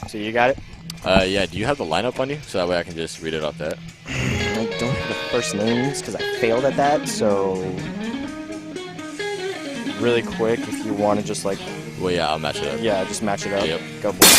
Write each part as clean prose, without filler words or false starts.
So you got it? Yeah, do you have the lineup on you? So that way I can just read it off that. I don't have the first names because I failed at that, so really quick, if you want to just like... Well, yeah, I'll match it up. Yeah, just match it up. Yep. Go for it.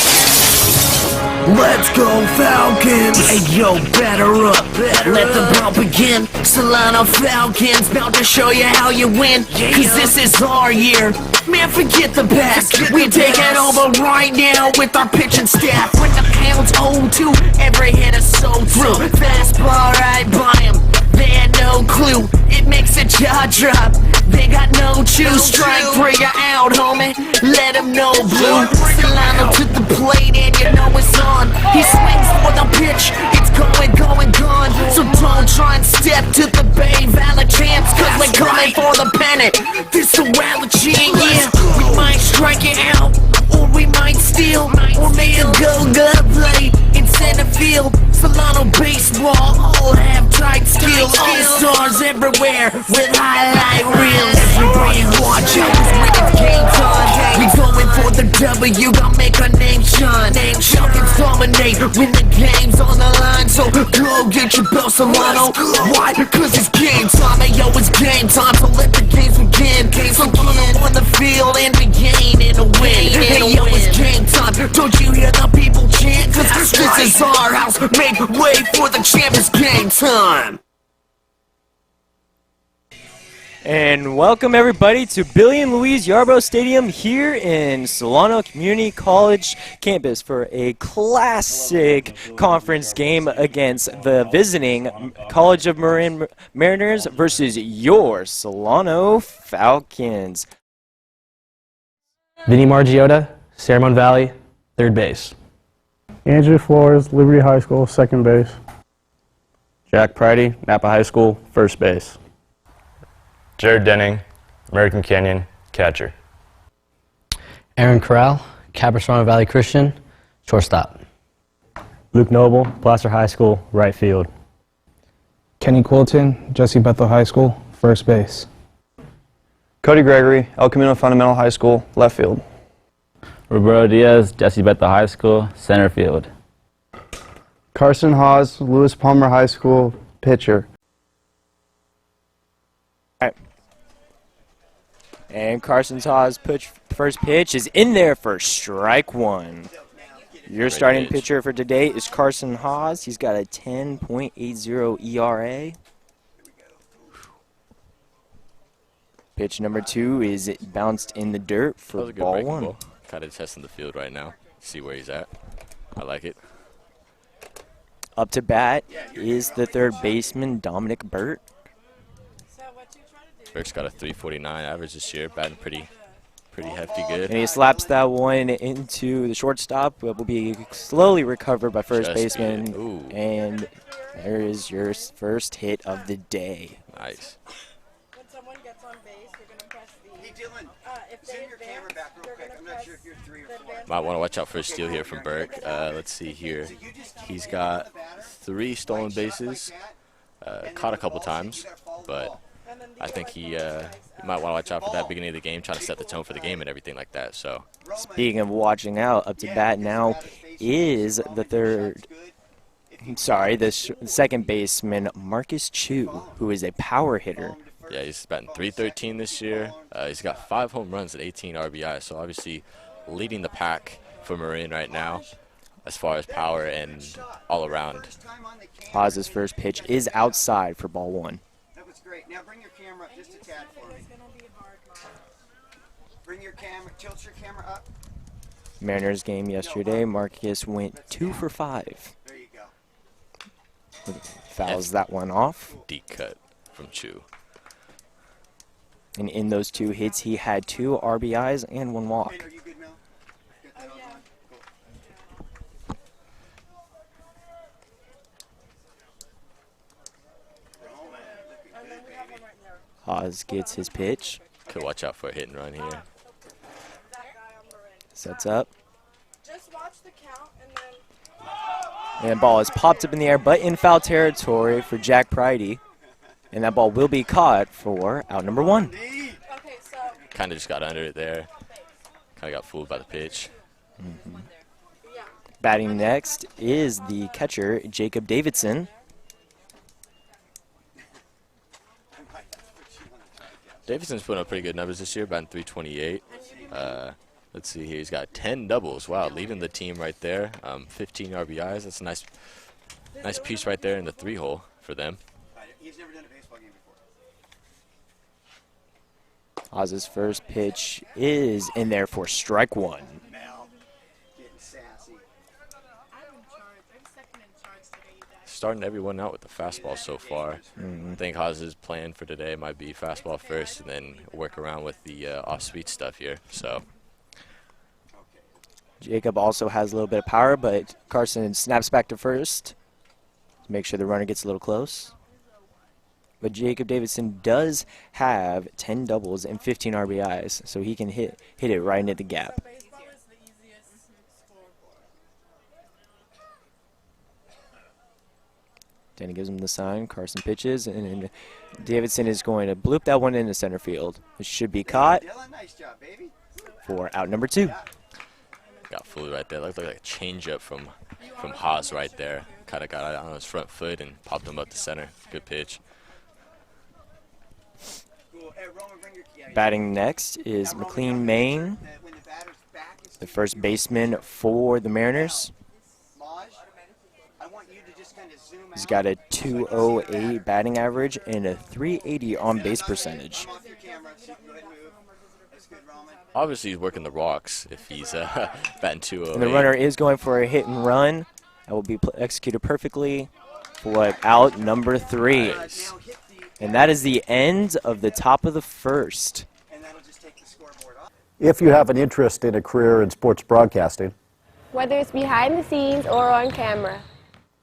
Let's go Falcons! Hey yo, batter up, let the ball begin. Solano Falcons, about to show you how you win. Cause this is our year, man, forget the past. We're taking over right now with our pitching staff. When the count's 0-2, every hit is so true. Fastball right by him, they had no clue. It makes a jaw drop, they got no chew. Strike 3, you're out, homie, let him know blue. Solano to the plate and you know it's on. He swings for the pitch, it's going, gone. So don't try and step to the Bay Valley champs, cause we're coming for the pennant. This a Wallachi, yeah. We might strike it out, or we might steal, or make a go-go play in center field. Solano baseball, all have tight skills. All stars everywhere with highlight reels. Everybody watch out, cause when it's game time, we going for the W, gonna make our name shine. Falcons dominate when the game's on the line. So go get your belt, Solano. Why? Cause it's game time, and yo, it's game time. So let the games begin. Solano on the field and we gain in a win. Hey yo, it's game time. Don't you hear the people chant? Cause this is our house. Make way for the champions, game time. And welcome everybody to Billy and Louise Yarbrough Stadium here in Solano Community College campus for a classic conference game against the visiting College of Marin Mariners versus your Solano Falcons. Vinny Margiota, Ceremon Valley, third base. Andrew Flores, Liberty High School, second base. Jack Pridey, Napa High School, first base. Jared Denning, American Canyon, catcher. Aaron Corral, Capistrano Valley Christian, shortstop. Luke Noble, Placer High School, right field. Kenny Quilton, Jesse Bethel High School, first base. Cody Gregory, El Camino Fundamental High School, left field. Roberto Diaz, Jesse Bethel High School, center field. Carson Hawes, Lewis Palmer High School, pitcher. And Carson Hawes' first pitch is in there for strike one. Your starting pitcher for today is Carson Hawes. He's got a 10.80 ERA. Pitch number 2 is bounced in the dirt for ball 1. Kind of testing the field right now, see where he's at. I like it. Up to bat is the third baseman, Dominic Burt. Burke's got a 349 average this year, batting pretty hefty good. And he slaps that one into the shortstop, but will be slowly recovered by first baseman. And there is your first hit of the day. Nice. When someone gets on base, you're going to press the... Hey, Dylan, if they advance, you're going to press the advance. Might want to watch out for a steal here from Burke. Let's see here. He's got 3 stolen bases, caught a couple times, but I think he might want to watch out for that beginning of the game, trying to set the tone for the game and everything like that. So, speaking of watching out, up to bat now is the second baseman, Marcus Chu, who is a power hitter. Yeah, he's batting .313 this year. He's got 5 home runs and 18 RBI, so obviously leading the pack for Marin right now as far as power and all around. Hawes' first pitch is outside for ball 1. That was great. Now bring your camera up just a tad for me. Bring your camera, tilt your camera up. Mariners game yesterday, Marcus went 2 for 5. There you go. Fouls that one off. Deep cut from Chu. And in those 2 hits, he had 2 RBIs and 1 walk. Are you good, Mel? Hawes gets his pitch. Could watch out for a hit and run here. Sets up. Just watch the count and then... And the ball is popped up in the air, but in foul territory for Jack Pridey. And that ball will be caught for out number 1. kind of just got under it there. Kind of got fooled by the pitch. Batting next is the catcher, Jacob Davidson. Davidson's putting up pretty good numbers this year, batting .328. Let's see here. He's got 10 doubles. Wow, leading the team right there. 15 RBIs. That's a nice piece right there in the 3-hole for them. He's never done a baseball game before. Oz's first pitch is in there for strike one. Mel, getting sassy. Starting everyone out with the fastball so far. I think Oz's plan for today might be fastball first and then work around with the off-speed stuff here. So. Jacob also has a little bit of power, but Carson snaps back to first to make sure the runner gets a little close. But Jacob Davidson does have 10 doubles and 15 RBIs, so he can hit it right into the gap. Danny gives him the sign. Carson pitches, and Davidson is going to bloop that one into center field. It should be caught Nice job, baby. for out number 2. Got fooled right there. Looked like a changeup from Haas right there. Kind of got out on his front foot and popped him up the center. Good pitch. Batting next is McLean Main, the first baseman for the Mariners. He's got a .208 batting average and a .380 on base percentage. Obviously, he's working the rocks if he's batting .208. And the runner is going for a hit and run. That will be executed perfectly for out number 3. Nice. And that is the end of the top of the first. If you have an interest in a career in sports broadcasting, Whether it's behind the scenes or on camera,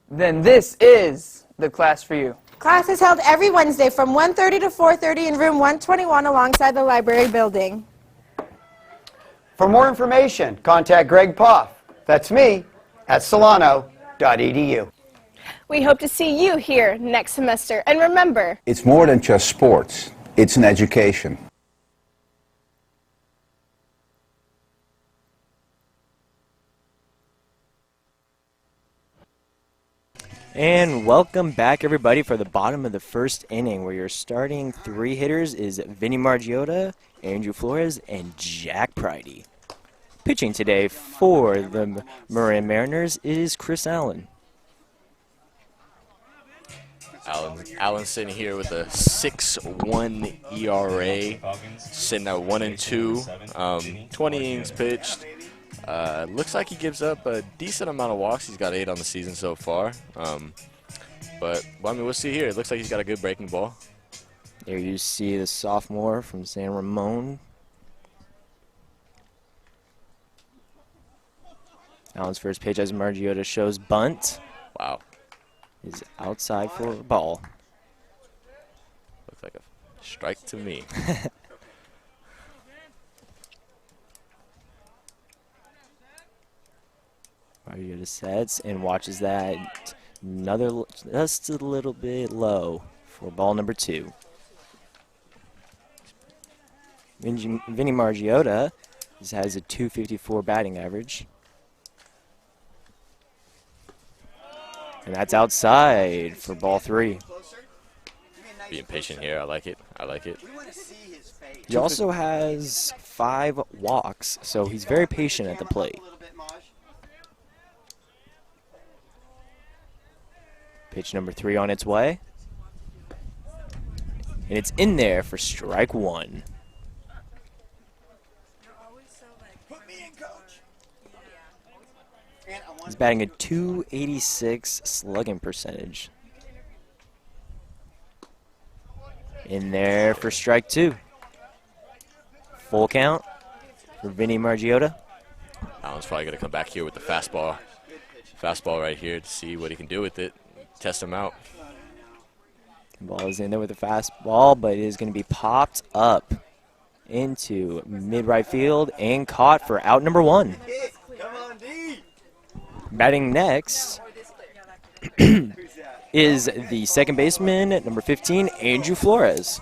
then this is the class for you. class is held every Wednesday from 1:30 to 4:30 in room 121 alongside the library building. For more information, contact Greg Poff. That's me at solano.edu. We hope to see you here next semester. And remember, It's more than just sports. It's an education. And welcome back, everybody, for the bottom of the first inning, where your starting 3 hitters is Vinny Margiotta, Andrew Flores, and Jack Pridey. Pitching today for the Marin Mariners is Chris Allen. Allen's sitting here with a 6.1 ERA, sitting at 1-2, 20 innings pitched. Looks like he gives up a decent amount of walks. He's got 8 on the season so far. But I mean, we'll see here. It looks like he's got a good breaking ball. There you see the sophomore from San Ramon. Allen's first pitch, as Margiotta shows, bunt. Wow. Is outside for a ball. Looks like a strike to me. Margiotta sets and watches that just a little bit low for ball number 2. Vinny Margiotta has a .254 batting average. And that's outside for ball 3. Being patient here. I like it. I like it. He also has 5 walks, so he's very patient at the plate. Pitch number 3 on its way. And it's in there for strike 1. He's batting a .286 slugging percentage. In there for strike 2. Full count for Vinny Margiotta. Allen's probably going to come back here with the fastball. Fastball right here to see what he can do with it. Test him out. Ball is in there with the fastball, but it is going to be popped up into mid-right field and caught for out number 1. Batting next is the second baseman, number 15, Andrew Flores.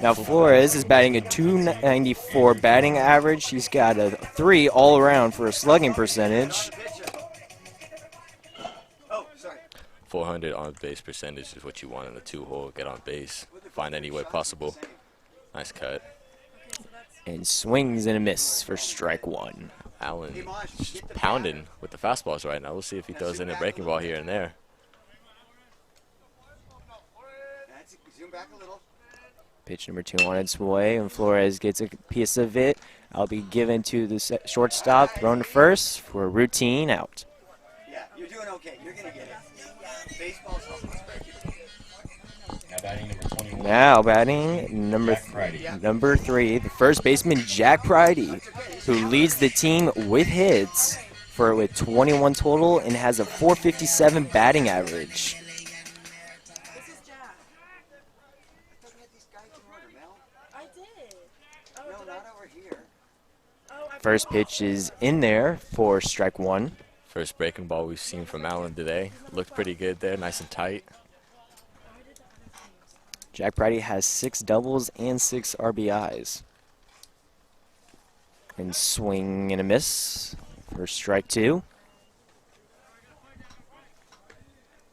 Now Flores is batting a .294 batting average. He's got a 3 all around for a slugging percentage. 400 on base percentage is what you want in a 2-hole. Get on base, find any way possible. Nice cut. And swings and a miss for strike 1. Allen just pounding with the fastballs right now. We'll see if he throws in a breaking ball here and there. Pitch number 2 on its way, and Flores gets a piece of it. I'll be given to the shortstop, thrown to first for a routine out. Yeah, you're doing okay. You're going to get it. Baseball's helping. Now batting number 3, the first baseman, Jack Pridey, who leads the team with hits with 21 total and has a .457 batting average. First pitch is in there for strike 1. First breaking ball we've seen from Allen today. Looked pretty good there, nice and tight. Jack Pridey has 6 doubles and 6 RBIs. And swing and a miss for strike 2.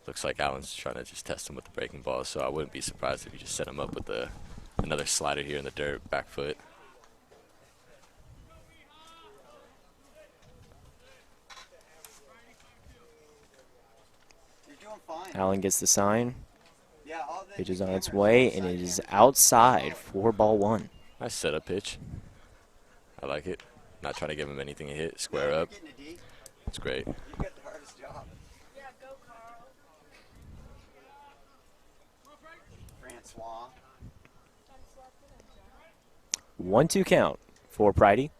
Looks like Allen's trying to just test him with the breaking ball, so I wouldn't be surprised if you just set him up with another slider here in the dirt, back foot. Allen gets the sign. Pitch is on its way, and it is outside for ball 1. Nice setup pitch. I like it. Not trying to give him anything to hit. Square up. It's great. 1-2 count for Pridey.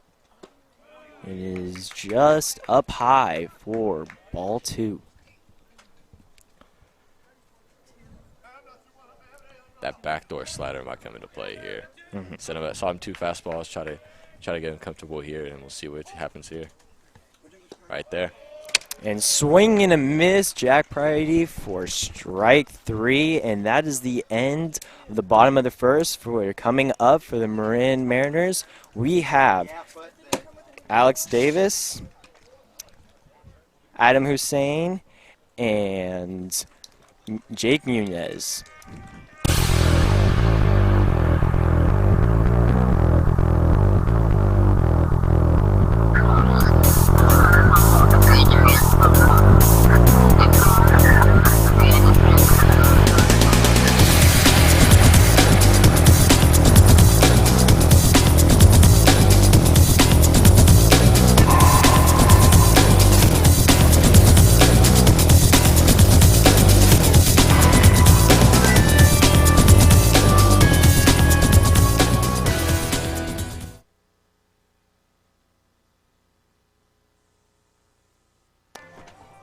It is just up high for ball 2. That backdoor slider might come into play here. Saw him 2 fastballs. Try to get him comfortable here, and we'll see what happens here. Right there. And swing and a miss, Jack Pridey for strike 3, and that is the end of the bottom of the first. For coming up for the Marin Mariners, we have Alex Davis, Adam Hussein, and Jake Munez.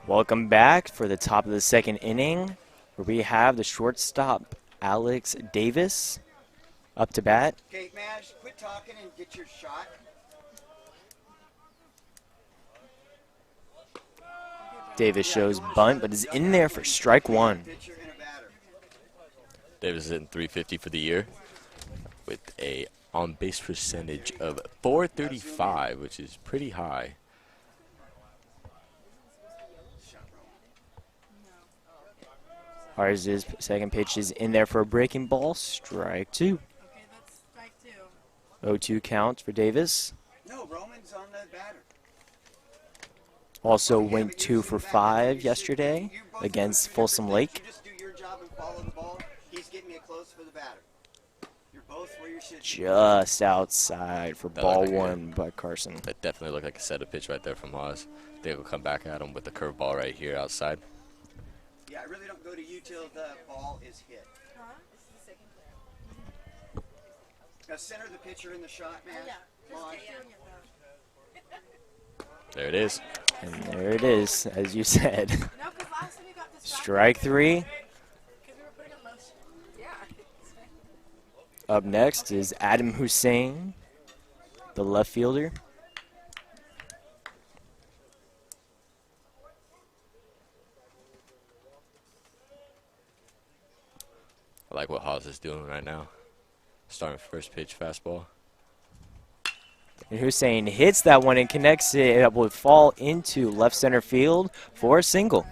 Welcome back for the top of the second inning, where we have the shortstop, Alex Davis, up to bat. Okay, Madge, quit talking and get your shot. Davis shows bunt, but is in there for strike 1. Davis is hitting .350 for the year with a on-base percentage of .435, which is pretty high. Ours' second pitch is in there for a breaking ball, strike 2. 0-2 count for Davis. No, Roman's on the batter. Also went 2 for 5 yesterday against Folsom Lake. You just do your job and follow the ball. He's getting it close for the batter. You're both where you should be. Just outside for ball 1 by Carson. That definitely looked like a setup pitch right there from Haas. They will come back at him with the curveball right here outside. Yeah, I really don't go to you till the ball is hit. Now center the pitcher in the shot, man. There it is. And there it is, as you said. Strike 3. Up next is Adam Hussein, the left fielder. I like what Haas is doing right now. Starting first pitch fastball. And Hussein hits that one and connects it. It would fall into left center field for a single.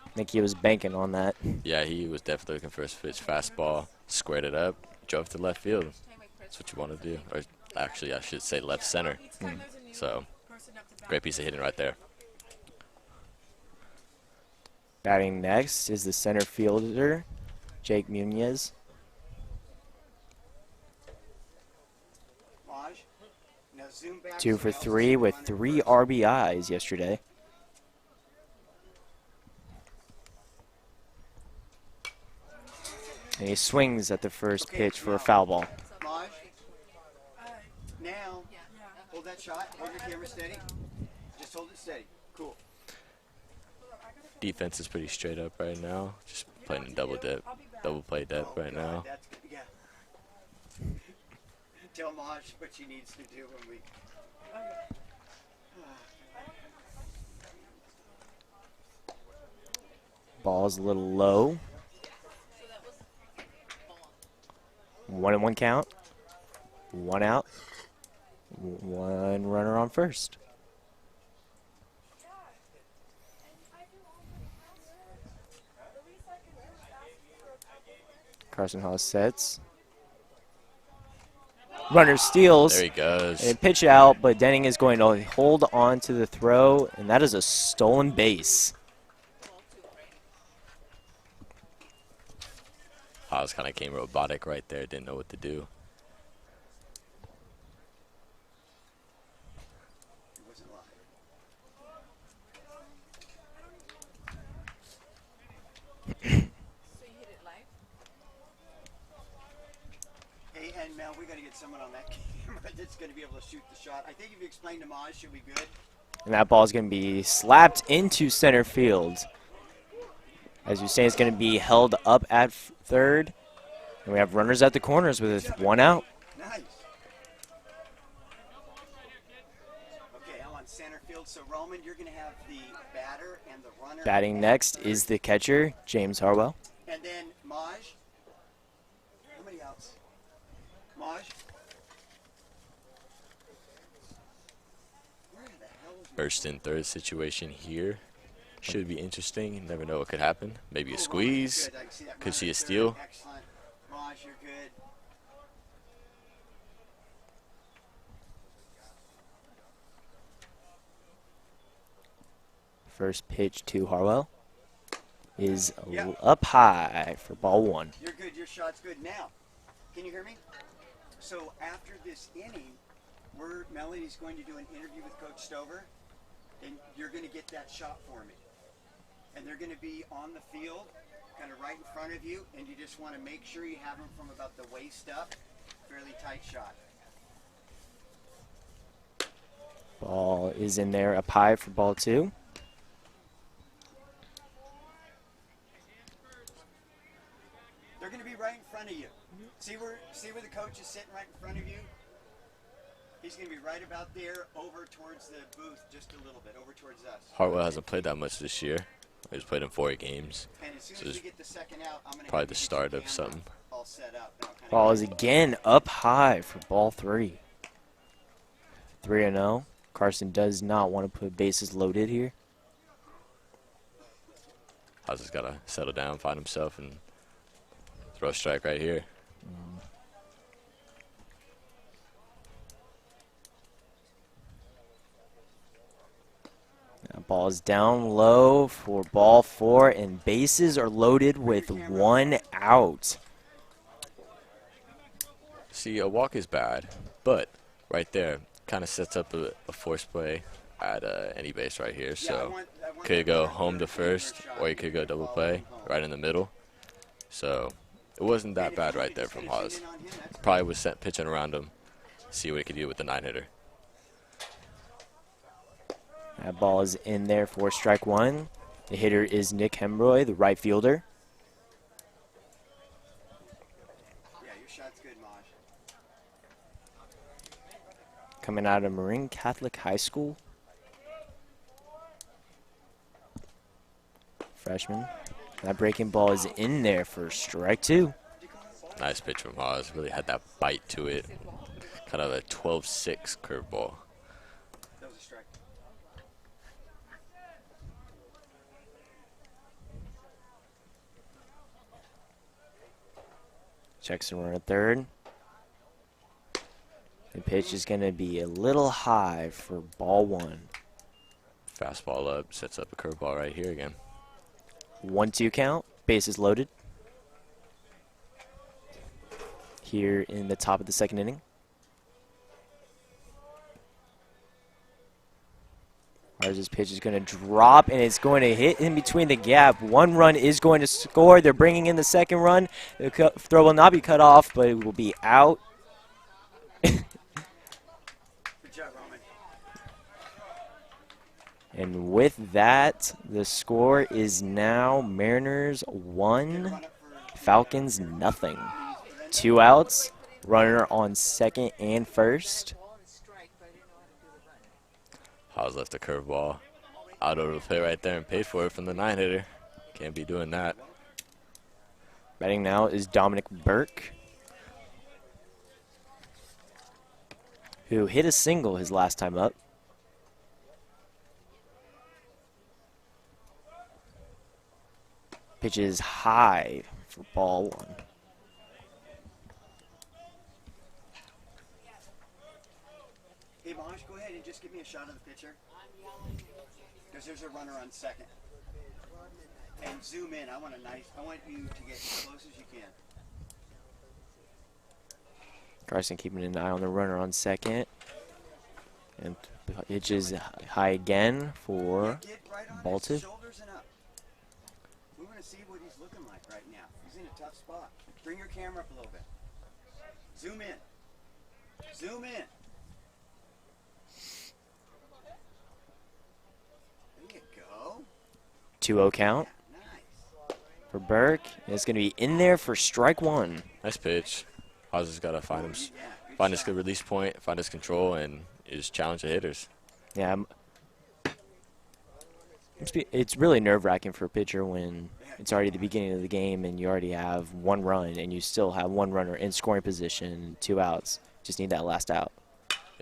I think he was banking on that. Yeah, he was definitely looking for his pitch fastball. Squared it up, drove to left field. That's what you want to do. Or actually, I should say left center. So, great piece of hitting right there. Batting next is the center fielder, Jake Munez. Now zoom back 2 for so 3 with 3 RBIs yesterday. And he swings at the first pitch for a foul ball. Maj, now, hold that shot. Hold your camera steady. Just hold it steady. Cool. Defense is pretty straight up right now. Just playing in double play depth right now. Yeah. Tell Maj what she needs to do when we. Ball's a little low. 1-1 count. 1 out. 1 runner on first. Carson Haas sets. Runner steals. There he goes. And pitch out, but Denning is going to hold on to the throw, and that is a stolen base. Haas kind of came robotic right there. Didn't know what to do. Hey, and Mel, we got to get someone on that camera that's going to be able to shoot the shot. I think if you explain to Maj, she'll be good. And that ball is going to be slapped into center field. As you say, it's going to be held up at third. And we have runners at the corners with 1 out. Nice. Okay, I'm on center field. So, Roman, you're going to have the batter and the runner. Batting next is the catcher, James Harwell. And then Maj. How many outs? Maj. Where the hell is First and third situation here. Should be interesting. You never know what could happen. Maybe a squeeze. Could see a steal. Excellent. Maj, you're good. First pitch to Harwell is up high for ball 1. You're good. Your shot's good. Now, can you hear me? So after this inning, Melanie's going to do an interview with Coach Stover, and you're going to get that shot for me. And they're going to be on the field, kind of right in front of you, and you just want to make sure you have them from about the waist up. Fairly tight shot. Ball is in there up high for ball 2. They're going to be right in front of you. See where the coach is sitting right in front of you? He's going to be right about there, over towards the booth just a little bit, over towards us. Hartwell hasn't played that much this year. He's played in 4 games. And as soon So as we get the second out, I'm going to probably the start of something. all set up. Ball is again up high for ball 3. 3-0. Carson does not want to put bases loaded here. Haas has got to settle down, find himself, and throw a strike right here. Ball is down low for ball 4, and bases are loaded with 1 out. See, a walk is bad, but right there kind of sets up a force play at any base right here. So could go home to first, or you could go double play right in the middle. So it wasn't that bad right there from Haas. Probably was pitching around him, see what he could do with the 9-hitter. That ball is in there for strike 1. The hitter is Nick Hembroy, the right fielder. Yeah, your shot's good, Maj. Coming out of Marin Catholic High School. Freshman. That breaking ball is in there for strike 2. Nice pitch from Haas. Really had that bite to it. Kind of a 12-6 curveball. That was a strike. Checks and run at third. The pitch is going to be a little high for ball 1. Fastball up, sets up a curveball right here again. 1-2 count. Bases loaded. Here in the top of the second inning. Haas' pitch is going to drop, and it's going to hit in between the gap. 1 run is going to score. They're bringing in the second run. The throw will not be cut off, but it will be out. Good job, Roman. And with that, the score is now Mariners 1, Falcons nothing. 2 outs, runner on second and first. Haas left the curveball out over the plate right there and paid for it from the 9-hitter. Can't be doing that. Batting now is Dominic Burke, who hit a single his last time up. Pitch is high for ball 1. Hey, Mosh, go ahead and just give me a shot of the pitcher. Because there's a runner on second. And zoom in. I want you to get as close as you can. Carson keeping an eye on the runner on second. And pitch is high again for ball 2. Shoulders and up. We want to see what he's looking like right now. He's in a tough spot. Bring your camera up a little bit. Zoom in. Zoom in. There you go. 2-0 count for Burke. And it's going to be in there for strike 1. Nice pitch. Haas has got to find his good release point, find his control, and just challenge the hitters. Yeah, it's really nerve-wracking for a pitcher when it's already the beginning of the game and you already have 1 run and you still have 1 runner in scoring position, 2 outs. Just need that last out.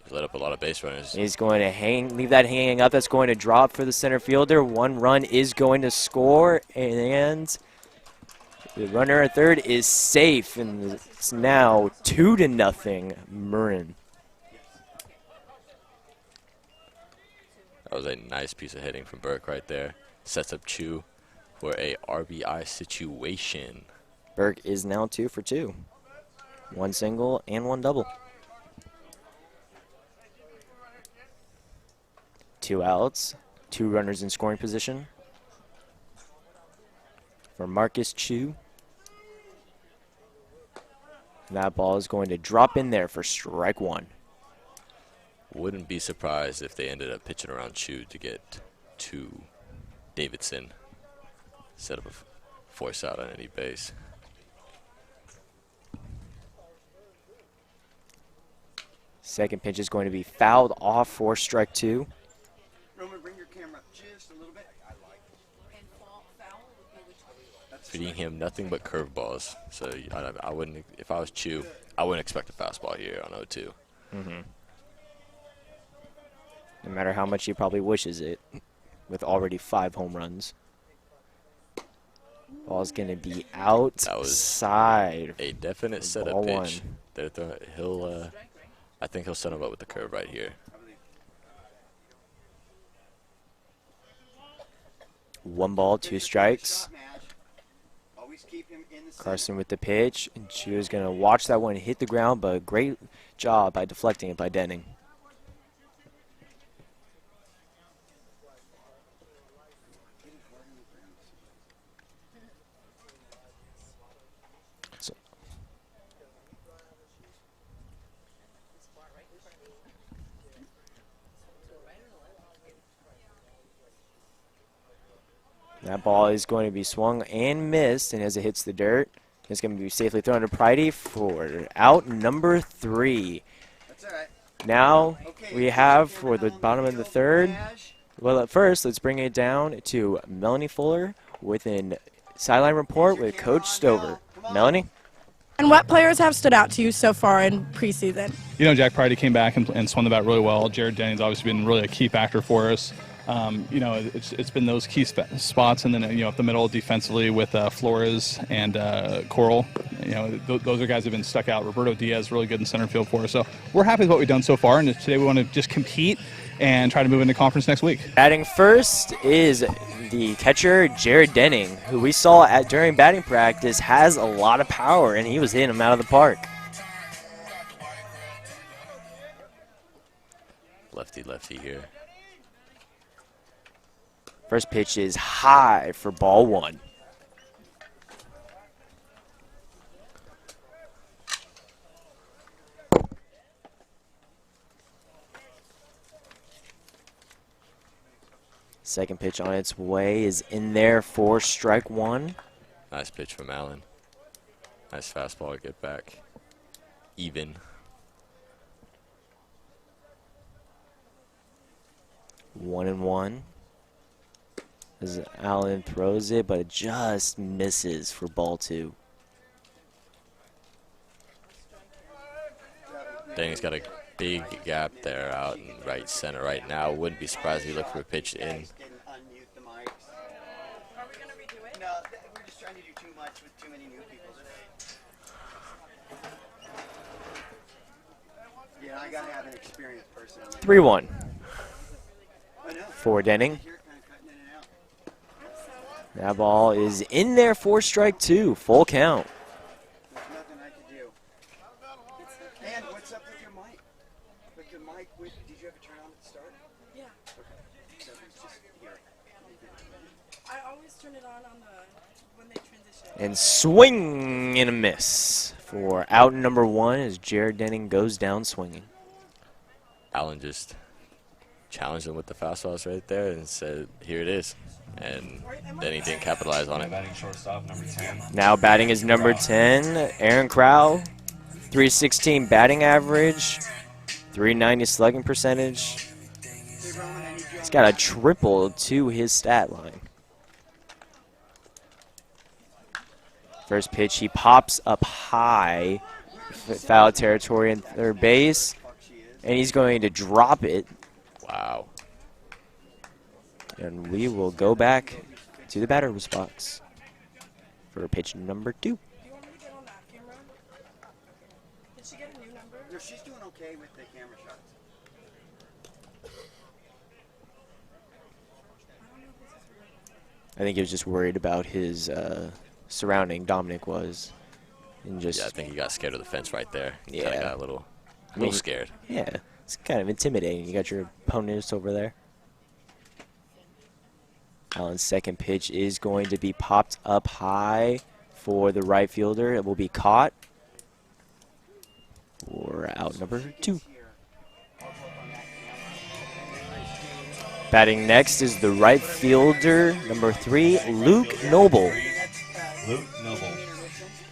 He's let up a lot of base runners. He's going to leave that hanging up. That's going to drop for the center fielder. 1 run is going to score, and the runner at third is safe, and it's now 2-0 Marin. That was a nice piece of hitting from Burke right there. Sets up Chu for a RBI situation. Burke is now 2 for 2. 1 single and 1 double. 2 outs, 2 runners in scoring position for Marcus Chu. That ball is going to drop in there for strike 1. Wouldn't be surprised if they ended up pitching around Chu to get to Davidson. Set up a force out on any base. Second pitch is going to be fouled off for strike 2. Roman, bring your camera up just a little bit. Feeding him nothing but curveballs. So I wouldn't, if I was Chu, I wouldn't expect a fastball here on 0-2. No matter how much he probably wishes it, with already 5 home runs. Ball's going to be outside. A definite setup pitch. I think he'll set him up with the curve right here. 1 ball, 2 strikes. Carson with the pitch, and she was going to watch that one hit the ground, but great job by deflecting it by Denning. That ball is going to be swung and missed, and as it hits the dirt, it's going to be safely thrown to Pridey for out number 3. That's all right. Now we have for the bottom of the third. Well, at first, let's bring it down to Melanie Fuller with an Sideline report with Coach Stover. Melanie? And what players have stood out to you so far in preseason? You know, Jack Pridey came back and swung the bat really well. Jared Denning's obviously been really a key factor for us. You know, it's been those key spots, and then, you know, up the middle defensively with Flores and Coral. You know, those are guys who have been stuck out. Roberto Diaz really good in center field for us. So we're happy with what we've done so far, and today we want to just compete and try to move into conference next week. Batting first is the catcher, Jared Denning, who we saw during batting practice has a lot of power, and he was hitting him out of the park. Lefty here. First pitch is high for ball 1. Second pitch on its way is in there for strike 1. Nice pitch from Allen. Nice fastball to get back. Even. 1-1. As Allen throws it, but it just misses for ball 2. Denning's got a big gap there out in right center right now. Wouldn't be surprised if he looked for a pitch in. No, we're just trying to do too much with too many new people today. Yeah, I gotta have an experienced person. 3-1 for Denning. That ball is in there for strike 2. Full count. There's nothing I can do. And what's up with your mic? With your mic, did you ever turn on at the start? Yeah. Okay. So it's just here. I always turn it on when they transition. And swing and a miss for out number 1 as Jared Denning goes down swinging. Allen just challenged him with the fastballs right there and said, here it is. And then he didn't capitalize on it. Now batting is number 10, Aaron Crowell. 316 batting average, 390 slugging percentage. He's got a triple to his stat line. First pitch, he pops up high, foul territory in third base, and he's going to drop it. Wow. And we will go back to the batter's box for pitch number 2. Do you want me to get on that camera? Did she get a new number? No, she's doing okay with the camera shots. I think he was just worried about his surrounding. Dominic was. And just, yeah, I think he got scared of the fence right there. Yeah. Kinda got a little scared. Yeah, it's kind of intimidating. You got your opponents over there. Allen's second pitch is going to be popped up high for the right fielder. It will be caught for out number 2. Batting next is the right fielder, number 3, Luke Noble.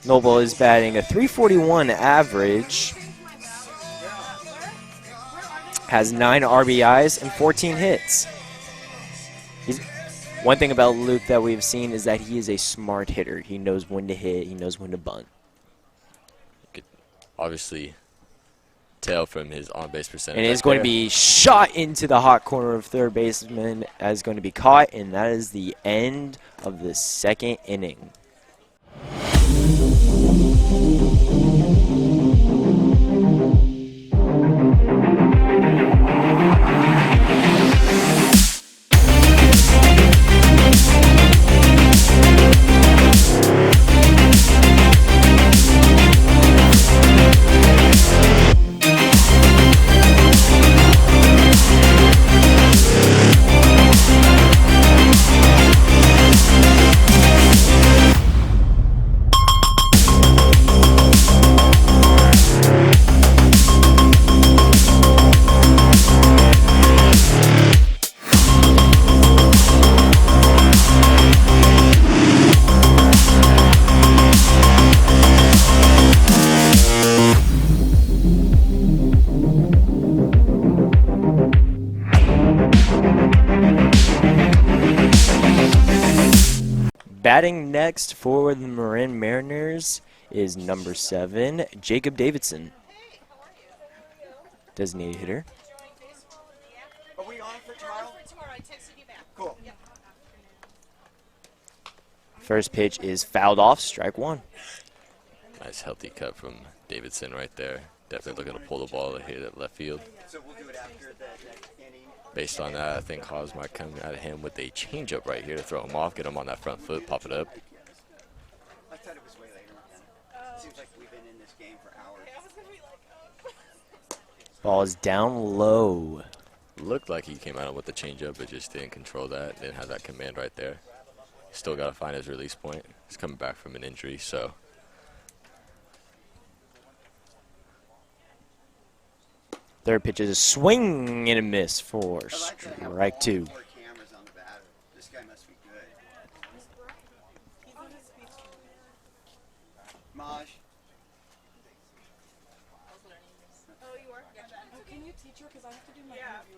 Noble is batting a .341 average, has 9 RBIs and 14 hits. One thing about Luke that we've seen is that he is a smart hitter. He knows when to hit. He knows when to bunt. You could obviously tell from his on-base percentage. And it's going to be shot into the hot corner of third baseman as going to be caught, and that is the end of the second inning. Batting next for the Marin Mariners is number 7, Jacob Davidson. Designated hitter. Are we on for tomorrow? I texted you back. Cool. First pitch is fouled off, strike 1. Nice healthy cut from Davidson right there. Definitely looking to pull the ball to hit it left field. So we'll do it after the next inning. Based on that, I think Haas might come out of him with a changeup right here to throw him off, get him on that front foot, pop it up. I thought it was way later. Seems like we've been in this game for hours. Ball is down low. Looked like he came out with the changeup, but just didn't control that. Didn't have that command right there. Still got to find his release point. He's coming back from an injury, so. Third pitch is a swing and a miss for strike 2. This guy must be good. Maj. Oh, you are? Oh, can you teach her? Because I have to do my interview.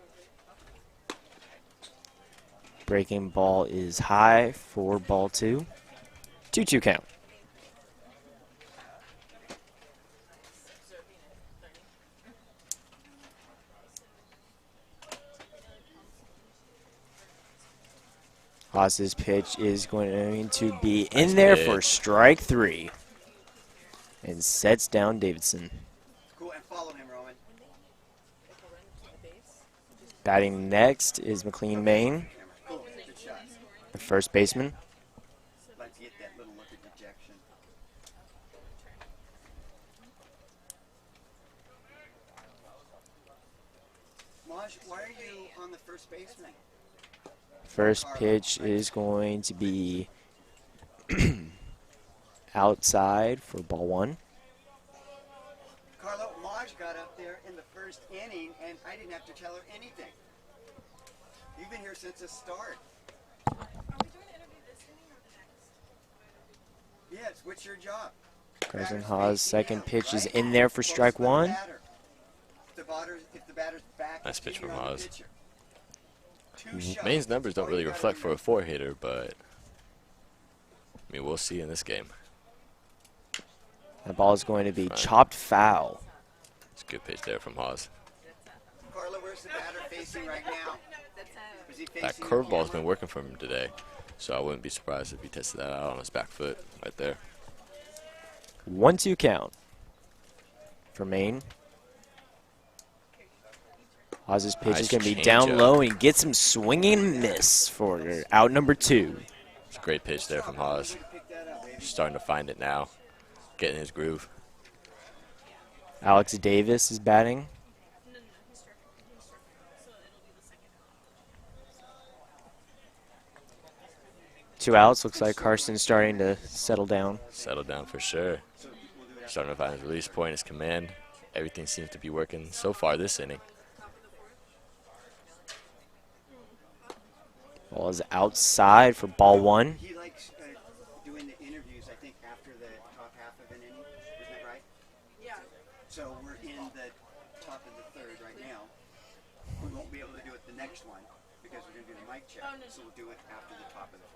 Breaking ball is high for ball 2. 2-2 count. Haas's pitch is going to be in there for strike 3. And sets down Davidson. Cool, and follow him, Roman. Batting next is McLean Maine, Cool, good shot. the first baseman. Let's get that little look at dejection. Maj, why are you on the first baseman? First pitch is going to be outside for ball 1. Carlo, Maj got up there in the first inning, and I didn't have to tell her anything. You've been here since the start. Are we doing the interview this inning or the next? Yes, what's your job? Carson Haas' second pitch is in there for strike 1. If the batter's back, Nice pitch from Haas. Two Maine's numbers don't really reflect for a 4-hitter, but I mean, we'll see in this game. That ball is going to be chopped foul. It's a good pitch there from Haas. Carla, where's the batter facing right now? Is he That facing curveball's been working for him today, so I wouldn't be surprised if he tested that out on his back foot right there. 1-2 count for Maine. Haas's pitch is going to be down low and gets him swinging and miss for out number 2. It's a great pitch there from Haas. He's starting to find it now, getting his groove. Alex Davis is batting. Two outs. Looks like Carson's starting to settle down. Settle down for sure. Starting to find his release point, his command. Everything seems to be working so far this inning. Ball is outside for ball 1. He likes doing the interviews, I think, after the top half of an inning. Isn't that right? Yeah. So we're in the top of the third right now. We won't be able to do it the next one because we're going to do the mic check. Oh, no. So we'll do it after the top of the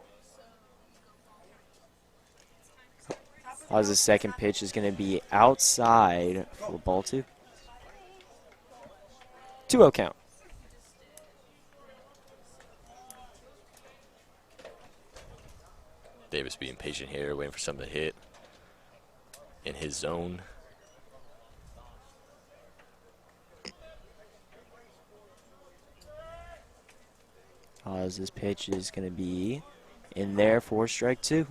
fourth. Haas's second pitch is going to be outside for ball 2. 2-0 count. Davis being patient here, waiting for something to hit in his zone. Haas's pitch is going to be in there for strike 2.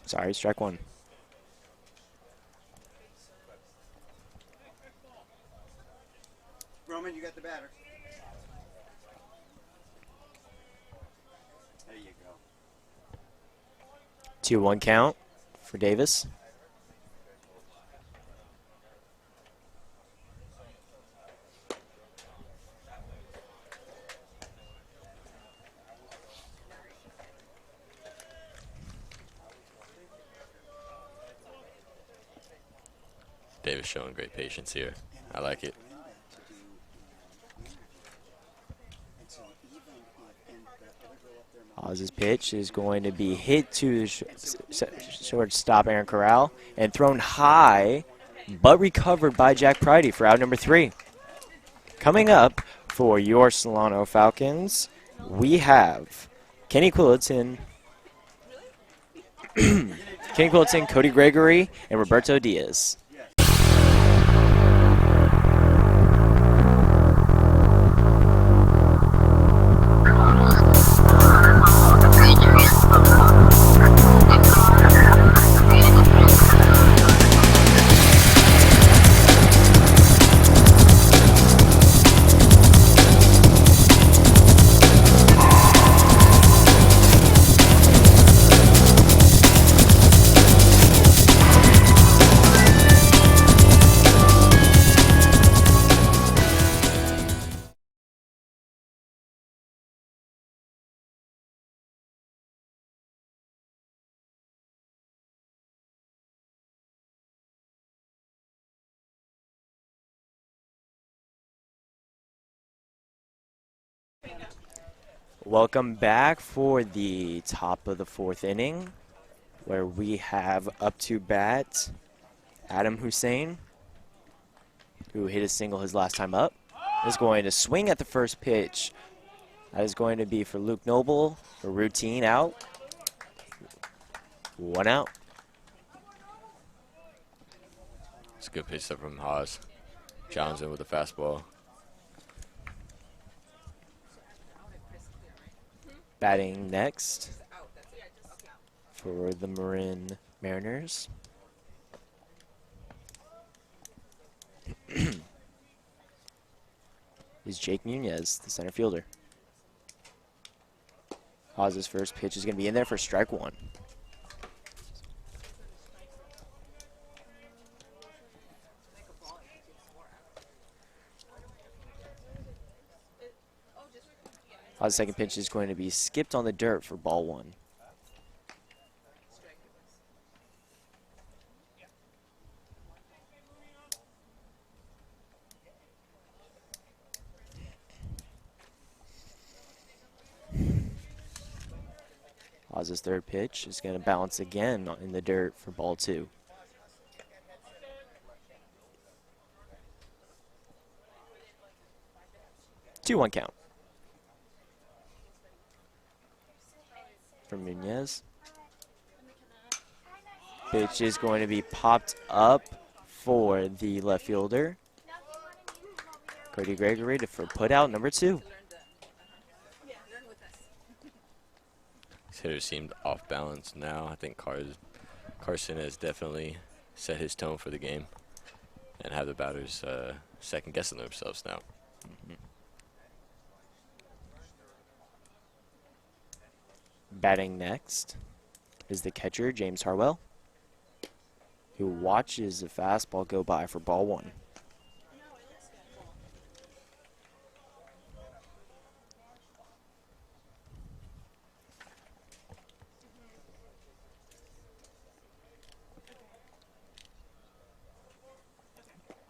Sorry, strike 1. Roman, you got the batter. There you go. 2-1 count for Davis. Davis showing great patience here. I like it. Hawes' pitch is going to be hit to shortstop Aaron Corral and thrown high, but recovered by Jack Pridey for out number 3. Coming up for your Solano Falcons, we have Kenny Quilliton, Cody Gregory, and Roberto Diaz. Welcome back for the top of the 4th inning, where we have up to bat Adam Hussein, who hit a single his last time up, is going to swing at the first pitch. That is going to be for Luke Noble, a routine out. 1 out. It's a good pitch up from Haas. Johnson with a fastball. Batting next for the Marin Mariners is Jake Nunez, the center fielder. Haas' first pitch is going to be in there for strike 1. Haas' second pitch is going to be skipped on the dirt for ball 1. Haas' third pitch is going to bounce again in the dirt for ball 2. Two one count from Nunez. Pitch is going to be popped up for the left fielder, Cody Gregory, for put out number 2. His hitter seemed off balance now. I think Carson has definitely set his tone for the game and have the batters second guessing themselves now. Batting next is the catcher, James Harwell, who watches the fastball go by for ball 1.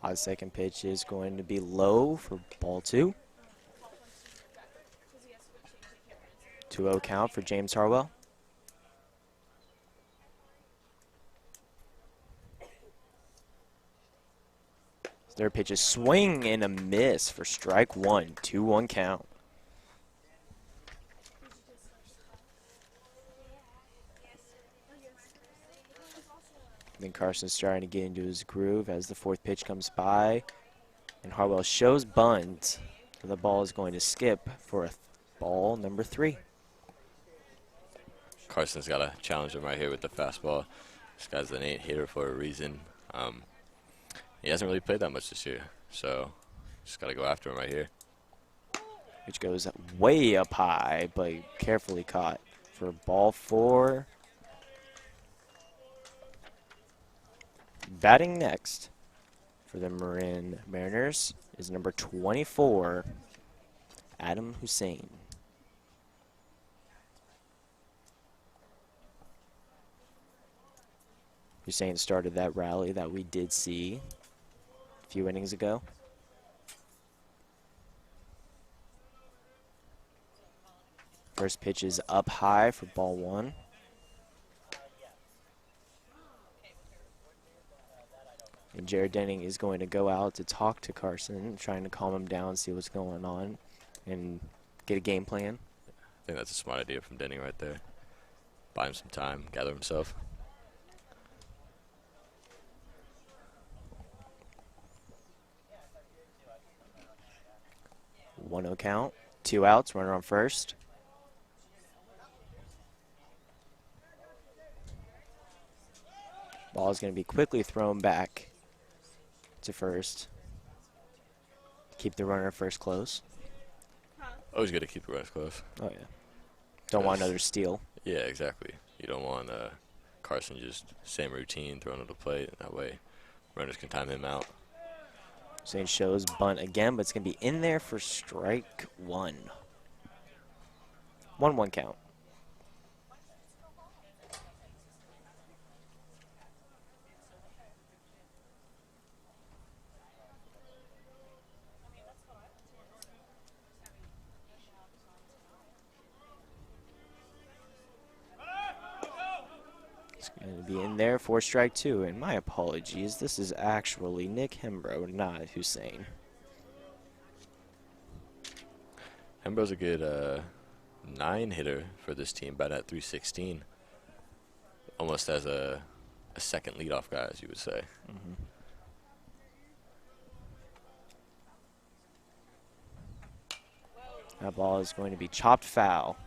His second pitch is going to be low for ball 2. 2-0 count for James Harwell. Third pitch is swing and a miss for strike 1. 2-1 count. Then Carson's starting to get into his groove as the fourth pitch comes by. And Harwell shows bunt. The ball is going to skip for a ball number 3. Carson's got to challenge him right here with the fastball. This guy's an 8 hitter for a reason. He hasn't really played that much this year, so just got to go after him right here. Which goes way up high, but carefully caught for ball 4. Batting next for the Marin Mariners is number 24, Adam Hussein. Hussein started that rally that we did see a few innings ago. First pitch is up high for ball 1. And Jared Denning is going to go out to talk to Carson, trying to calm him down, see what's going on, and get a game plan. I think that's a smart idea from Denning right there. Buy him some time, gather himself. 1-0 count, 2 outs, runner on first. Ball is going to be quickly thrown back to first. Keep the runner first close. Always good to keep the runners close. Oh, yeah. Don't want another steal. Yeah, exactly. You don't want Carson just same routine, throwing to the plate. That way runners can time him out. St. shows bunt again, but it's going to be in there for strike 1. 1-1 count. It's going to be in there for strike 2. And my apologies, this is actually Nick Hembro, not Hussein. Hembro's a good 9 hitter for this team, batting at .316. Almost as a second leadoff guy, as you would say. That ball is going to be chopped foul.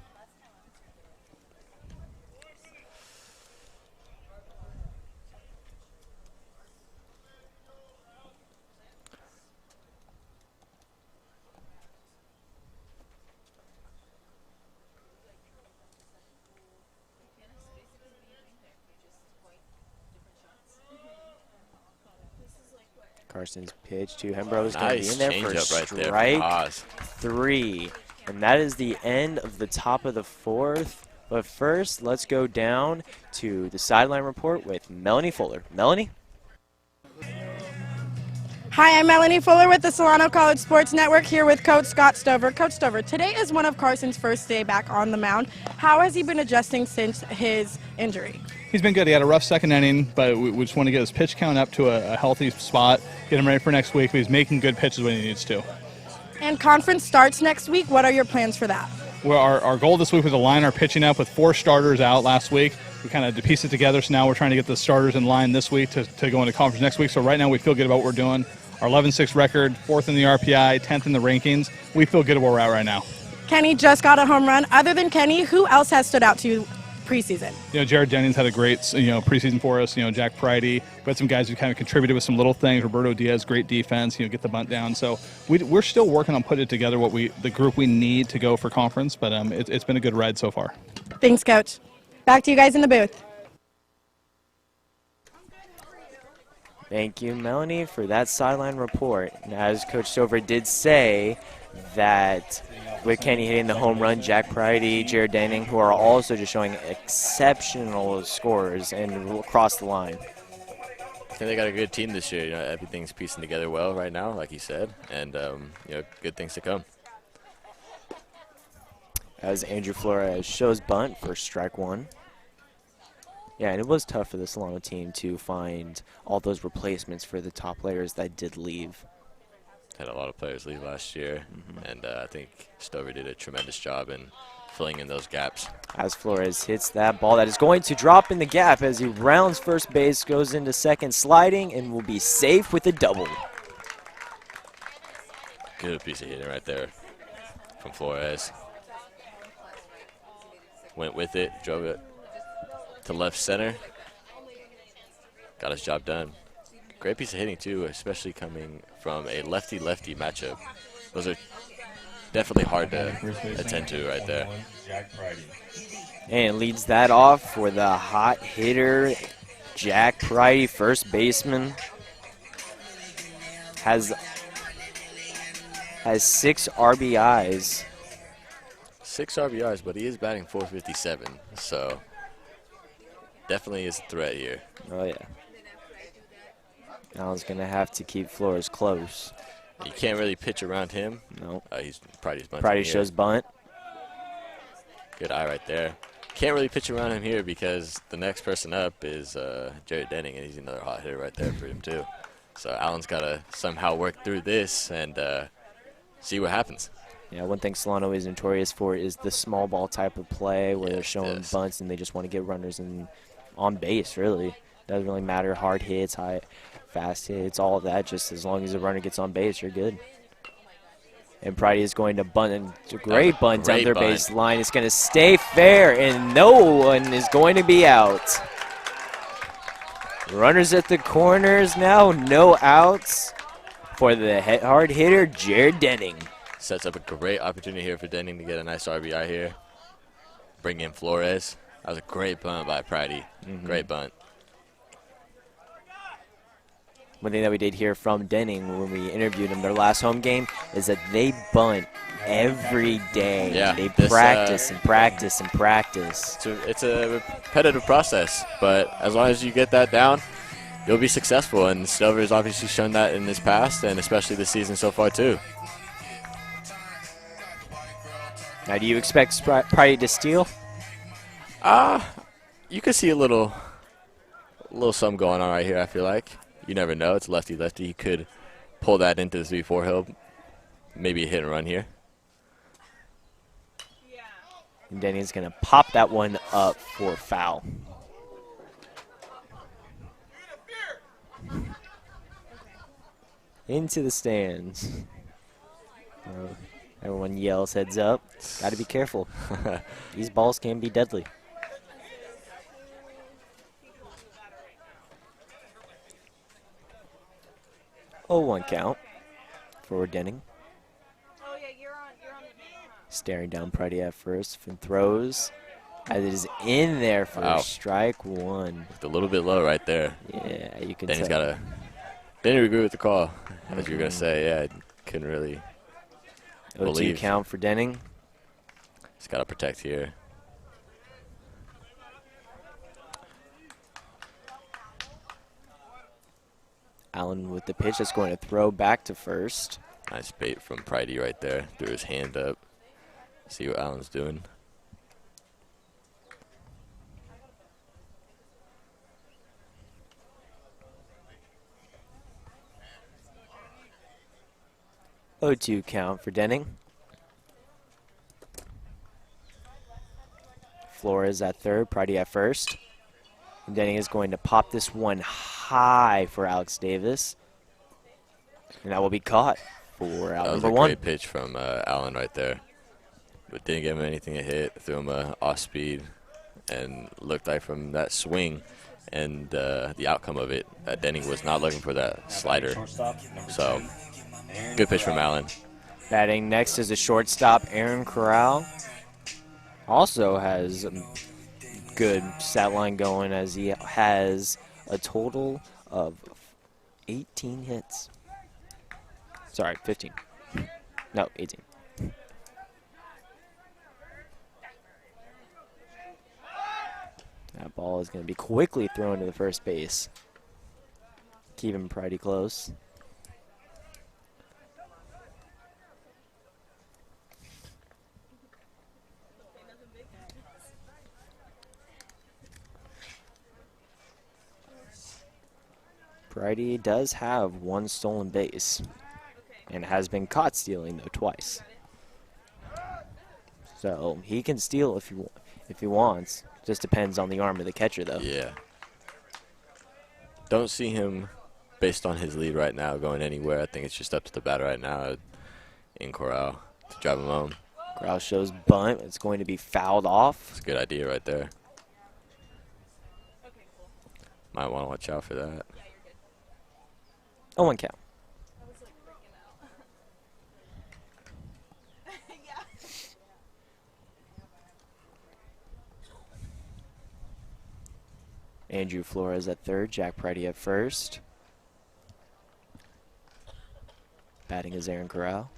Carson's pitch to Hembro is going to be in there for strike 3. And that is the end of the top of the 4th. But first, let's go down to the sideline report with Melanie Fuller. Melanie? Hi, I'm Melanie Fuller with the Solano College Sports Network here with Coach Scott Stover. Coach Stover, today is one of Carson's first day back on the mound. How has he been adjusting since his injury? He's been good. He had a rough second inning, but we just want to get his pitch count up to a healthy spot, get him ready for next week. But he's making good pitches when he needs to. And conference starts next week. What are your plans for that? Well, our goal this week was to line our pitching up with 4 starters out last week. We kind of pieced it together, so now we're trying to get the starters in line this week to go into conference next week. So right now we feel good about what we're doing. Our 11-6 record, 4th in the RPI, 10th in the rankings. We feel good at where we're at right now. Kenny just got a home run. Other than Kenny, who else has stood out to you preseason? Jared Jennings had a great, preseason for us. Jack Pridey. We had some guys who kind of contributed with some little things. Roberto Diaz, great defense. Get the bunt down. So we're still working on putting together the group we need to go for conference. But it's been a good ride so far. Thanks, Coach. Back to you guys in the booth. Thank you, Melanie, for that sideline report. And as Coach Stover did say, that with Kenny hitting the home run, Jack Pridey, Jared Denning, who are also just showing exceptional scores and across the line. I think they got a good team this year. Everything's piecing together well right now, like he said, and good things to come. As Andrew Flores shows bunt for strike 1. Yeah, and it was tough for the Solano team to find all those replacements for the top players that did leave. Had a lot of players leave last year, and I think Stover did a tremendous job in filling in those gaps. As Flores hits that ball that is going to drop in the gap as he rounds first base, goes into second sliding, and will be safe with a double. Good piece of hitting right there from Flores. Went with it, drove it to left center. Got his job done. Great piece of hitting, too, especially coming from a lefty-lefty matchup. Those are definitely hard to attend to right there. And leads that off for the hot hitter, Jack Pridey, first baseman. Has 6 RBIs. 6 RBIs, but he is batting .457, so definitely is a threat here. Oh, yeah. Allen's going to have to keep Flores close. You can't really pitch around him. No. He's Pridey's bunting. Pridey shows bunt. Good eye right there. Can't really pitch around him here because the next person up is Jared Denning, and he's another hot hitter right there for him too. So Allen's got to somehow work through this and see what happens. Yeah, one thing Solano is notorious for is the small ball type of play where they're showing bunts and they just want to get runners on base, really. Doesn't really matter, hard hits, high, fast hits, all of that. Just as long as the runner gets on base, you're good. And Pridey is going to bunt, a great bunt down their baseline. It's going to stay fair, and no one is going to be out. Runners at the corners now, no outs for the hard hitter, Jared Denning. Sets up a great opportunity here for Denning to get a nice RBI here. Bring in Flores. That was a great bunt by Pridey. Great bunt. One thing that we did hear from Denning when we interviewed him their last home game is that they bunt every day. Yeah, they practice and practice and practice. It's a repetitive process, but as long as you get that down, you'll be successful. And Stover has obviously shown that in his past, and especially this season so far too. Now, do you expect Pridey to steal? You could see a little something going on right here, I feel like. You never know. It's lefty-lefty. He could pull that into the 3-4 hill. Maybe a hit and run here. And Denny's going to pop that one up for foul. Into the stands. Everyone yells heads up. Got to be careful. These balls can be deadly. 0-1 count for Denning. Staring down Pridey at first and throws. As it is in there for strike one. Looked a little bit low right there. Yeah, you can Denny's tell. Didn't agree with the call, as you were going to say. Yeah, couldn't really 0-2 believe. count for Denning. He's got to protect here. Allen with the pitch that's going to throw back to first. Nice bait from Pridey right there. Threw his hand up. See what Allen's doing. (0-2) count for Denning. Flores at third, Pridey at first. And Denning is going to pop this one high for Alex Davis. And that will be caught for out number one. That was a great pitch from Allen right there. But didn't give him anything to hit. Threw him off speed. And looked like from that swing and the outcome of it, that Denning was not looking for that slider. So, good pitch from Allen. Batting next is a shortstop, Aaron Corral. Also has good stat line going as he has a total of 18 hits. Sorry, 15. No, 18. That ball is going to be quickly thrown to the first base. Keeping Pridey close. Pridey does have one stolen base and has been caught stealing, though, twice. So he can steal if he wants. Just depends on the arm of the catcher, though. Yeah. Don't see him, based on his lead right now, going anywhere. I think it's just up to the batter right now in Corral to drive him home. Corral shows bunt. It's going to be fouled off. It's a good idea right there. Might want to watch out for that. 0-1 count. Andrew Flores at third, Jack Pridey at first. Batting is Aaron Corral.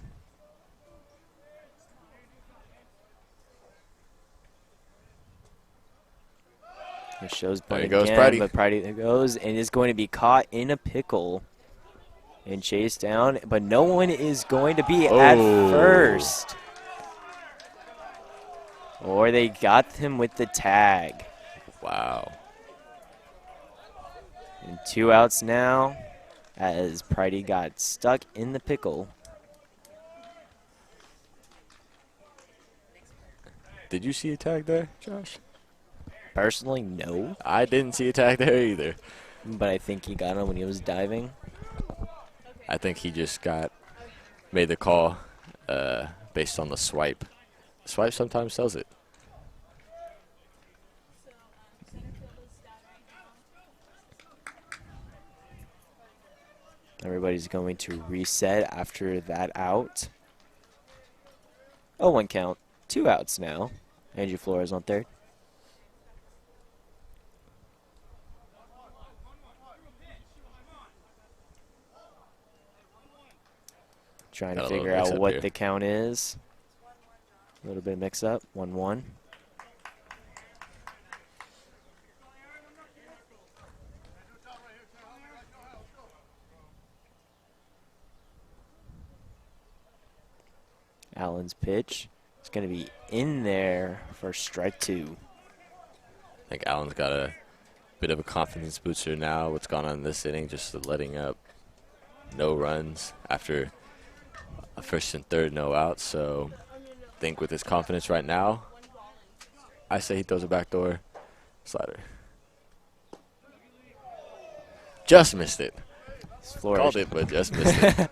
It shows bunt There goes again, Pridey. but Pridey goes and is going to be caught in a pickle and chased down, but no one is going to be at first. Or they got him with the tag. Wow. And 2 outs now as Pridey got stuck in the pickle. Did you see a tag there, Josh? Personally, no. I didn't see a tag there either. But I think he got him when he was diving. I think he just made the call based on the swipe. The swipe sometimes does it. Everybody's going to reset after that out. Oh, 1 count. 2 outs now. Andrew Flores on third. Trying to figure out what the count is. A little bit of mix-up. 1-1. Allen's pitch is going to be in there for strike 2. I think Allen's got a bit of a confidence booster now. What's gone on in this inning, just letting up no runs after a first and third no outs. So I think with his confidence right now, I say he throws a backdoor slider. Just missed it. Called it, but just missed it.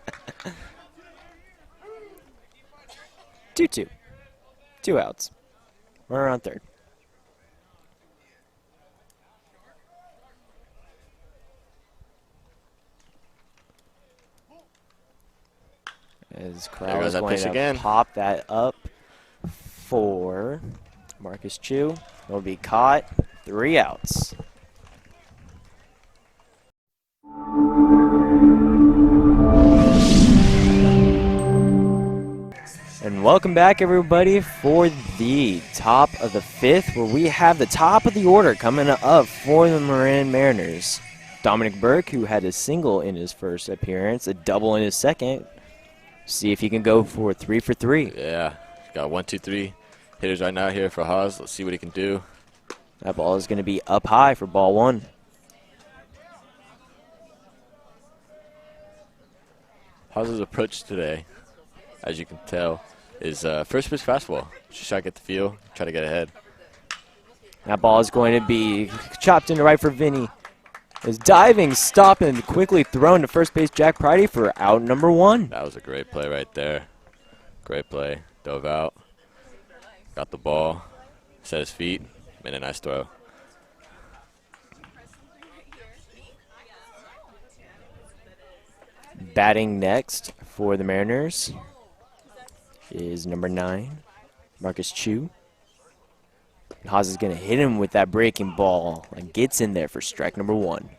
2-2. 2 outs. We're on third. As Corral is going to pop that up for Marcus Chu. It'll be caught. 3 outs. And welcome back, everybody, for the top of the 5th, where we have the top of the order coming up for the Marin Mariners. Dominic Burke, who had a single in his first appearance, a double in his second. See if he can go for 3 for 3. Yeah, got 1, 2, 3 hitters right now here for Haas. Let's see what he can do. That ball is going to be up high for ball 1. Haas's approach today, as you can tell, is first pitch fastball. Just try to get the feel, try to get ahead. That ball is going to be chopped into right for Vinny. Is diving, stop, and quickly thrown to first base Jack Pridey for out number 1. That was a great play right there. Great play. Dove out. Got the ball. Set his feet. Made a nice throw. Batting next for the Mariners is number 9, Marcus Chu. Haas is going to hit him with that breaking ball and gets in there for strike number 1.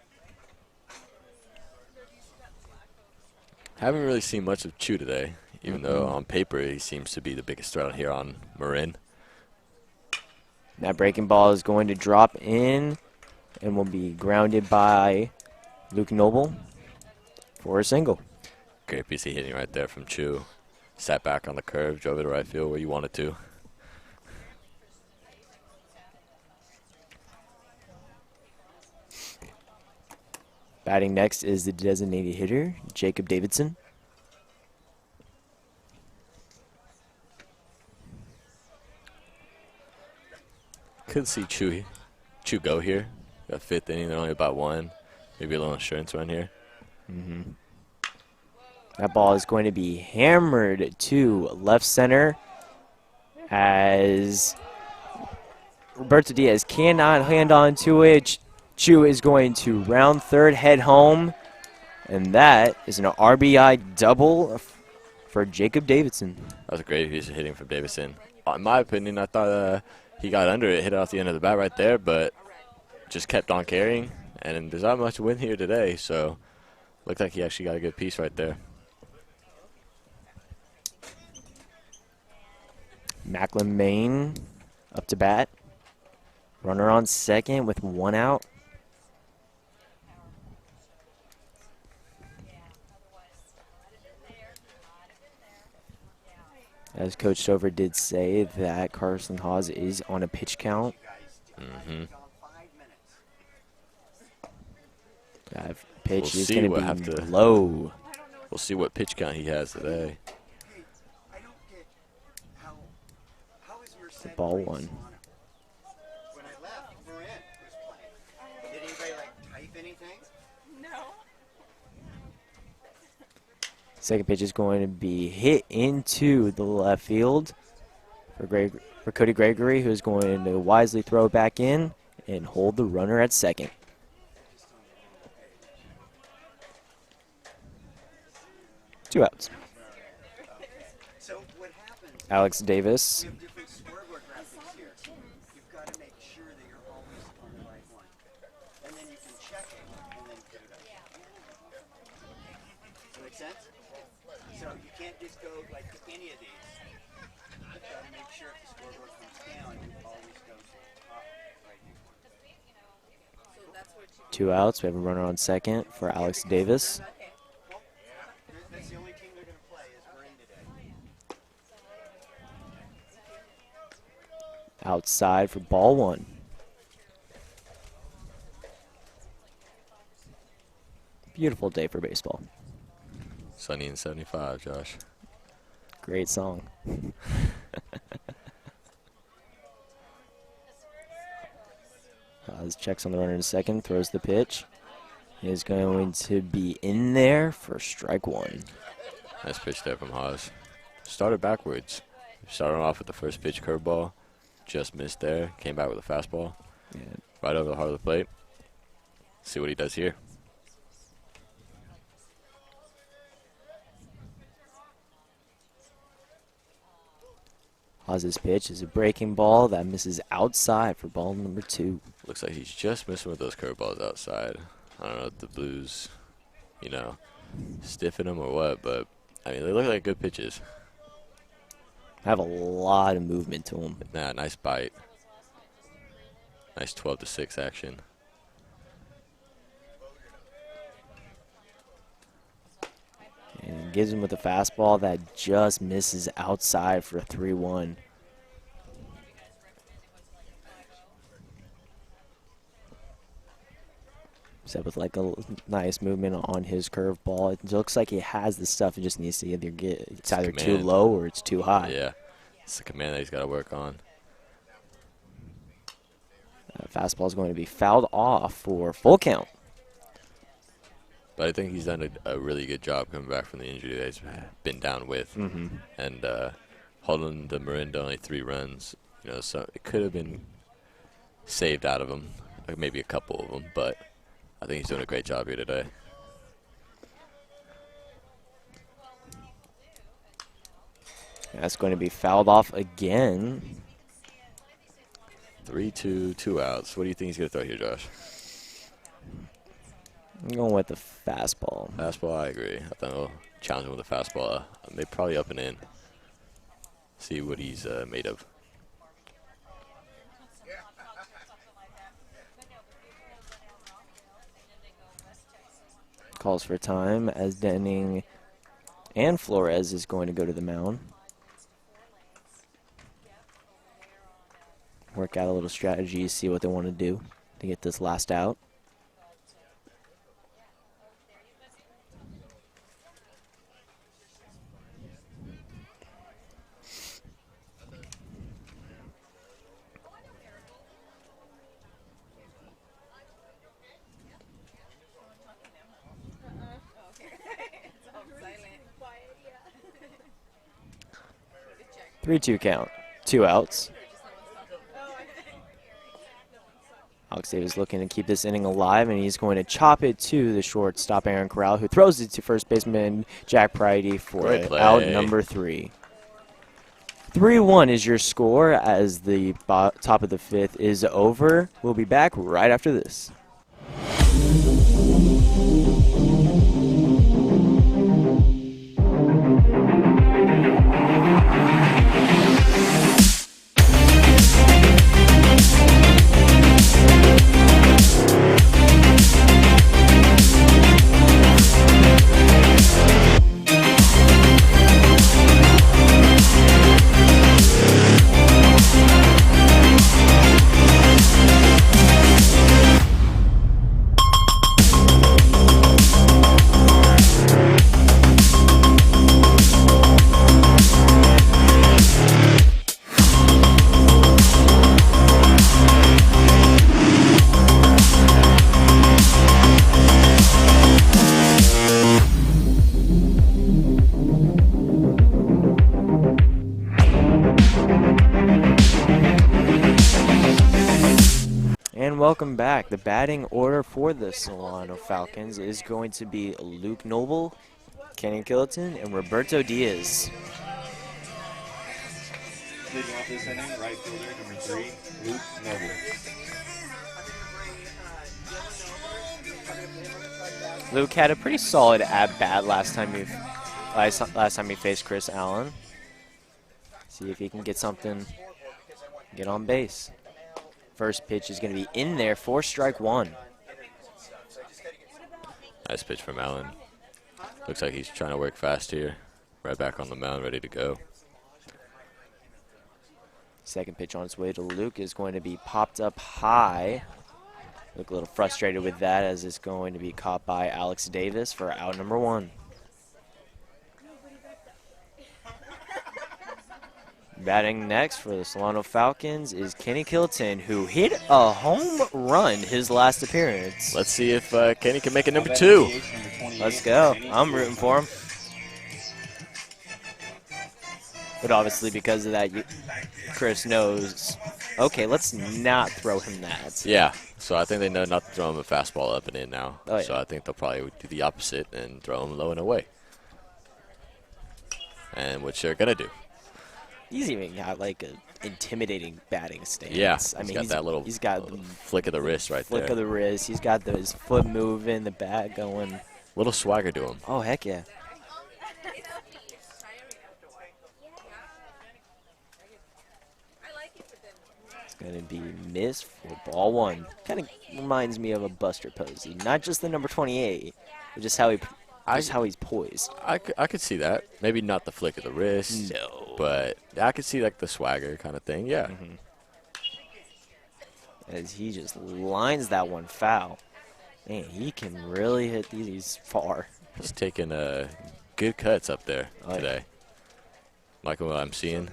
Haven't really seen much of Chu today, even though on paper he seems to be the biggest threat here on Marin. That breaking ball is going to drop in and will be grounded by Luke Noble for a single. Great piece of hitting right there from Chu. Sat back on the curve, drove it to right field where you wanted to. Batting next is the designated hitter, Jacob Davidson. Could see Chu go here. Got 5th inning, they're only about 1. Maybe a little insurance run here. That ball is going to be hammered to left center as Roberto Diaz cannot hand on to it. Chu is going to round third, head home, and that is an RBI double for Jacob Davidson. That was a great piece of hitting from Davidson. In my opinion, I thought he got under it, hit it off the end of the bat right there, but just kept on carrying. And there's not much wind here today, so looked like he actually got a good piece right there. Macklin Maine up to bat. Runner on second with 1 out. As Coach Stover did say that Carson Haas is on a pitch count. Mm-hmm. That pitch We'll is see going what to have be to- low. We'll see what pitch count he has today. For ball one. When I left, Marin was playing. Did anybody type anything? No. Second pitch is going to be hit into the left field for Cody Gregory, who is going to wisely throw it back in and hold the runner at second. Two outs. Alex Davis. Make sense? So you can't just go to any of these. You've got to make sure if the scoreboard comes down, it always goes to the top right. Two outs. We have a runner on second for Alex Davis. That's the only team they're going to play is Marin today. Outside for ball one. Beautiful day for baseball. Sunny and 75, Josh. Great song. Haas checks on the runner in second, throws the pitch. He is going to be in there for strike one. Nice pitch there from Haas. Started backwards. Started off with the first pitch curveball. Just missed there. Came back with a fastball. Yeah. Right over the heart of the plate. See what he does here. Haas's pitch is a breaking ball that misses outside for ball number two. Looks like he's just missing with those curveballs outside. I don't know if the Blues, stiffen them or what, but, they look like good pitches. Have a lot of movement to them. Nah, nice bite. Nice 12-6 action. And gives him with a fastball that just misses outside for a 3-1. Except with a nice movement on his curveball. It looks like he has the stuff. It just needs to either it's either too low or it's too high. Yeah, it's the command that he's got to work on. Fastball is going to be fouled off for full count. But I think he's done a really good job coming back from the injury that he's been down with. Mm-hmm. And holding the Marin to only 3 runs. So it could have been saved out of him, maybe a couple of them, but I think he's doing a great job here today. That's going to be fouled off again. 3-2, 2 outs. What do you think he's going to throw here, Josh? I'm going with the fastball. Fastball, I agree. I think I'll challenge him with a fastball. Maybe probably up and in. See what he's made of. Calls for time as Denning and Flores is going to go to the mound. Work out a little strategy, see what they want to do to get this last out. Three, 2 count. 2 outs. Alex Davis looking to keep this inning alive, and he's going to chop it to the shortstop, Aaron Corral, who throws it to first baseman Jack Pridey for out number 3. 3-1 is your score as the top of the 5th is over. We'll be back right after this. welcome back. The batting order for the Solano Falcons is going to be Luke Noble, Kenny Killiton, and Roberto Diaz. Leading off this inning, right fielder number 3, Luke Noble. Luke had a pretty solid at-bat last time he faced Chris Allen. See if he can get something, get on base. First pitch is going to be in there for strike 1. Nice pitch from Allen. Looks like he's trying to work fast here. Right back on the mound, ready to go. Second pitch on its way to Luke is going to be popped up high. Look a little frustrated with that as it's going to be caught by Alex Davis for out number 1. Batting next for the Solano Falcons is Kenny Kilton, who hit a home run his last appearance. Let's see if Kenny can make it number 2. Let's go. I'm rooting for him. But obviously because of that, Chris knows, okay, let's not throw him that. Yeah, so I think they know not to throw him a fastball up and in now. Oh, yeah. So I think they'll probably do the opposite and throw him low and away. And which they're going to do. He's even got like an intimidating batting stance. Yeah, he's got the flick of the wrist right there. Flick of the wrist. He's got his foot moving, the bat going. Little swagger to him. Oh, heck yeah. It's going to be missed for ball 1. Kind of reminds me of a Buster Posey. Not just the number 28, but just how he's poised. I could see that. Maybe not the flick of the wrist. No. But I could see like the swagger kind of thing. Yeah. Mm-hmm. As he just lines that one foul. Man, he can really hit these far. He's taking good cuts up there today. Like what I'm seeing.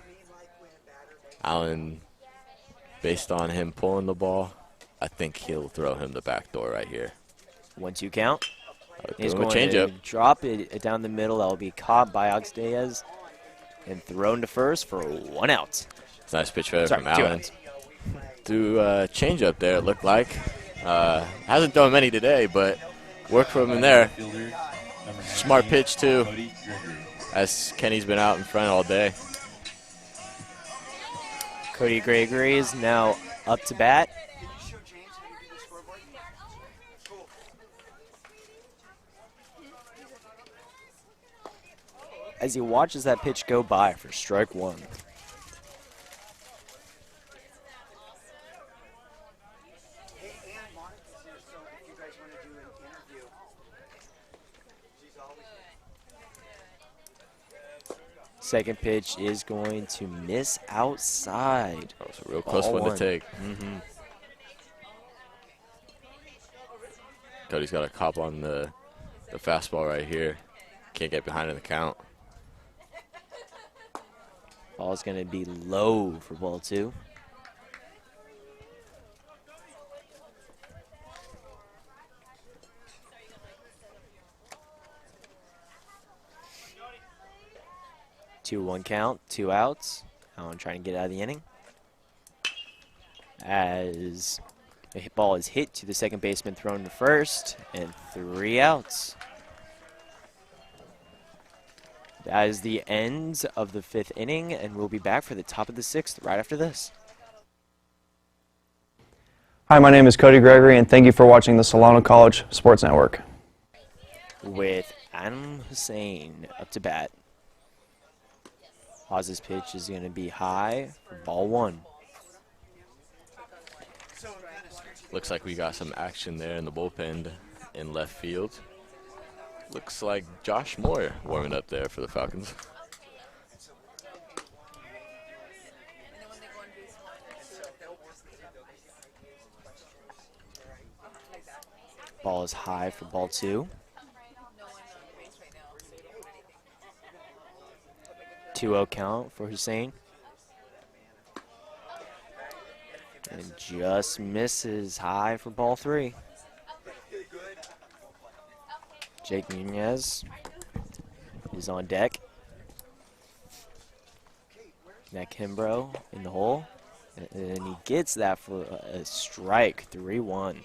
Allen, based on him pulling the ball, I think he'll throw him the back door right here. 1-2 count. He's Going going to to drop it down the middle. That will be caught by Alex Diaz and thrown to first for 1 out. It's a nice pitch from 2 Allen. outs. To change up there, it looked like. Hasn't thrown many today, but work from him there. Smart pitch, too, as Kenny's been out in front all day. Cody Gregory is now up to bat. As he watches that pitch go by for strike 1. Second pitch is going to miss outside. That was a real close one to take. Mm-hmm. Cody's got a cop on the fastball right here. Can't get behind in the count. Ball's going to be low for ball 2. Two 1 count, 2 outs. Allen trying to get out of the inning. As the ball is hit to the second baseman, thrown to first, and 3 outs. That is the end of the 5th inning, and we'll be back for the top of the 6th right after this. Hi, my name is Cody Gregory, and thank you for watching the Solano College Sports Network. With Adam Hussein up to bat. Hawes' pitch is going to be high for ball 1. Looks like we got some action there in the bullpen in left field. Looks like Josh Moore warming up there for the Falcons. Ball is high for ball 2. 2-0 count for Hussein. And just misses high for ball 3. Jake Nunez is on deck. Matt Kimbrough in the hole. And he gets that for a strike, 3-1.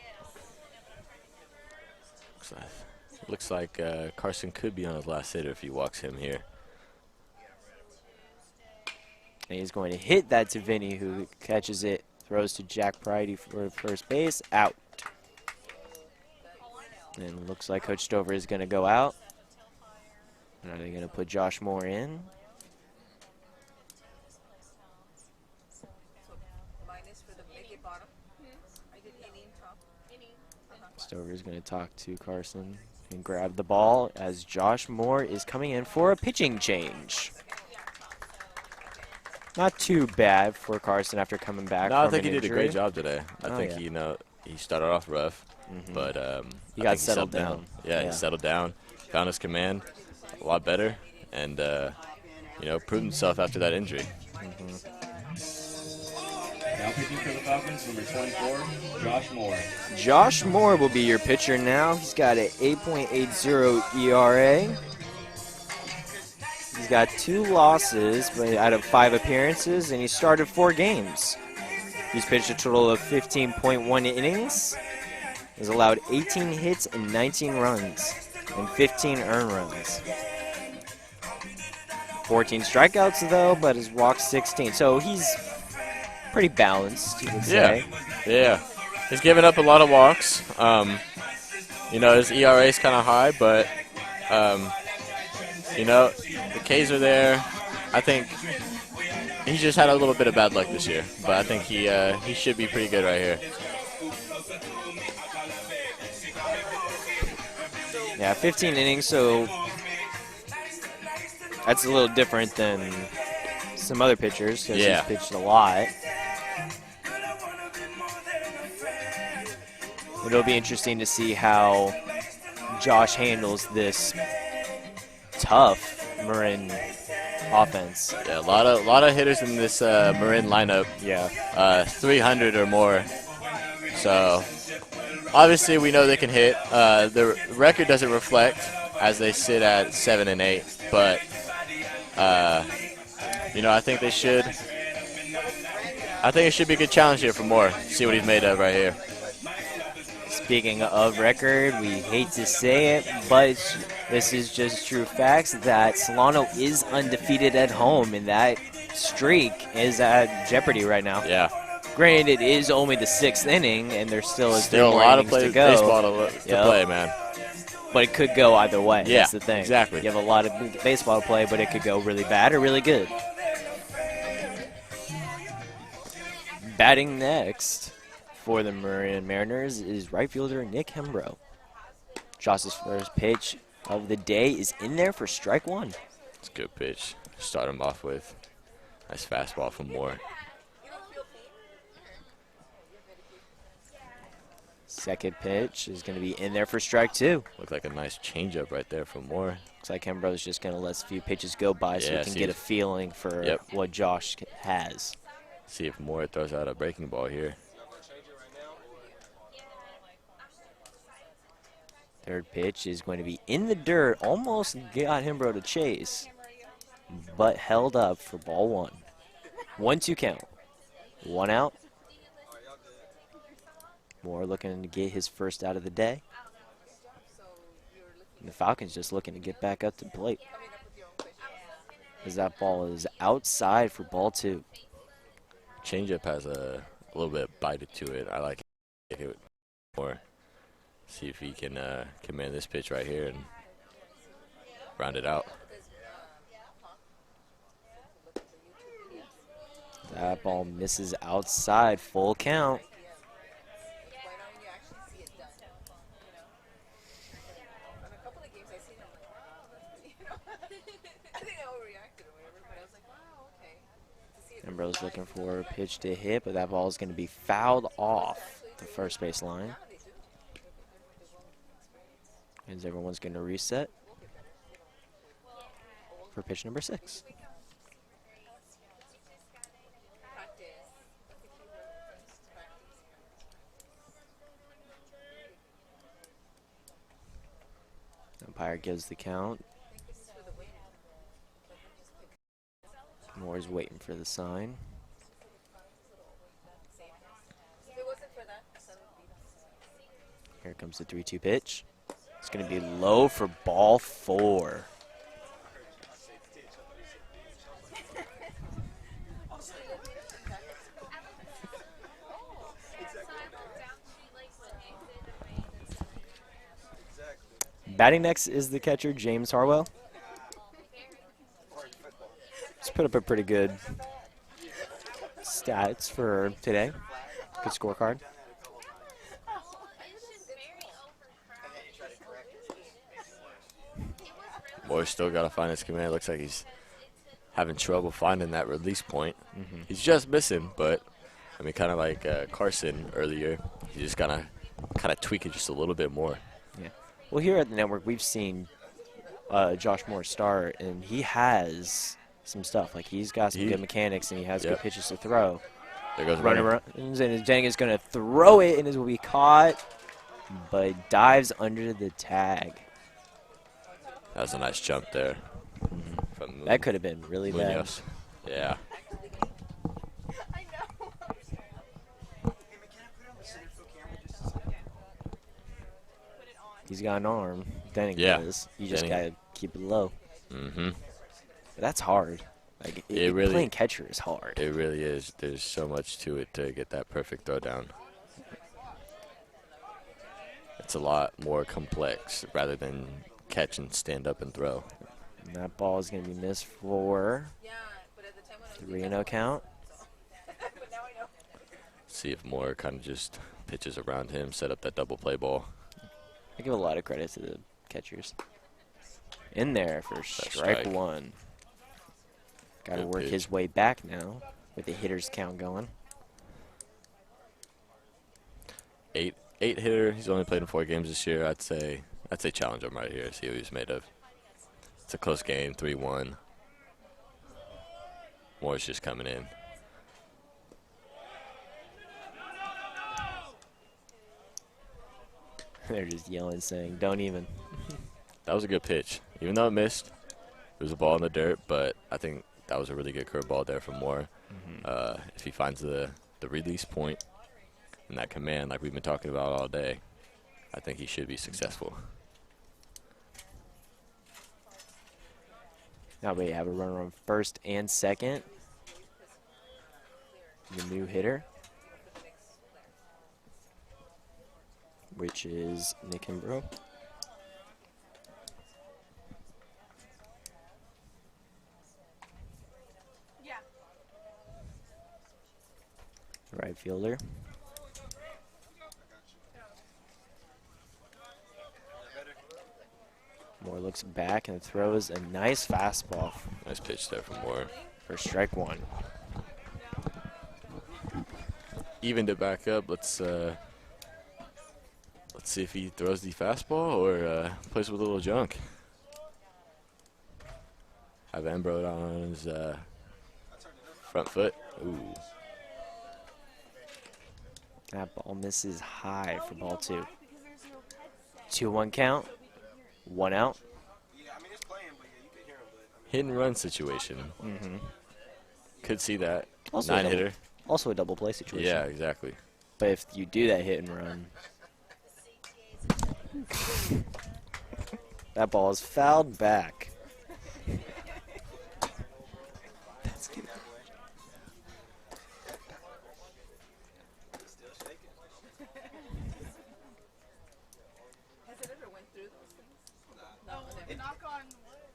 Looks like Carson could be on his last hitter if he walks him here. And he's going to hit that to Vinny, who catches it, throws to Jack Pridey for first base, out. And looks like Coach Stover is going to go out. And are they going to put Josh Moore in? Stover is going to talk to Carson and grab the ball as Josh Moore is coming in for a pitching change. Not too bad for Carson after coming back. No, I from think an he did a injury. great job today. I think yeah. he started off rough, but he got settled down. Yeah, he settled down, found his command a lot better, and proved himself after that injury. Now pitching for the Falcons, number 24, Josh Moore. Josh Moore will be your pitcher now. He's got an 8.80 ERA. He's got 2 losses out of 5 appearances, and he started 4 games. He's pitched a total of 15.1 innings. He's allowed 18 hits and 19 runs, and 15 earned runs. 14 strikeouts, though, but has walked 16. So he's pretty balanced, you would say. Yeah. He's given up a lot of walks. His ERA is kind of high, but, the Ks are there. I think he just had a little bit of bad luck this year, but I think he should be pretty good right here. Yeah, 15 innings, so that's a little different than some other pitchers because he's pitched a lot. It'll be interesting to see how Josh handles this tough Marin offense. Yeah, a lot of hitters in this Marin lineup. Yeah, 300 or more. So obviously we know they can hit. The record doesn't reflect as they sit at 7 and 8, but I think they should. I think it should be a good challenge here for Moore. See what he's made of right here. Speaking of record, we hate to say it, but this is just true facts that Solano is undefeated at home, and that streak is at jeopardy right now. Yeah. Granted, it is only the 6th inning, and there's still a lot of to go. baseball to play, man. But it could go either way. Yeah, that's the thing. Exactly. You have a lot of baseball to play, but it could go really bad or really good. Batting next for the Marin Mariners is right fielder Nick Hembrow. Josh's first pitch of the day is in there for strike 1. It's a good pitch. Start him off with nice fastball from Moore. Second pitch is going to be in there for strike 2. Looked like a nice changeup right there from Moore. Looks like Hembrow's just going to let a few pitches go by so we can get a feeling for what Josh has. See if Moore throws out a breaking ball here. Third pitch is going to be in the dirt. Almost got Hembrow to chase, but held up for ball 1. 1-2 count. 1 out. Moore looking to get his first out of the day. And the Falcons just looking to get back up to the plate. As that ball is outside for ball 2. Changeup has a little bit bite to it. I like it more. See if he can command this pitch right here and round it out. That ball misses outside, full count. Hembrow's looking for a pitch to hit, but that ball is going to be fouled off the first base line. And everyone's going to reset for pitch number 6. Umpire gives the count. Moore's waiting for the sign. Here comes the 3-2 pitch. It's going to be low for ball 4. Batting next is the catcher, James Harwell. He's put up a pretty good stats for today. Good scorecard. Moore's still got to find his command. Looks like he's having trouble finding that release point. He's just missing, but I mean, kind of like Carson earlier. He just gotta kind of tweak it just a little bit more. Yeah. Well, here at the network, we've seen Josh Moore start, and he has some stuff. Like, he's got some good mechanics, and he has good pitches to throw. There goes runner. And Jennings is going to throw it, and it will be caught, but dives under the tag. That was a nice jump there. From That could have been really Munoz. bad. Yeah. He's got an arm. Denning does. You just got to keep it low. Mm-hmm. But that's hard. Like, It really, playing catcher is hard. It really is. There's so much to it to get that perfect throw down. It's a lot more complex rather than catch and stand up and throw. And that ball is going to be missed for 3-0 count. See if Moore kind of just pitches around him, set up that double play ball. I give a lot of credit to the catchers. In there for strike 1. Got to work his way back now with the hitter's count going. Eight hitter. He's only played in 4 games this year. I'd say challenge him right here. See what he's made of. It's a close game, 3-1. Moore's just coming in. They're just yelling, saying, "Don't even." That was a good pitch. Even though it missed, it was a ball in the dirt, but I think that was a really good curveball there from Moore. If he finds the release point and that command like we've been talking about all day, I think he should be successful. Now we have a runner on first and second. The new hitter, which is Nick Imbro. Right fielder. Moore looks back and throws a nice fastball. Nice pitch there from Moore. For strike 1. Evened it back up. Let's see if he throws the fastball or plays with a little junk. Have Embro on his front foot. Ooh. That ball misses high for ball 2. 2-1 count. 1 out. Hit and run situation. Could see that. Also 9 hitter. Also a double play situation. Yeah, exactly. But if you do that hit and run, that ball is fouled back. That's good. Has it ever went through those things? No. Knock on wood.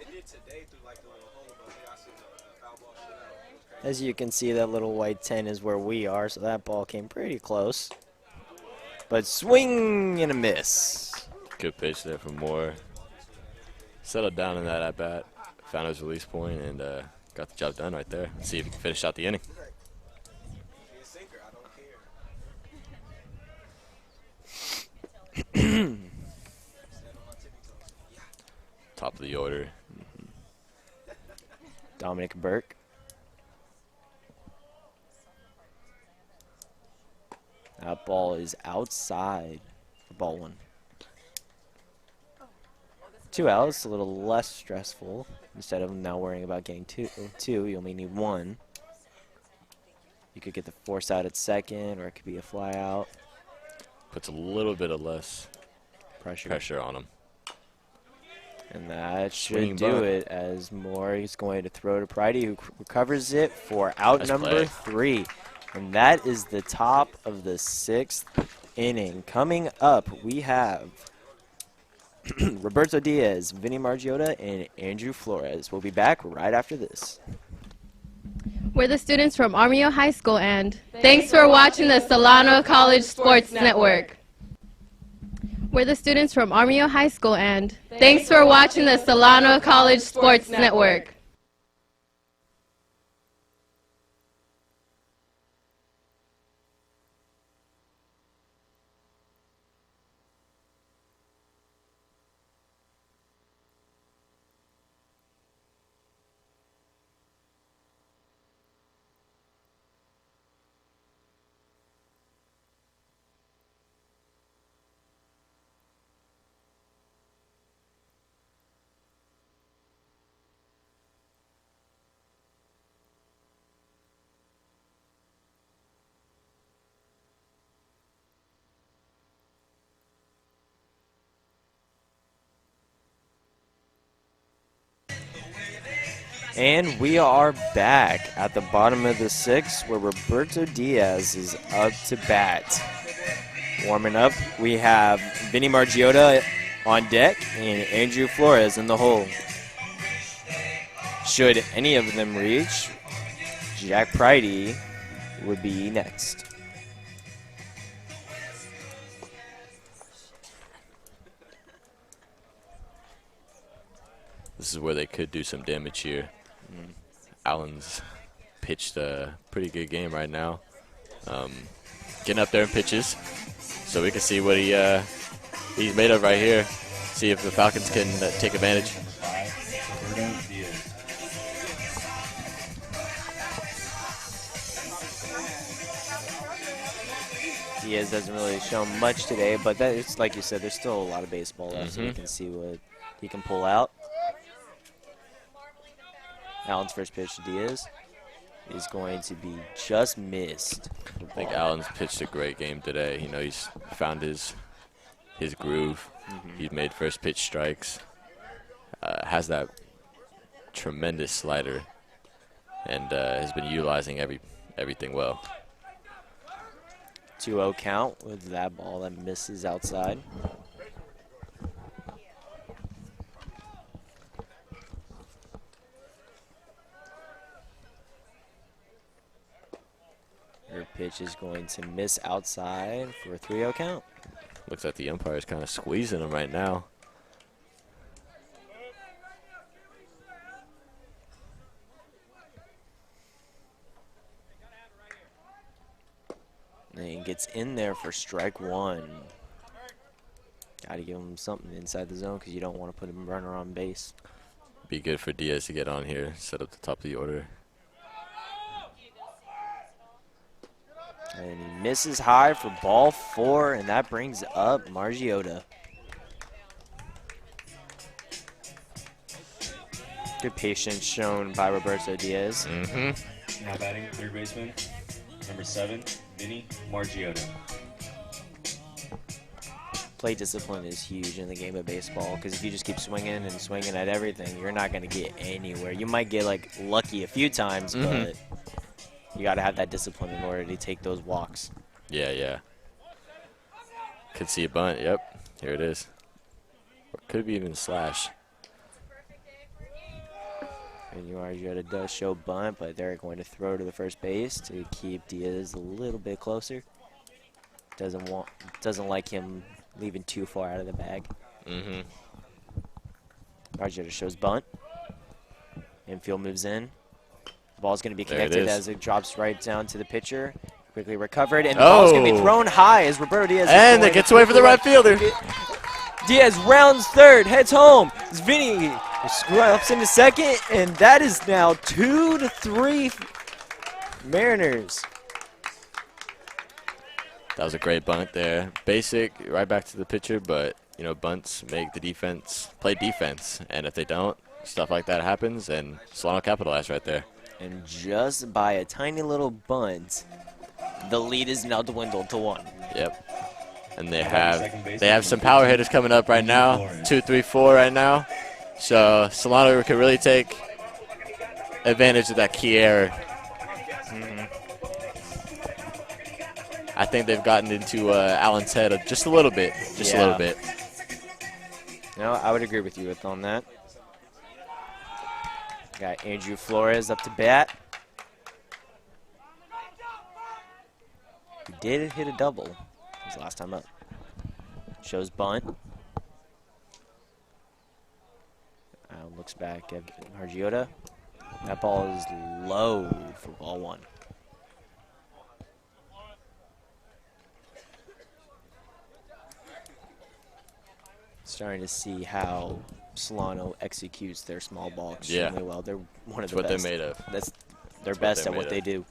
It did today through like the little hole, but I seen the foul ball shit out. As you can see, that little white 10 is where we are, so that ball came pretty close. But swing and a miss. Good pitch there from Moore. Settled down in that at-bat, found his release point, and got the job done right there. Let's see if he can finish out the inning. Top of the order. Dominic Burke. That ball is outside for ball 1. 2 outs, a little less stressful. Instead of now worrying about getting two, you only need 1. You could get the force out at second, or it could be a fly out. puts a little bit of less pressure on him. And that Swinging should do bunt. it as Moore is going to throw to Pridey, who recovers it for out Nice number play. 3. And that is the top of the 6th inning. Coming up, we have Roberto Diaz, Vinny Margiotta, and Andrew Flores. We'll be back right after this. We're the students from Armio High School, and thanks for watching the Solano College Sports Network. We're the students from Armio High School, and thanks for watching the Solano College Sports Network. And we are back at the bottom of the 6th, where Roberto Diaz is up to bat. Warming up, we have Vinny Margiotta on deck and Andrew Flores in the hole. Should any of them reach, Jack Pridey would be next. This is where they could do some damage here. Allen's pitched a pretty good game right now. Getting up there in pitches, so we can see what he's made of right here. See if the Falcons can take advantage. Diaz hasn't really shown much today, but that it's like you said, there's still a lot of baseball left, so we can see what he can pull out. Allen's first pitch to Diaz is going to be just missed. I think Allen's pitched a great game today. You know, he's found his groove. He's made first pitch strikes. Has that tremendous slider, and has been utilizing everything well. 2-0 count with that ball that misses outside. Your pitch is going to miss outside for a 3-0 count. Looks like the umpire is kind of squeezing him right now. And he gets in there for strike 1. Got to give him something inside the zone because you don't want to put him runner on base. Be good for Diaz to get on here, set up the top of the order. And he misses high for ball 4, and that brings up Margiotta. Good patience shown by Roberto Diaz. Now batting, third baseman, number 7, Vinny Margiotta. Play discipline is huge in the game of baseball because if you just keep swinging and swinging at everything, you're not going to get anywhere. You might get like lucky a few times, but you got to have that discipline in order to take those walks. Yeah. Could see a bunt. Yep, here it is. Or could be even slash. And Margiotta does show bunt, but they're going to throw to the first base to keep Diaz a little bit closer. Doesn't like him leaving too far out of the bag. Margiotta shows bunt. Infield moves in. The ball's going to be connected as it drops right down to the pitcher. Quickly recovered, and the ball's going to be thrown high as Roberto Diaz. And it gets away from the right fielder. Diaz rounds third, heads home. Vinny ups into second, and that is now 2-3 Mariners. That was a great bunt there. Basic, right back to the pitcher, but, you know, bunts make the defense play defense. And if they don't, stuff like that happens, and Solano capitalized right there. And just by a tiny little bunt, the lead is now dwindled to 1. Yep. and they have some power hitters coming up right now, 2, 3, 4 right now. So Solano can really take advantage of that key error. I think they've gotten into Allen's head just a little bit, a little bit. No, I would agree with you on that. Got Andrew Flores up to bat. He did hit a double his last time up. Shows bunt. Looks back at Margiota. That ball is low for ball 1. Starting to see how Solano executes their small ball extremely well. They're one of the best. That's what they're made of. They're best at what they do.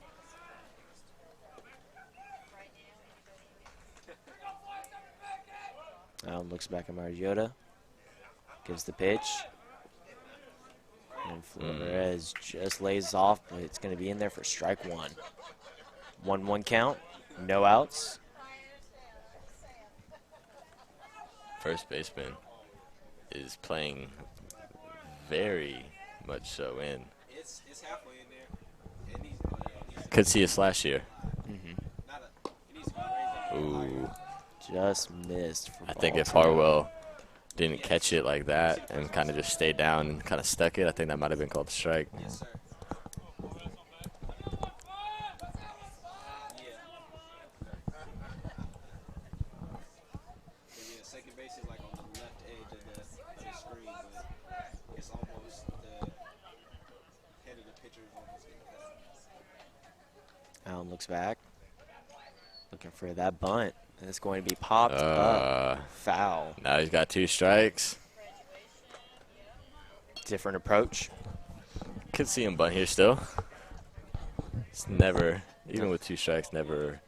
Looks back at Margiota. Gives the pitch. And Flores just lays off, but it's going to be in there for strike 1. 1-1 count. No outs. First baseman is playing very much so in. It's halfway in there. Could see a slash here. Ooh. Just missed. I think if Harwell didn't catch it like that and kind of just stayed down and kind of stuck it, I think that might have been called a strike. Yes, sir. Second base is like on the left edge of the screen, but it's almost the head of the pitcher is almost getting cut. Allen looks back. Looking for that bunt. And it's going to be popped up. Foul. Now he's got 2 strikes. Different approach. Could see him bunt here still. It's never, even with 2 strikes, never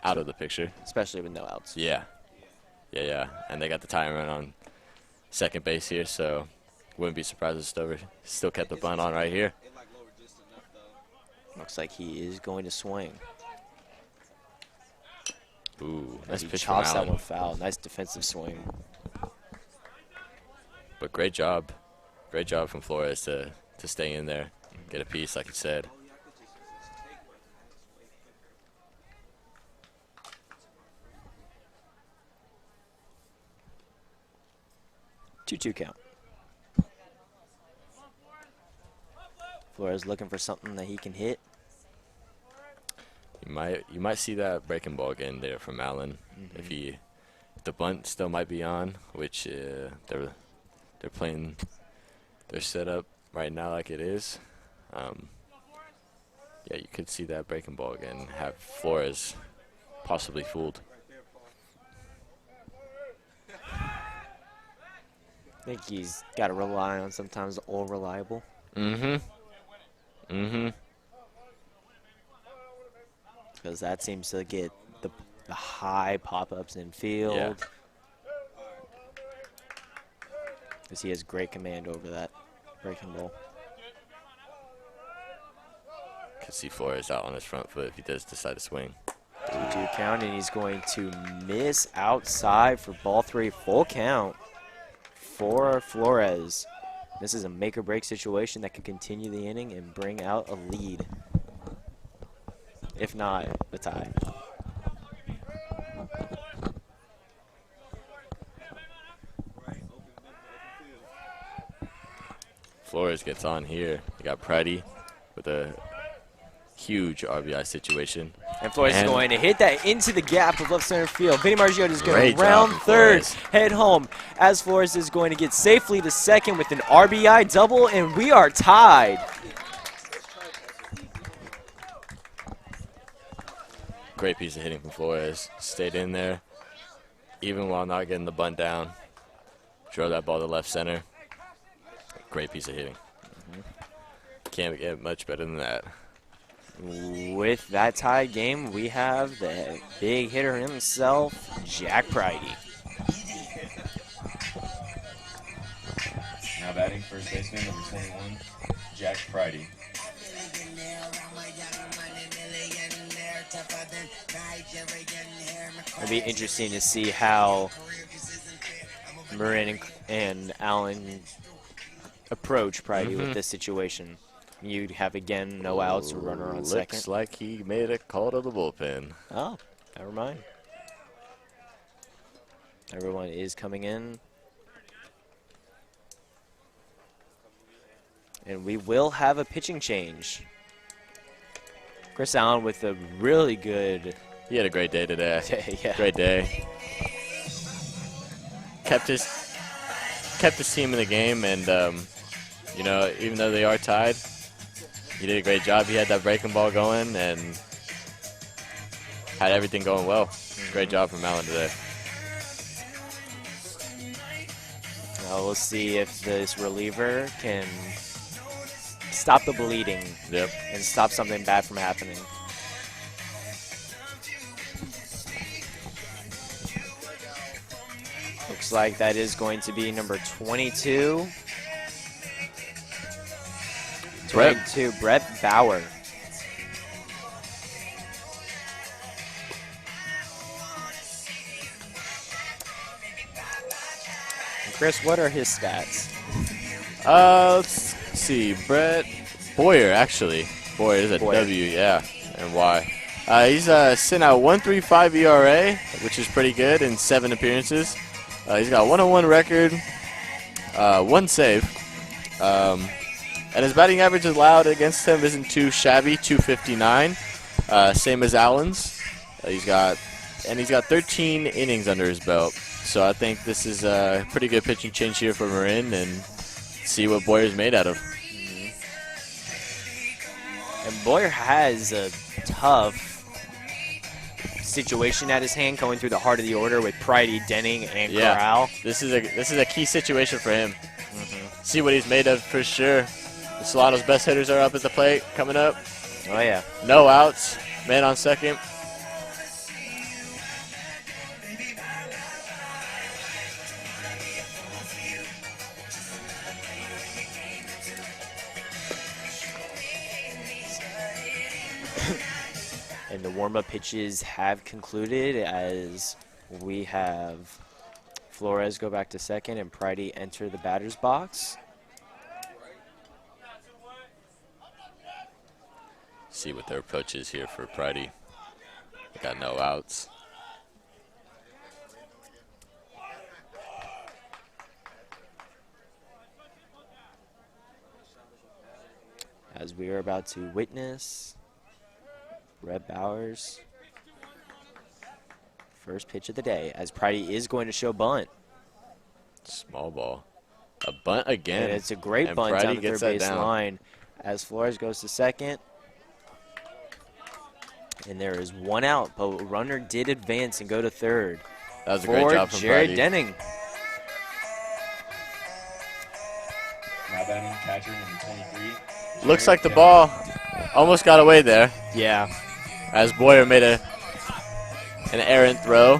out of the picture. Especially with no outs. Yeah. Yeah. And they got the tying run on second base here, so wouldn't be surprised if Stover still kept the bunt on right here. Looks like he is going to swing. Ooh, nice he pitch chops from that Allen. one foul. Nice defensive swing. But great job from Flores to stay in there, get a piece, like you said. Two count. Flores looking for something that he can hit. You might see that breaking ball again there from Allen. If the bunt still might be on, which they're playing their setup right now like it is. Yeah, you could see that breaking ball again. Have Flores possibly fooled. I think he's got to rely on sometimes all reliable. Because that seems to get the high pop-ups in field. Yeah. Because he has great command over that breaking ball. Could see Flores out on his front foot if he does decide to swing. 2-2 count, and he's going to miss outside for ball 3. Full count for Flores. This is a make-or-break situation that could continue the inning and bring out a lead. If not, the tie. Flores gets on here. You got Priddy with a huge RBI situation. And Flores is going to hit that into the gap of left center field. Vinny Margiota is going Great to round job from third, Flores. head home, as Flores is going to get safely to second with an RBI double, and we are tied. Great piece of hitting from Flores. Stayed in there, even while not getting the bunt down. Drove that ball to left center. Great piece of hitting. Can't get much better than that. With that tied game, we have the big hitter himself, Jack Priddy. Now batting first baseman, number 21, Jack Priddy. It'll be interesting to see how Marin and Allen approach Pridey with this situation. You'd have, again, no outs, a runner on second. Looks like he made a call to the bullpen. Oh, never mind. Everyone is coming in. And we will have a pitching change. Chris Allen with a really good... He had a great day today. Yeah. Great day. Kept his team in the game, and you know, even though they are tied, he did a great job. He had that breaking ball going and had everything going well. Great job from Allen today. Now we'll see if this reliever can stop the bleeding. Yep. And stop something bad from happening. Looks like that is going to be number 22. 22, Brett Bauer. And Chris, what are his stats? Let's see. Brett Boyer, actually. Boyer is a Boyer. W, yeah, and Y. He's sitting at 1.35 ERA, which is pretty good in 7 appearances. He's got a 101 record, 1 save, and his batting average allowed against him isn't too shabby, 259, same as Allen's. He's got 13 innings under his belt, so I think this is a pretty good pitching change here for Marin, and see what Boyer's made out of. And Boyer has a tough situation at his hand going through the heart of the order with Pridey, Denning, and Corral. This is a key situation for him. See what he's made of for sure. Solano's best hitters are up at the plate coming up. Oh yeah. No outs. Man on second. And the warm-up pitches have concluded as we have Flores go back to second and Pridey enter the batter's box. See what their approach is here for Pridey. Got no outs. As we are about to witness Brett Bauer's first pitch of the day, as Pridey is going to show bunt. Small ball. A bunt again. And it's a great and bunt Pridey down the gets third that base down. line as Flores goes to second. And there is 1 out, but a runner did advance and go to third. That was a great job from Jared Pridey. Denning. Now batting catcher number 23. Looks like the ball almost got away there. Yeah. As Boyer made an errant throw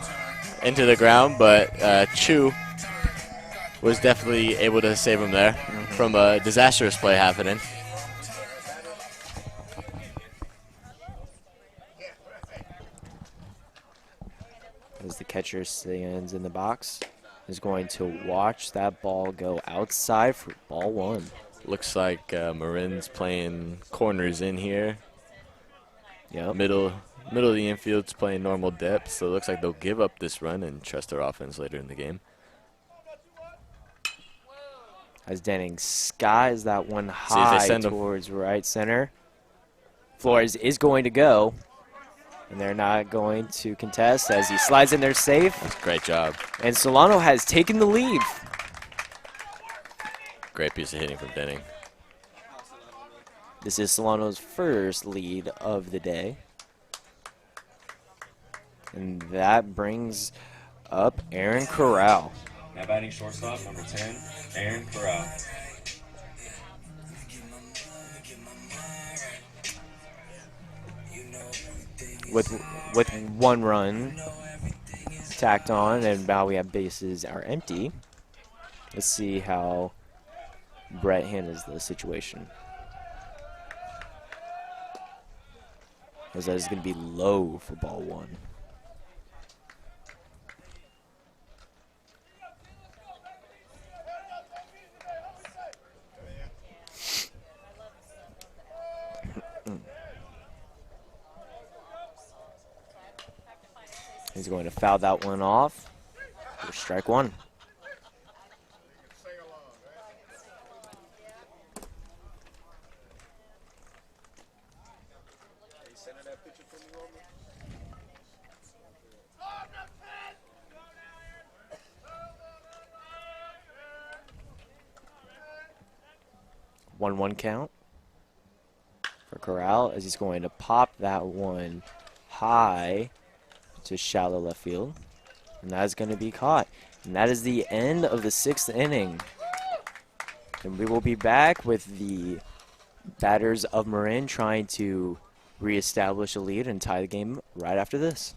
into the ground, but Chu was definitely able to save him there from a disastrous play happening. As the catcher stands in the box, is going to watch that ball go outside for ball 1. Looks like Marin's playing corners in here. Yep. Middle of the infield's playing normal depth, so it looks like they'll give up this run and trust their offense later in the game. As Denning skies that one See if high they send him. towards right center. Flores is going to go, and they're not going to contest as he slides in there safe. Great job. And Solano has taken the lead. Great piece of hitting from Denning. This is Solano's first lead of the day. And that brings up Aaron Corral. Now batting shortstop number 10, Aaron Corral. With 1 run tacked on, and now we have bases are empty. Let's see how Brett handles the situation. As that is going to be low for ball 1. He's going to foul that one off for strike 1. One count for Corral as he's going to pop that one high to shallow left field. And that is going to be caught. And that is the end of the 6th inning. And we will be back with the batters of Marin trying to reestablish a lead and tie the game right after this.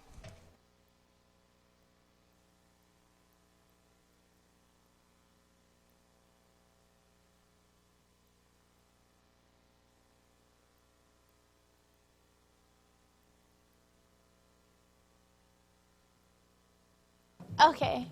Okay.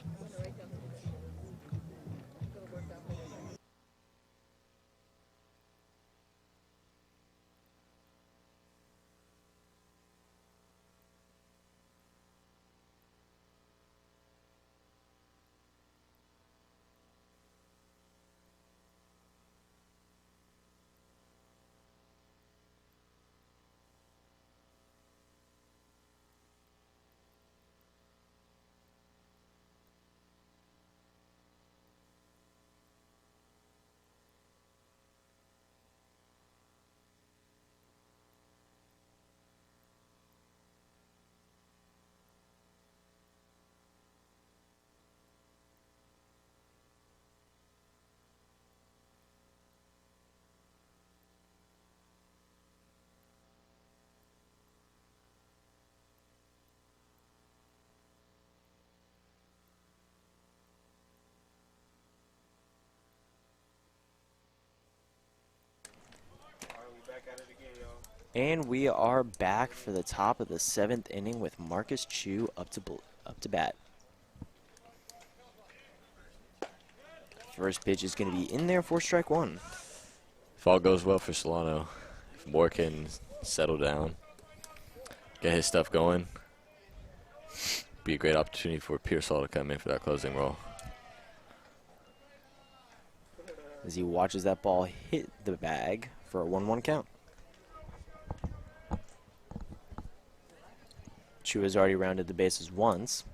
And we are back for the top of the 7th inning with Marcus Chu up to bat. First pitch is going to be in there for strike 1. If all goes well for Solano, if Moore can settle down, get his stuff going, be a great opportunity for Pearsall to come in for that closing role. As he watches that ball hit the bag for a 1-1 count. Chu has already rounded the bases once.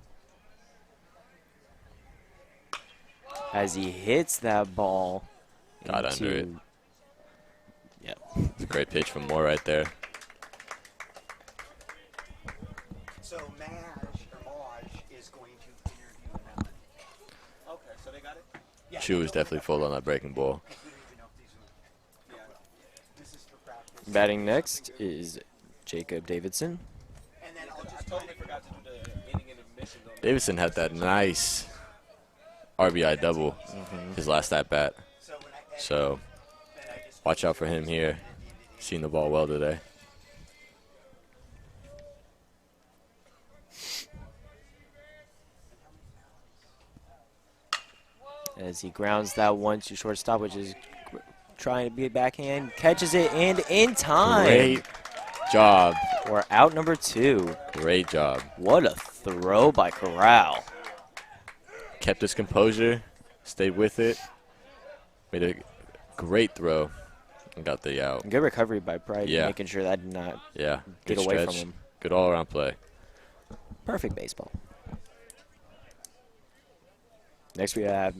As he hits that ball. Got under it. Yep. It's a great pitch from Moore right there. So Maj is going to interview Melanie. Okay, so they got it? Yeah. Chu was definitely full on that breaking ball. Batting next is Jacob Davidson. Davidson had that nice RBI double his last at bat. So watch out for him here. Seen the ball well today. As he grounds that one to shortstop, which is trying to be a backhand, catches it and in time. Great job. We're out number 2. Great job. What a throw by Corral. Kept his composure, stayed with it, made a great throw, and got the out. Good recovery by Pride, Yeah. making sure that did not Yeah, get good away stretch. from him. Good all-around play. Perfect baseball. Next we have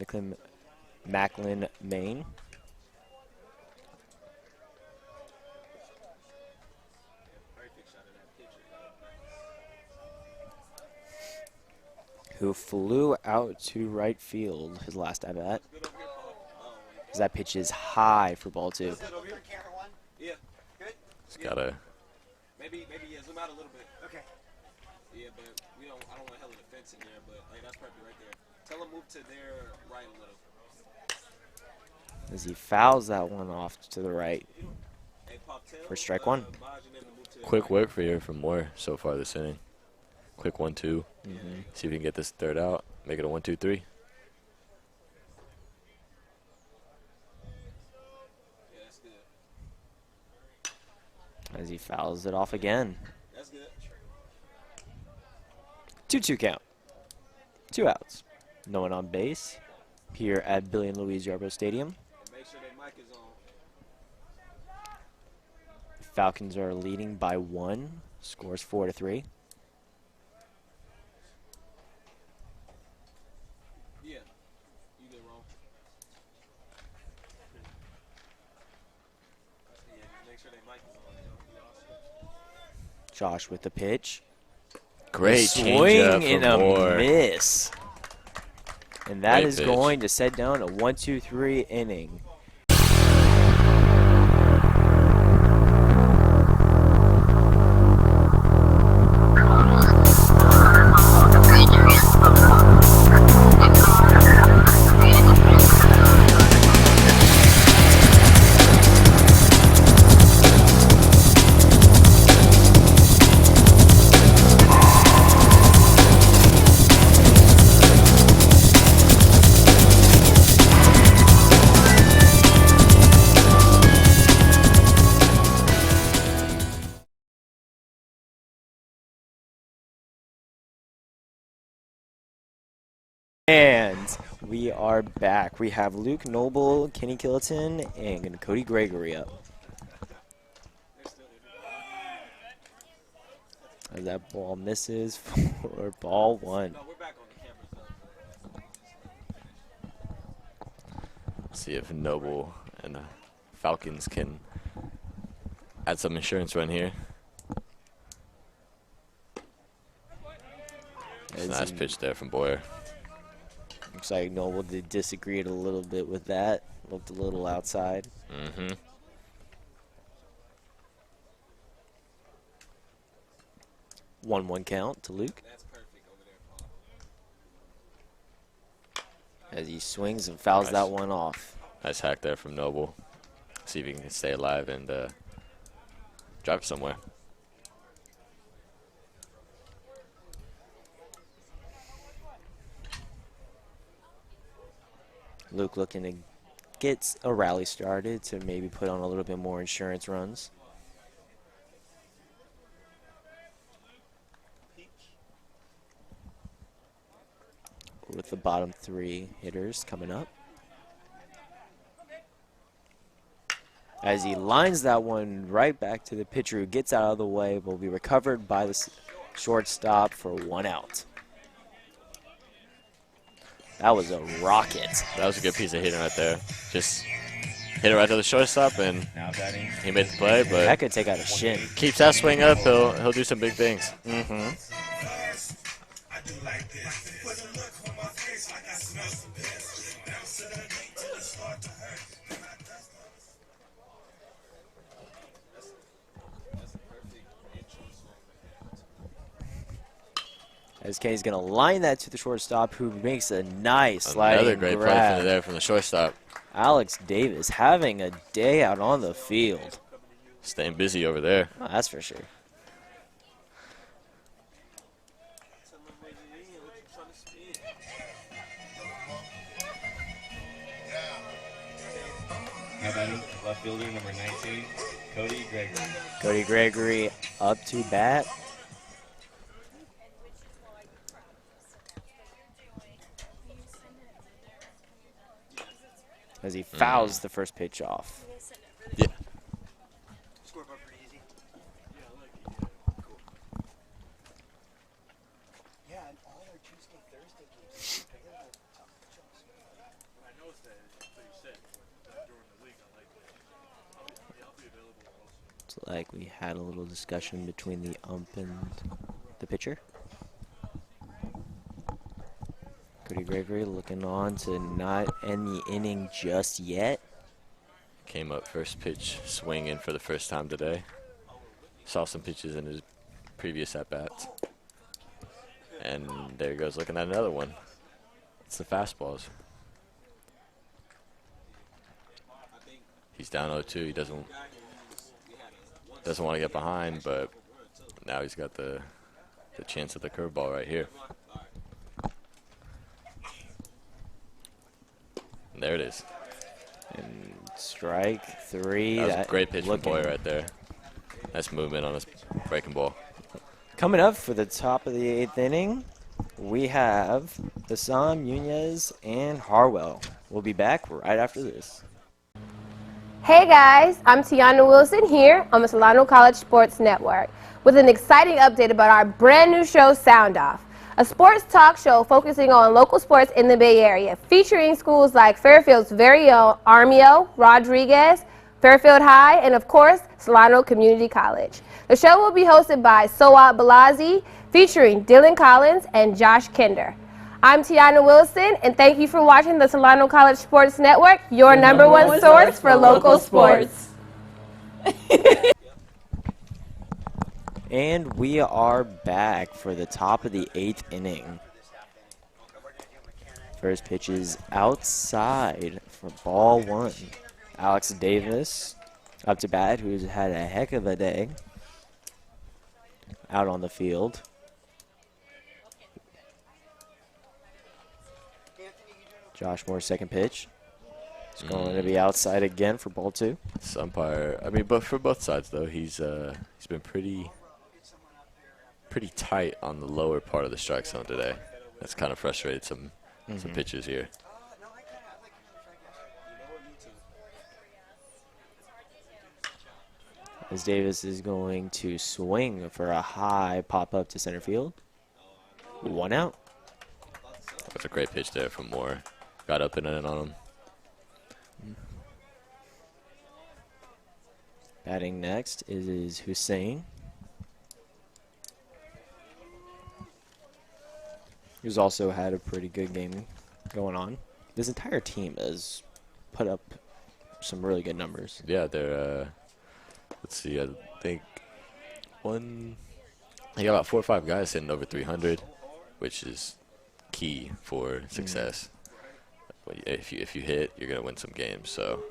Macklin, Maine. Who flew out to right field his last at bat. As that pitch is high for ball 2. Yeah. Good. Just gotta. Maybe yeah, zoom out a little bit. Okay. Yeah, but I don't want to hell of the fence in there, but like that's perfect right there. Tell them move to their right a little. As he fouls that one off to the right. Hey, for strike one. Quick work for here from Moore so far this inning. Quick 1-2. See if we can get this third out. Make it a 1-2-3. As he fouls it off again. That's good. 2-2 count. 2 outs. No one on base here at Billy and Louise Yarbrough Stadium. Make sure that mic is on. Falcons are leading by 1. Scores 4-3. Yeah, you did wrong. Yeah, just make sure that mic is on. Josh with the pitch. Great swing changeup and for a Moore. miss. And that Great is pitch. going to set down a 1-2-3 inning. And we are back. We have Luke Noble, Kenny Killiton, and Cody Gregory up. As that ball misses for ball 1. See if Noble and the Falcons can add some insurance run here. It's a nice pitch there from Boyer. Looks like Noble did disagree a little bit with that. Looked a little outside. 1-1 count to Luke. As he swings and fouls that one off. Nice hack there from Noble. See if he can stay alive and drive it somewhere. Luke looking to get a rally started to maybe put on a little bit more insurance runs. With the bottom 3 hitters coming up. As he lines that one right back to the pitcher who gets out of the way, will be recovered by the shortstop for 1 out. That was a rocket. That was a good piece of hitting right there. Just hit it right to the shortstop, and he made the play. But that could take out a shin. Keeps that swing up, he'll do some big things. As Kenny's going to line that to the shortstop, who makes a nice sliding Another great grab. play there from the shortstop. Alex Davis having a day out on the field. Staying busy over there. Oh, that's for sure. Now batting, left fielder number 19, Cody Gregory. Cody Gregory up to bat. As he fouls the first pitch off. Yeah. Scoreboard pretty easy. Yeah, and all our Tuesday, Thursday games. I noticed that, so you said during the week, I like that. I'll be available also. It's like we had a little discussion between the ump and the pitcher. Cody Gregory looking on to not end the inning just yet. Came up first pitch swinging for the first time today. Saw some pitches in his previous at-bats. And there he goes looking at another one. It's the fastballs. He's down 0-2. He doesn't doesn't want to get behind, but now he's got the chance at the curveball right here. And there it is. And strike 3. That was a great pitch from Boyer right there. Nice movement on his breaking ball. Coming up for the top of the 8th inning, we have Hassan, Nunez, and Harwell. We'll be back right after this. Hey guys, I'm Tiana Wilson here on the Solano College Sports Network with an exciting update about our brand new show, Sound Off, a sports talk show focusing on local sports in the Bay Area, featuring schools like Fairfield's very own Armio, Rodriguez, Fairfield High, and of course, Solano Community College. The show will be hosted by Soat Balazi, featuring Dylan Collins and Josh Kinder. I'm Tiana Wilson, and thank you for watching the Solano College Sports Network, your number one source for local sports. And we are back for the top of the 8th inning. First pitch is outside for ball 1. Alex Davis up to bat, who's had a heck of a day out on the field. Josh Moore's second pitch. It's going to be outside again for ball 2. This umpire, I mean, but for both sides though, he's been pretty tight on the lower part of the strike zone today. That's kind of frustrated some pitchers here. As Davis is going to swing for a high pop-up to center field. 1 out. That's a great pitch there from Moore. Got up and in on him. Batting next is Hussein. Who's also had a pretty good game going on. This entire team has put up some really good numbers. Yeah, they're, let's see, I think they got about 4 or 5 guys hitting over 300, which is key for success. If you hit, you're going to win some games, so.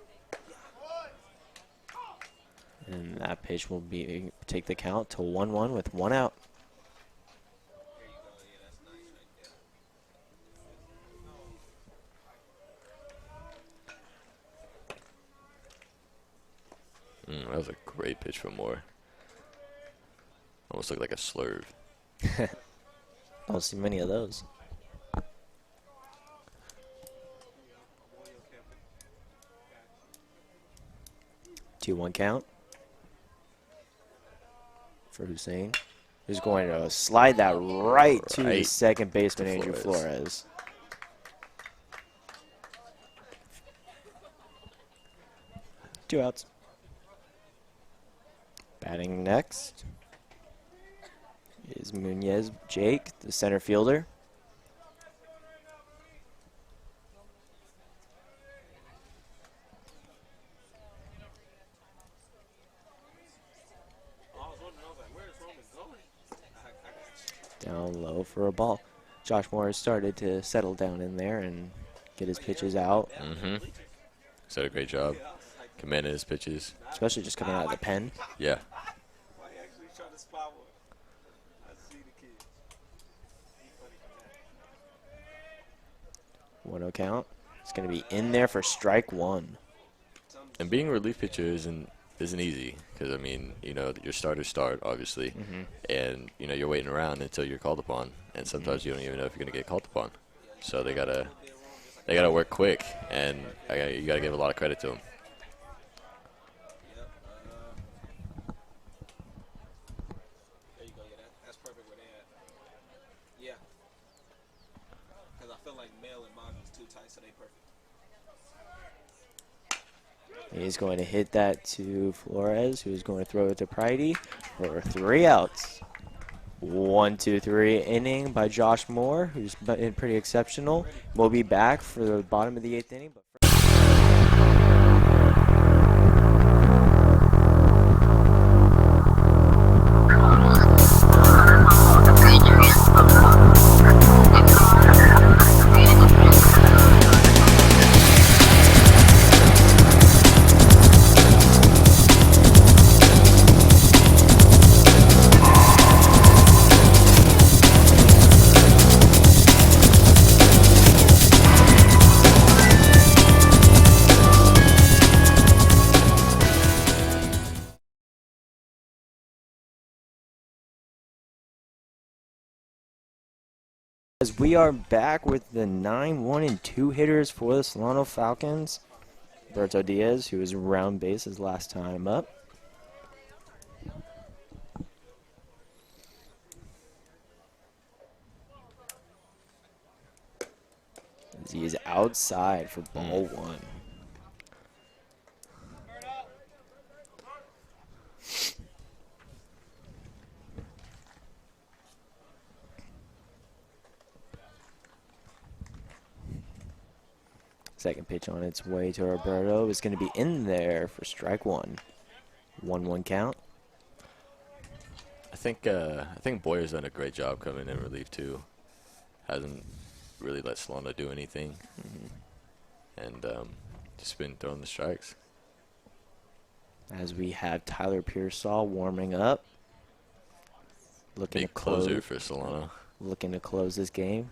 And that pitch will take the count to 1-1 with 1 out. That was a great pitch from Moore. Almost looked like a slurve. Don't see many of those. 2-1 count for Hussein, who's going to slide that right to the second baseman, Andrew Flores. Two outs. Batting next is Munez Jake, the center fielder. Down low for a ball. Josh Moore has started to settle down in there and get his pitches out. He's did a great job commanding his pitches. Especially just coming out of the pen. Yeah. 1-0 count. It's going to be in there for strike 1. And being a relief pitcher isn't easy because, I mean, you know, your starters start, obviously, and, you know, you're waiting around until you're called upon, and sometimes you don't even know if you're going to get called upon. So they gotta work quick, and you got to give a lot of credit to them. He's going to hit that to Flores, who's going to throw it to Pridey for 3 outs. 1-2-3 inning by Josh Moore, who's been pretty exceptional. We'll be back for the bottom of the 8th inning. As we are back with the 9-1-2 hitters for the Solano Falcons. Berto Diaz, who was around base his last time up. As he is outside for ball one. Second pitch on its way to Roberto is going to be in there for strike one. 1-1 count. I think Boyer's done a great job coming in relief too. Hasn't really let Solano do anything, and just been throwing the strikes. As we have Tyler Pearsall warming up, looking Big to close closer for Solano. Looking to close this game.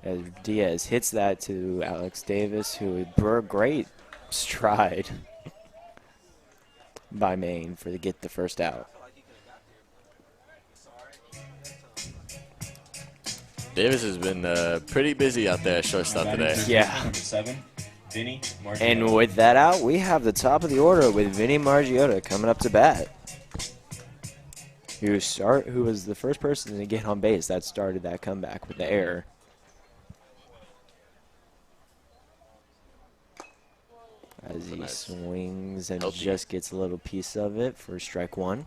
As Diaz hits that to Alex Davis, who great stride by Maine to get the first out. Davis has been pretty busy out there at shortstop today. Yeah. 7, Vinny Margiotta. And with that out, we have the top of the order with Vinny Margiotta coming up to bat. Who was the first person to get on base that started that comeback with the error. As he swings and just gets a little piece of it for strike one.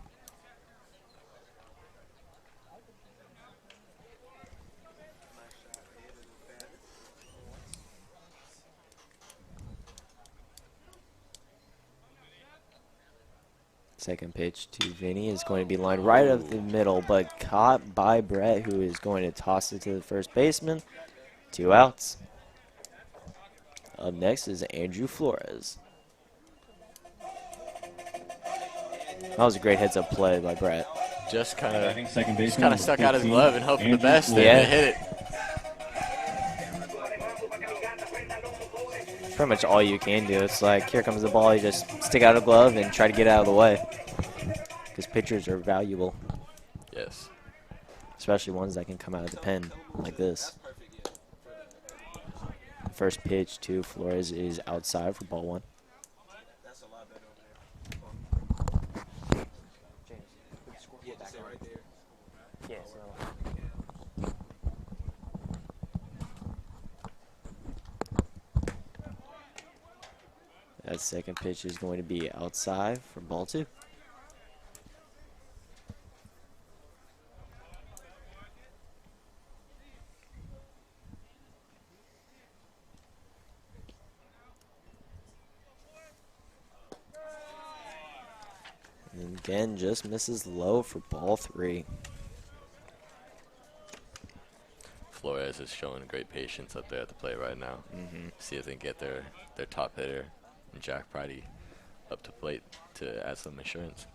Second pitch to Vinny is going to be lined right up the middle, but caught by Brett, who is going to toss it to the first baseman. 2 outs. Up next is Andrew Flores. That was a great heads-up play by Brett. Just kind of stuck out his glove and hoping the best and hit it. Pretty much all you can do. It's like, here comes the ball, you just stick out a glove and try to get out of the way. Because pitchers are valuable. Yes. Especially ones that can come out of the pen like this. First pitch to Flores is outside for ball one. That second pitch is going to be outside for ball two. And again, just misses low for ball three. Flores is showing great patience up there at the plate right now. See if they can get their top hitter, Jack Pridey, up to plate to add some insurance.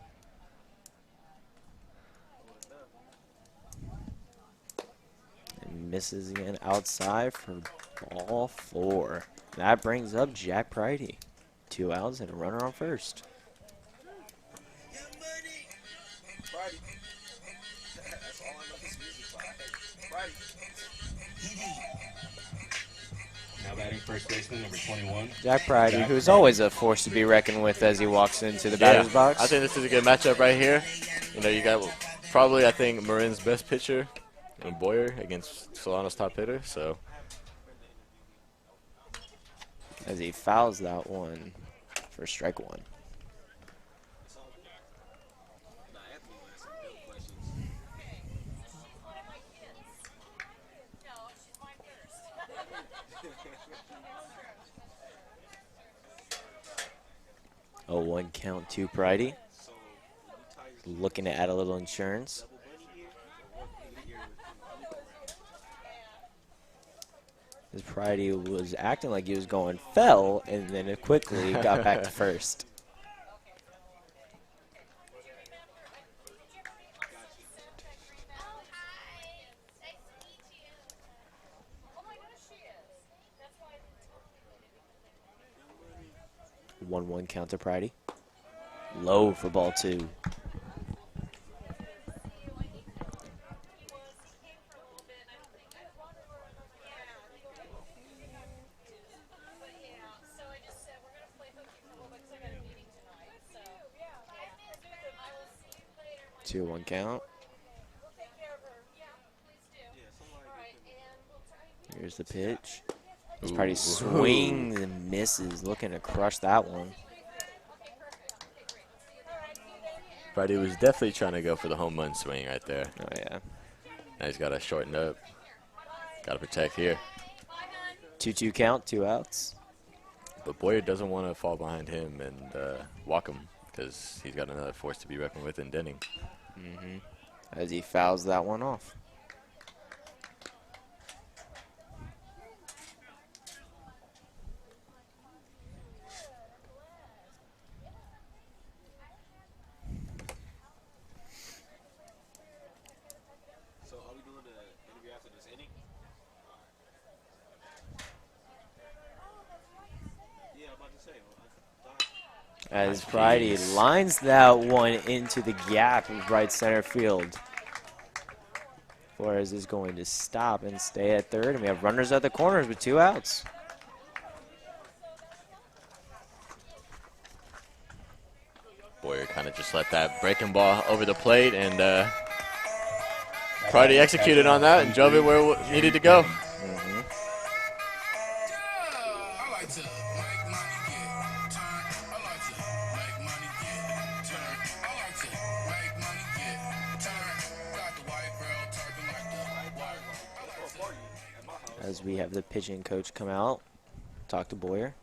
And misses again outside for ball four. That brings up Jack Pridey. 2 outs and a runner on first. Now batting first baseman, number 21. Jack Pridey, who's always a force to be reckoned with as he walks into the batter's box. I think this is a good matchup right here. You know, you got probably, I think, Marin's best pitcher, Boyer, against Solano's top hitter. So, as he fouls that one for strike one. Oh, 1 count to Pridey. Looking to add a little insurance. As Pridey was acting like he was going fell, and then it quickly got back to first. One count to Pridey. Low for ball 2. Two, 1 count. Here's the pitch. This party swings and misses, looking to crush that one. Friday was definitely trying to go for the home run swing right there. Oh, yeah. Now he's got to shorten up. Got to protect here. 2-2 count, 2 outs. But Boyer doesn't want to fall behind him and walk him because he's got another force to be reckoned with in Denning. As he fouls that one off. So are we doing the interview after this inning? Yeah, I'm about to say. As Friday lines that one into the gap of right center field. Flores is going to stop and stay at third, and we have runners at the corners with 2 outs. Boyer kind of just let that breaking ball over the plate, and Friday executed on that and drove it where it needed to go. As we have the pitching coach come out, talk to Boyer.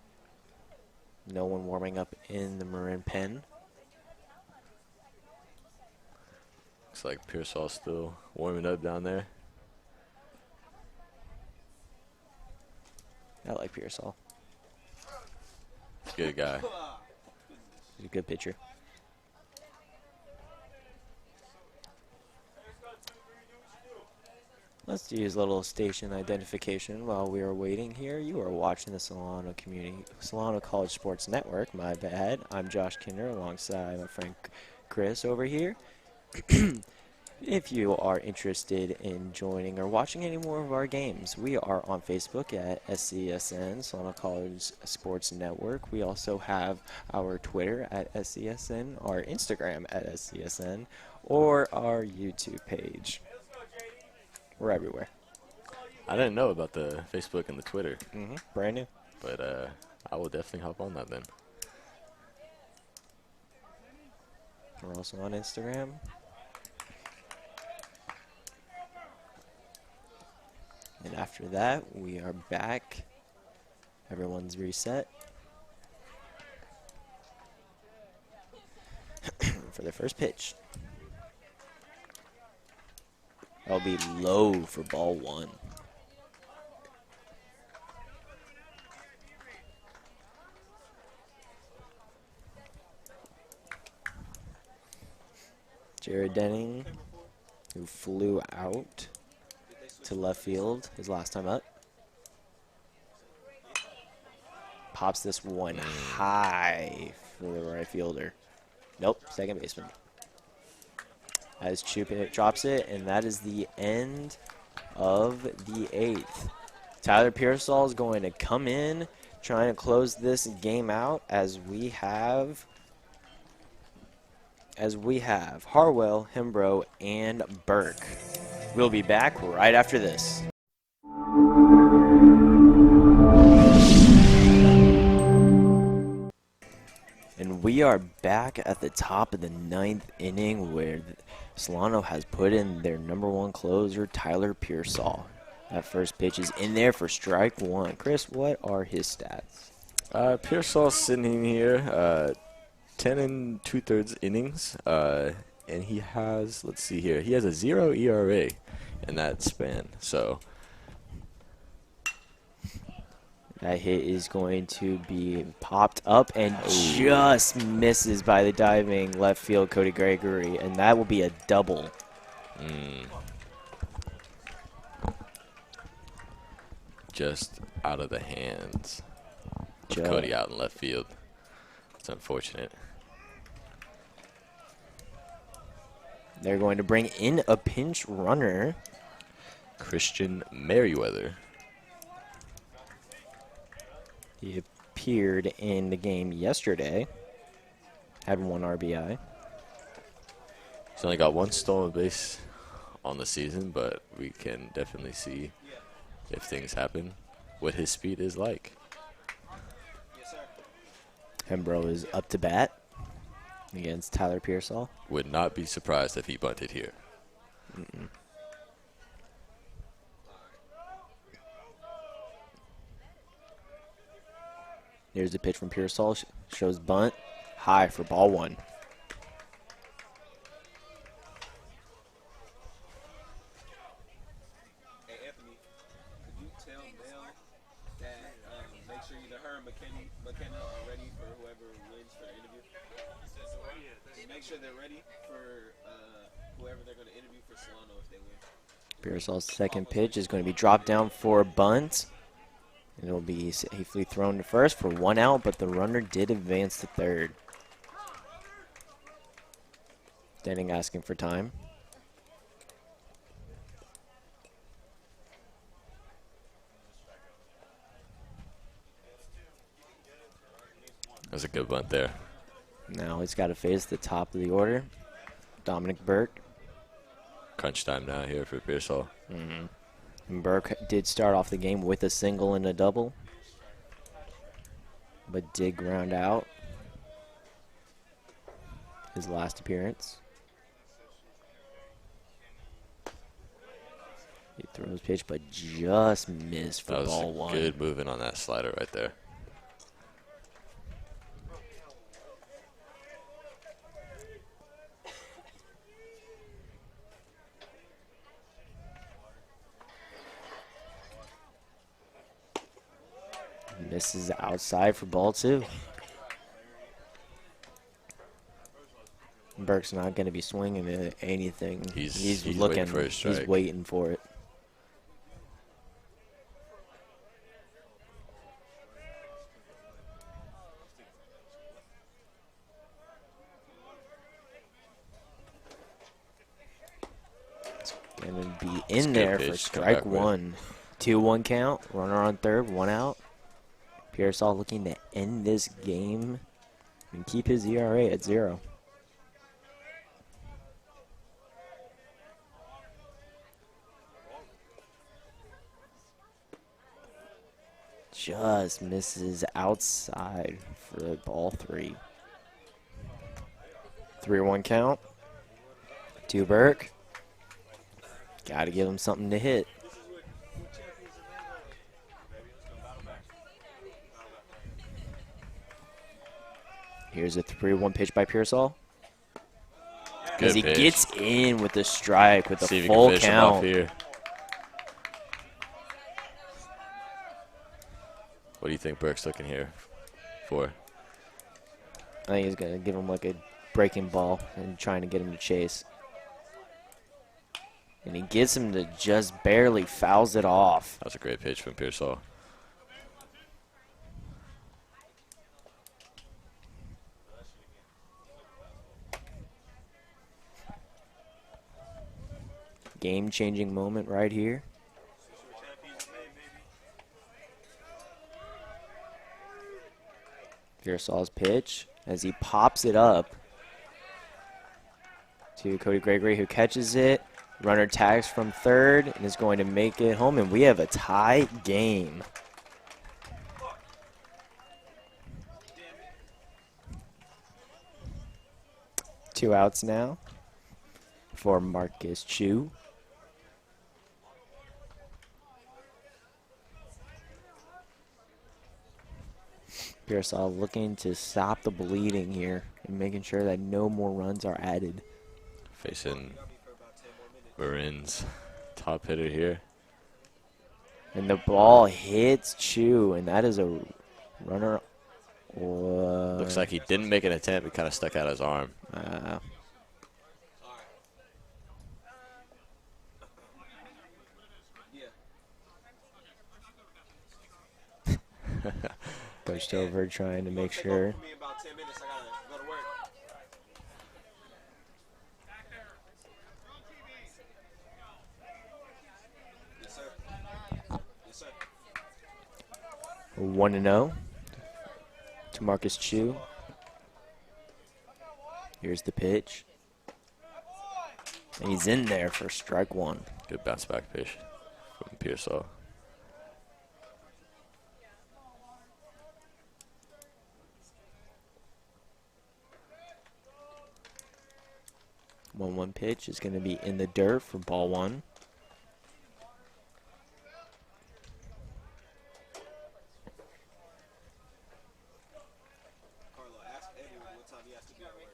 No one warming up in the Marin pen. Looks like Pearsall's still warming up down there. I like Pearsall. Good guy. He's a good pitcher. Let's use a little station identification while we are waiting here. You are watching the Solano College Sports Network. My bad. I'm Josh Kinder alongside my friend Chris over here. If you are interested in joining or watching any more of our games, we are on Facebook at SCSN, Solano College Sports Network. We also have our Twitter at SCSN, our Instagram at SCSN, or our YouTube page. We're everywhere. I didn't know about the Facebook and the Twitter. Brand new. But I will definitely hop on that then. We're also on Instagram. And after that, we are back. Everyone's reset. For the first pitch. That'll be low for ball 1. Jared Denning, who flew out to left field his last time up. Pops this one high for the right fielder. Nope, second baseman. As Chupin drops it, and that is the end of the 8th. Tyler Pearsall is going to come in, trying to close this game out as we have Harwell, Hembro, and Burke. We'll be back right after this. And we are back at the top of the 9th inning where Solano has put in their #1 closer, Tyler Pearsall. That first pitch is in there for strike 1. Chris, what are his stats? Pearsall's sitting here, 10 2/3 innings, and he has, let's see here, he has a 0 ERA in that span. So that hit is going to be popped up and just misses by the diving left field Cody Gregory, and that will be a double. Just out of the hands of Cody out in left field. It's unfortunate. They're going to bring in a pinch runner. Christian Merriweather. He appeared in the game yesterday. Had 1 RBI. He's only got 1 stolen base on the season, but we can definitely see if things happen what his speed is like. Hembro is up to bat against Tyler Pearsall. Would not be surprised if he bunted here. Here's the pitch from Pearsall. Shows bunt. High for ball 1. Hey, Anthony, could you tell Mel that make sure either her or McKenna are ready for whoever wins for the interview? Make sure they're ready for whoever they're going to interview for Solano if they win. Pearsall's second pitch is going to be dropped down for a bunt. And it'll be safely thrown to first for 1 out, but the runner did advance to third. Standing asking for time. That was a good bunt there. Now he's got to face the top of the order. Dominic Burke. Crunch time now here for Pearsall. And Burke did start off the game with a single and a double, but did ground out his last appearance. He throws pitch, but just missed for That ball was 1. good moving on that slider right there. Misses outside for ball 2. Burke's not going to be swinging at anything. He's looking waiting for his strike. He's waiting for it. Going to be in there for strike 1. 2-1 count. Runner on third, 1 out. Pearsall looking to end this game and keep his ERA at 0. Just misses outside for ball 3. 3-1 count. To Burke. Got to give him something to hit. Here's a 3-1 pitch by Pearsall. As he gets in with the strike with the full count. Here. What do you think Burke's looking here for? I think he's going to give him like a breaking ball and trying to get him to chase. And he gets him to just barely fouls it off. That was a great pitch from Pearsall. Game-changing moment right here. Pearsall's pitch as he pops it up to Cody Gregory, who catches it. Runner tags from third and is going to make it home, and we have a tie game. Two outs now for Marcus Chu. Pearsall looking to stop the bleeding here and making sure that no more runs are added. Facing Marin's top hitter here. And the ball hits Chu, and that is a runner. Looks like he didn't make an attempt. He kind of stuck out his arm. Pushed over trying to make sure. 1-0 to Marcus Chu. Here's the pitch. And he's in there for strike one. Good bounce back pitch from Pearsall. One pitch is going to be in the dirt for ball one. Carlo, ask everyone what time he has to be at work.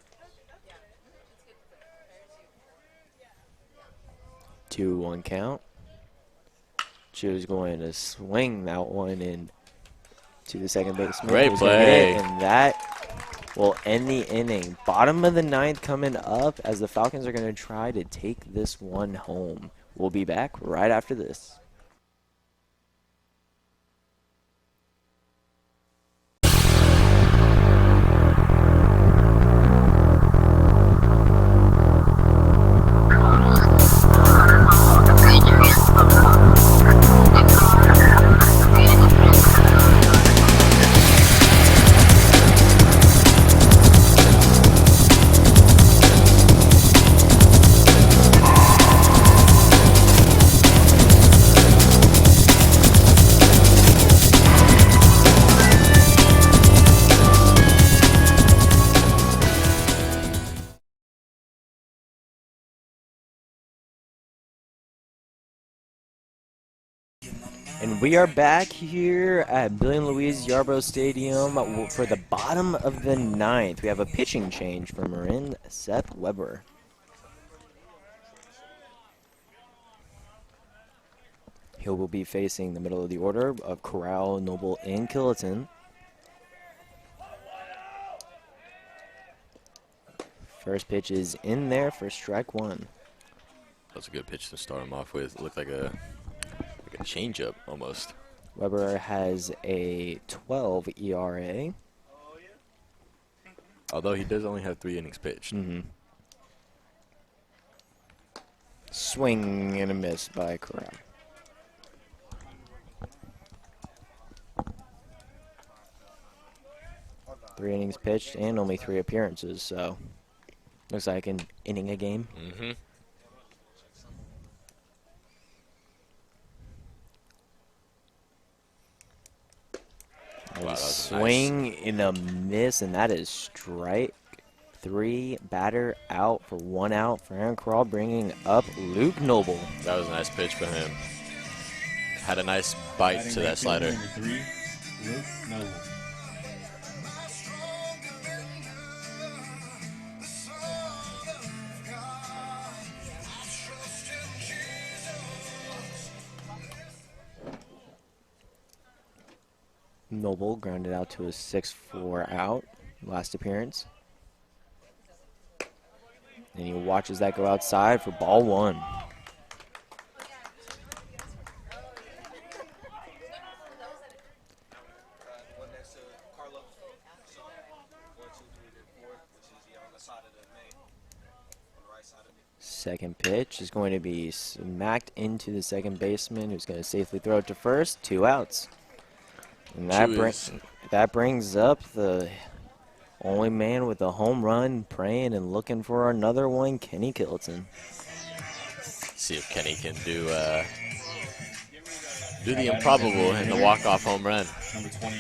2-1 count. Chu's going to swing that one in to the second baseman. Great Who's gonna hit play. it, and that will end the inning. Bottom of the ninth coming up as the Falcons are going to try to take this one home. We'll be back right after this. And we are back here at Billy and Louise Yarbrough Stadium for the bottom of the ninth. We have a pitching change for Marin, Seth Weber. He will be facing the middle of the order of Corral, Noble, and Killiton. First pitch is in there for strike one. That's a good pitch to start him off with. It looked like a changeup almost. Weber has a 12 ERA. Although he does only have 3 innings pitched. Swing and a miss by Corral. Three innings pitched and only 3 appearances, so looks like an inning a game. Wow, Swing in a miss, and that is strike 3. Batter out for 1 out for Aaron Corral, bringing up Luke Noble. That was a nice pitch for him. Had a nice bite to that slider. Number 3, Luke Noble. Noble grounded out to a 6-4 out, last appearance. And he watches that go outside for ball one. Second pitch is going to be smacked into the second baseman, who's going to safely throw it to first. 2 outs. And that brings up the only man with a home run, praying and looking for another one, Kenny Killiton. See if Kenny can do the improbable and the walk-off home run.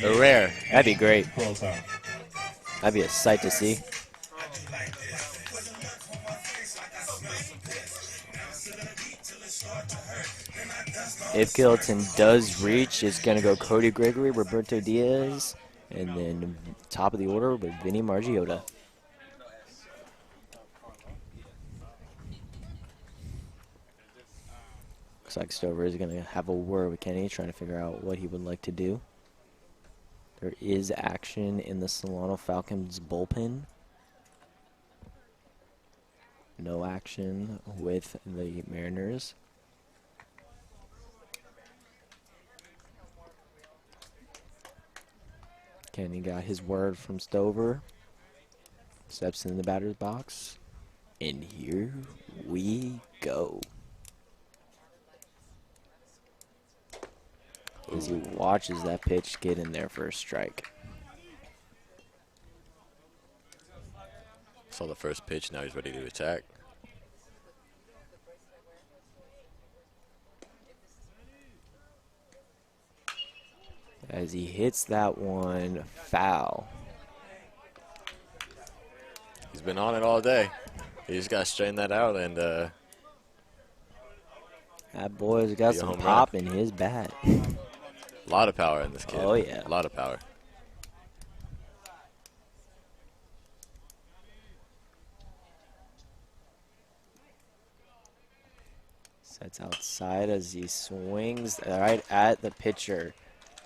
The rare. That'd be great. That'd be a sight to see. If Killiton does reach, it's going to go Cody Gregory, Roberto Diaz, and then top of the order with Vinny Margiotta. Looks like Stover is going to have a word with Kenny, trying to figure out what he would like to do. There is action in the Solano Falcons bullpen. No action with the Mariners. Kenny got his word from Stover. Steps in the batter's box. And here we go. he watches that pitch get in there for a strike. Saw the first pitch, now he's ready to attack. As he hits that one foul. He's been on it all day. He just got to straighten that out, and that boy's got some pop in his bat. A lot of power in this kid. Oh, yeah. A lot of power. Sets outside as he swings right at the pitcher.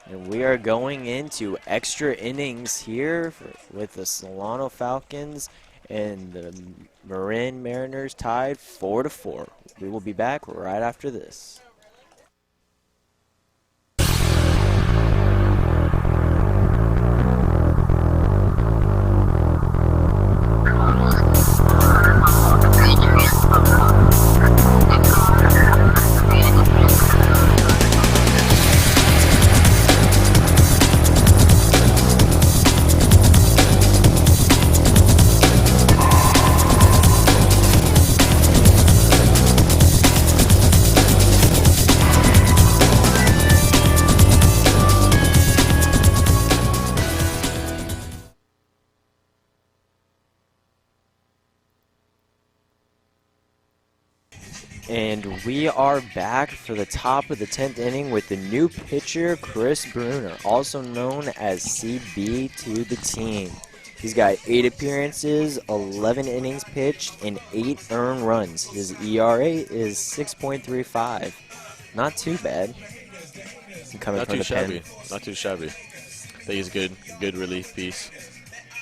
And we are going into extra innings here with the Solano Falcons and the Marin Mariners tied 4-4. We will be back right after this. And we are back for the top of the 10th inning with the new pitcher, Chris Bruner, also known as CB to the team. He's got 8 appearances, 11 innings pitched, and 8 earned runs. His ERA is 6.35. Not too bad. Not too shabby. Not too shabby. I think he's a good relief piece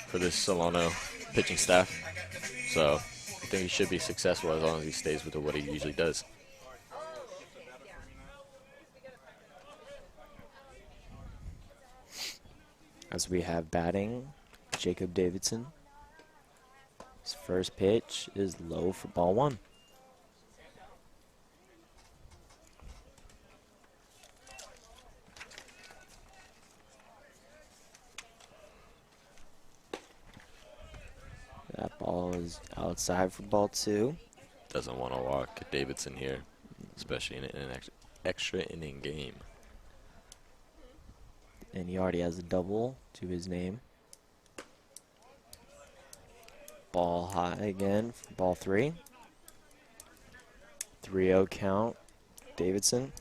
for this Solano pitching staff. So I think he should be successful as long as he stays with what he usually does. As we have batting, Jacob Davidson. His first pitch is low for ball 1. That ball is outside for ball 2. Doesn't want to walk Davidson here, especially in an extra inning game. And he already has a double to his name. Ball high again for ball 3. 3-0 count, Davidson.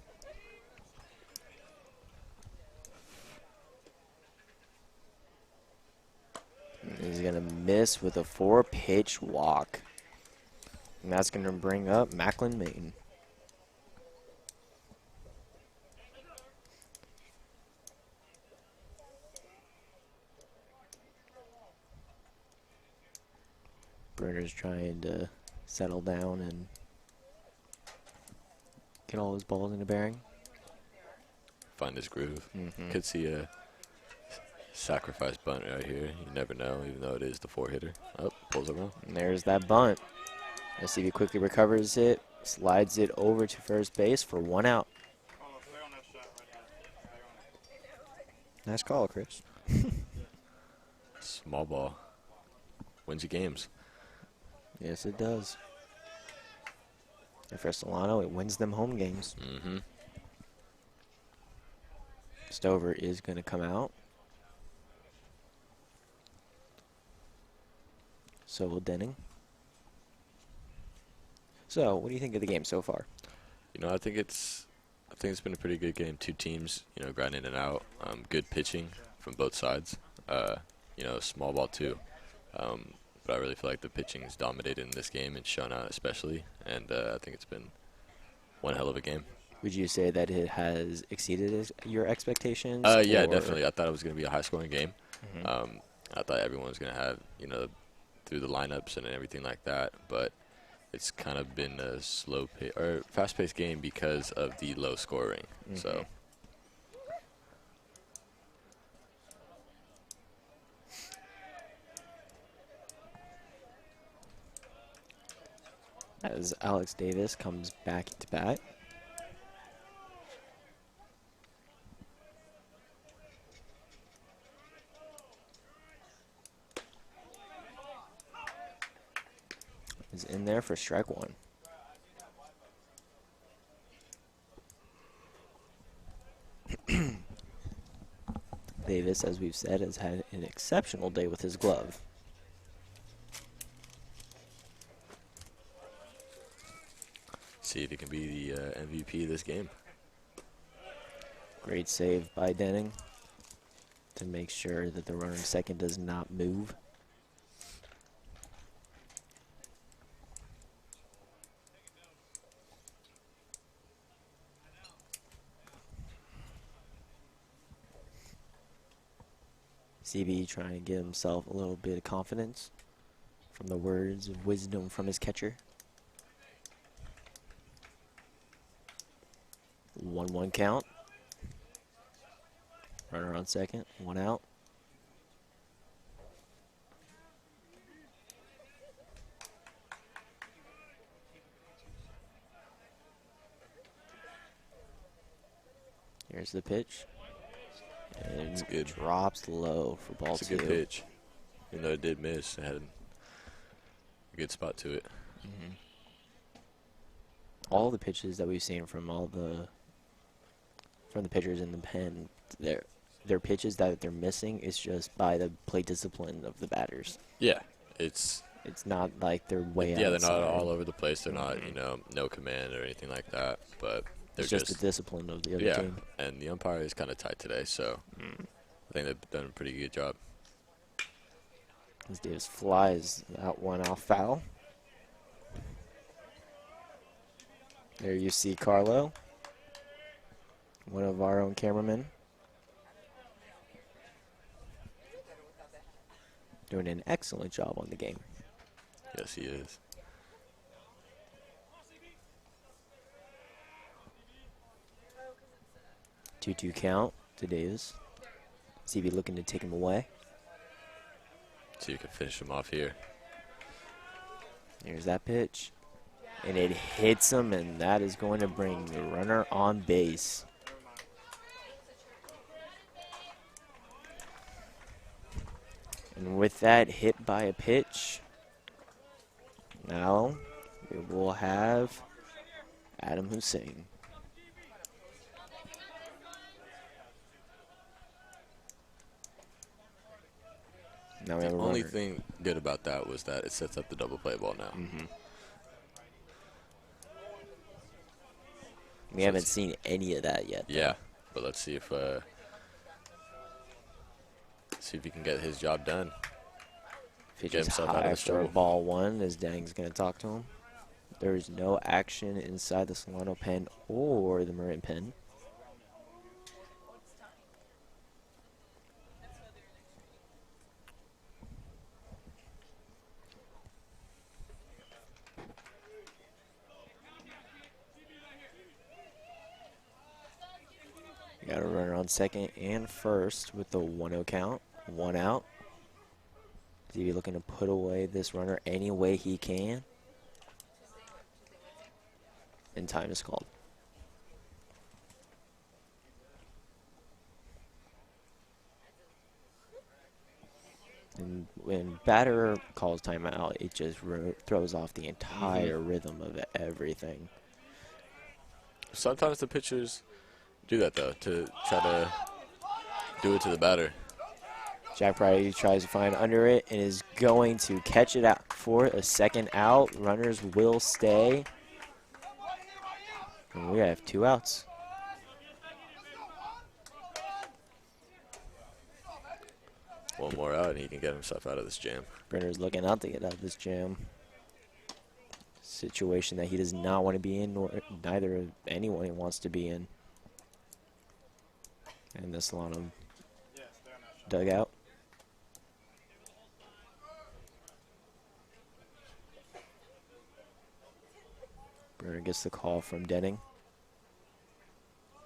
He's going to miss with a 4-pitch walk. And that's going to bring up Macklin Mayton. Bruner's trying to settle down and get all his balls into bearing. Find his groove. Could see a sacrifice bunt right here. You never know, even though it is the 4-hitter. Oh, pulls it around. And there's that bunt. Let's see if he quickly recovers it, slides it over to first base for 1 out. Nice call, Chris. Small ball wins you games. Yes, it does. And for Solano, it wins them home games. Stover is going to come out. So will Denning. So, what do you think of the game so far? You know, I think it's been a pretty good game. 2 teams, you know, grinding it out. Good pitching from both sides. You know, small ball too. But I really feel like the pitching's dominated in this game and shown out especially. And I think it's been one hell of a game. Would you say that it has exceeded your expectations? Yeah, definitely. I thought it was going to be a high-scoring game. I thought everyone was going to have, you know, through the lineups and everything like that. But it's kind of been a fast-paced game because of the low scoring. So. As Alex Davis comes back into bat. is in there for strike one. Davis, as we've said, has had an exceptional day with his glove. See if he can be the MVP of this game. Great save by Denning to make sure that the runner in second does not move. CB trying to give himself a little bit of confidence from the words of wisdom from his catcher. 1-1 count. Runner on second, one out. Here's the pitch. And it's good. Drops low for ball two. It's a good pitch. Even though it did miss, it had a good spot to it. Mm-hmm. All the pitches that we've seen from the pitchers in the pen, they're pitches that they're missing. It's just by the play discipline of the batters. Yeah, it's not like they're way yeah, outside. they're not all over the place. They're not, no command or anything like that. But they're it's just the discipline of the other team. And the umpire is kind of tight today, so I think they've done a pretty good job. As Davis flies that one out foul. There you see Carlo, one of our own cameramen, doing an excellent job on the game. Yes, he is. Two-two count to Davis. CB looking to take him away. So you can finish him off here. Here's that pitch. And it hits him, and that is going to bring the runner on base. And with that hit by a pitch, now we will have Adam Hussein. Now we have the a only runner. thing good about that was that it sets up the double play ball now. We haven't seen any of that yet. Yeah, but let's see if he can get his job done. Pitches high for ball one as Dang's going to talk to him. There is no action inside the Solano pen or the Marin pen. Got a runner on second and first with the 1-0 count, one out. DB looking to put away this runner any way he can. And time is called. And when batter calls timeout, it just throws off the entire rhythm of everything. Sometimes the pitchers do that, though, to try to do it to the batter. Jack Brady tries to find under it and is going to catch it out for a second out. Runners will stay. And we have 2 outs. One more out and he can get himself out of this jam. Brenner's looking out to get out of this jam. Situation that he does not want to be in, nor neither of anyone he wants to be in. And the Solano dugout. Brenner gets the call from Denning.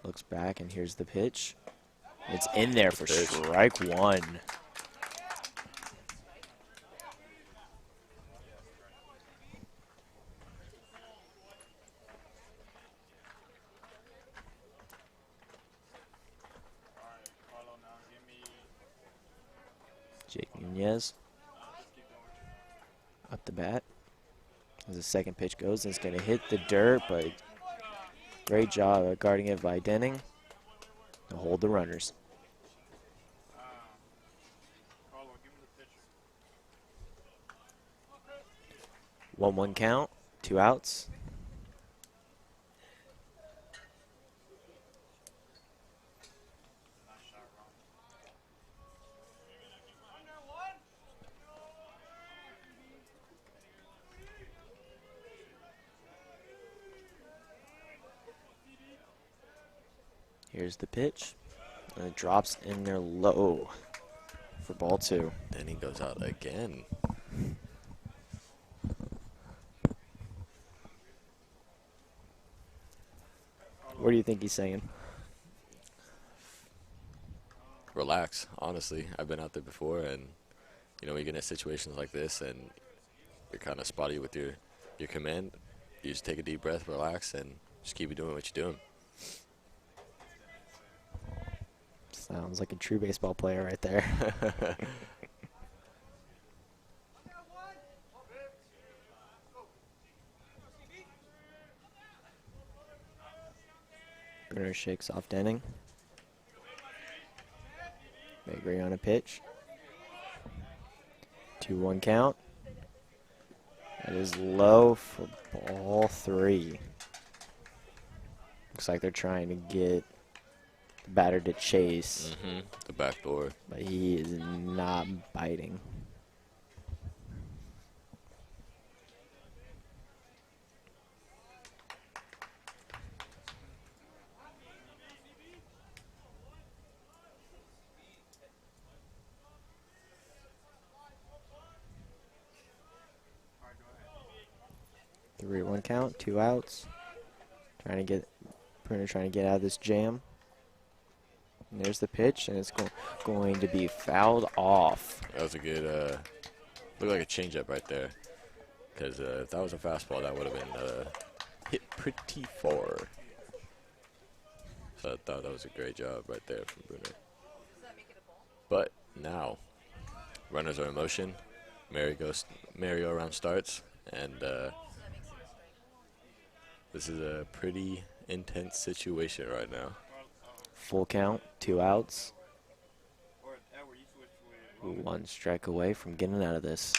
Looks back and here's the pitch. It's in there for strike one. Jake Nunez up the bat. As the second pitch goes, it's going to hit the dirt, but great job at guarding it by Denning to hold the runners. 1-1 count, 2 outs. Here's the pitch, and it drops in there low for ball 2. Then he goes out again. What do you think he's saying? Relax, honestly. I've been out there before, and you know, when you get in situations like this and you're kind of spotty with your command, you just take a deep breath, relax, and just keep doing what you're doing. Sounds like a true baseball player right there. Bruner shakes off Denning. Gregory on a pitch. 2-1 count. That is low for ball 3. Looks like they're trying to get the batter to chase. The back door. But he is not biting. Three 1 count, 2 outs. Bruner trying to get out of this jam. And there's the pitch, and it's going to be fouled off. That was a good, looked like a changeup right there. Because if that was a fastball, that would have been hit pretty far. So I thought that was a great job right there from Bruner. But now, runners are in motion. Merry-go-round starts, and this is a pretty intense situation right now. Full count, 2 outs. 1 strike away from getting out of this.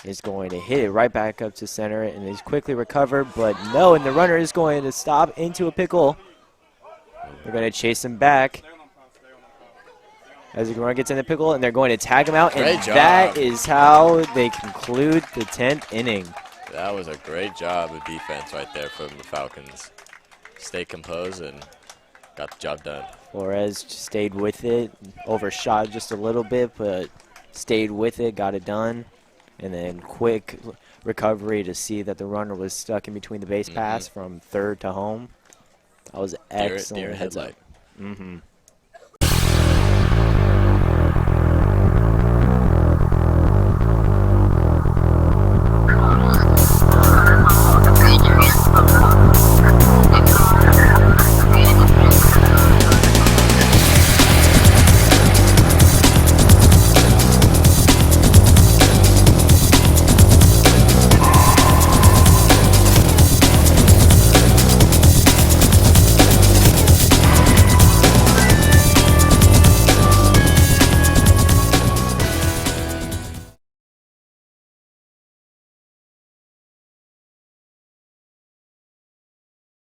He's going to hit it right back up to center, and he's quickly recovered, but no, and the runner is going to stop into a pickle. They're going to chase him back as the runner gets in the pickle, and they're going to tag him out, and that is how they conclude the 10th inning. That was a great job of defense right there from the Falcons. Stay composed and got the job done. Flores stayed with it, overshot just a little bit, but stayed with it, got it done. And then quick recovery to see that the runner was stuck in between the base pass from third to home. That was excellent. Deer headlight.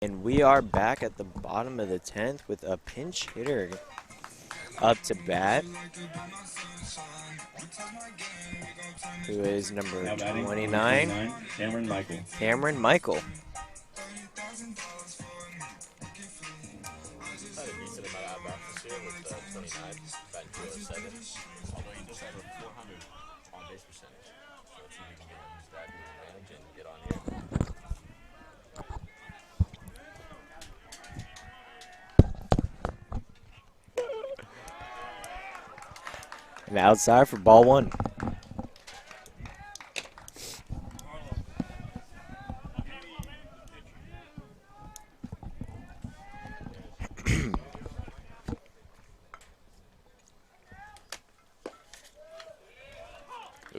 And we are back at the bottom of the 10th with a pinch hitter up to bat, who is number 29, Cameron Michael. Cameron Michael. And outside for ball 1.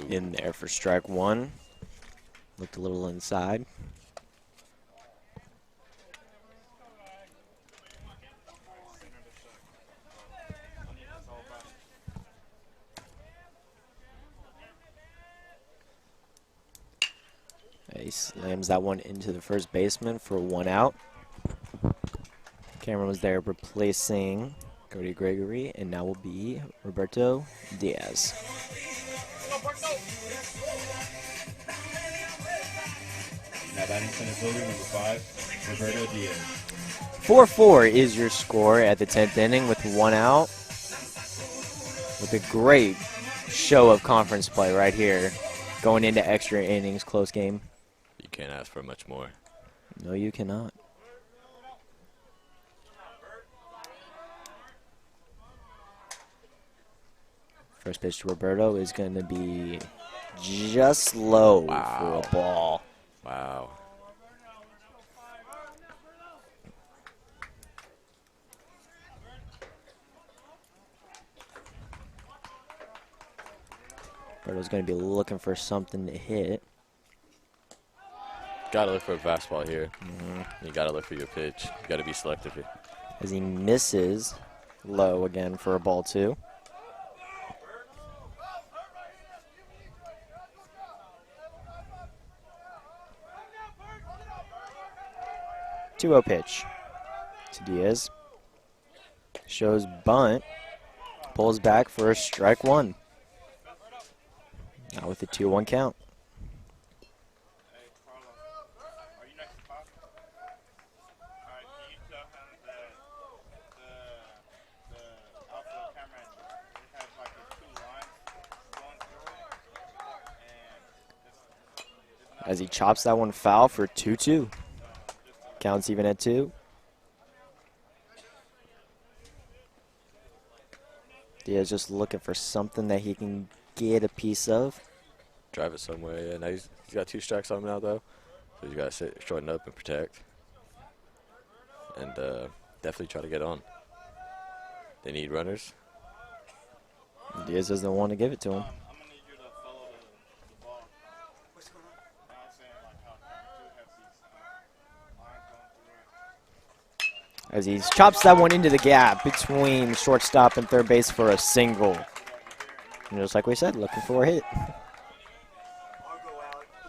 In there for strike 1. Looked a little inside. He slams that one into the first baseman for 1 out. Cameron was there replacing Cody Gregory, and now will be Roberto Diaz. Now batting center fielder, number 5, Roberto Diaz. 4-4 is your score at the 10th inning with 1 out. With a great show of conference play right here. Going into extra innings, close game. You can't ask for much more. No, you cannot. First pitch to Roberto is going to be just low for a ball. Wow. Roberto's going to be looking for something to hit. Gotta look for a fastball here. You gotta look for your pitch. You gotta be selective here. As he misses low again for a ball 2. Two-0 pitch to Diaz. Shows bunt. Pulls back for a strike 1. Now with a 2-1 count. As he chops that one foul for 2-2. Counts even at 2. Diaz just looking for something that he can get a piece of. Drive it somewhere. Yeah, now he's got 2 strikes on him now, though. So he's got to sit, shorten up, and protect. And definitely try to get on. They need runners. Diaz doesn't want to give it to him. As he chops that one into the gap between shortstop and third base for a single. And just like we said, looking for a hit.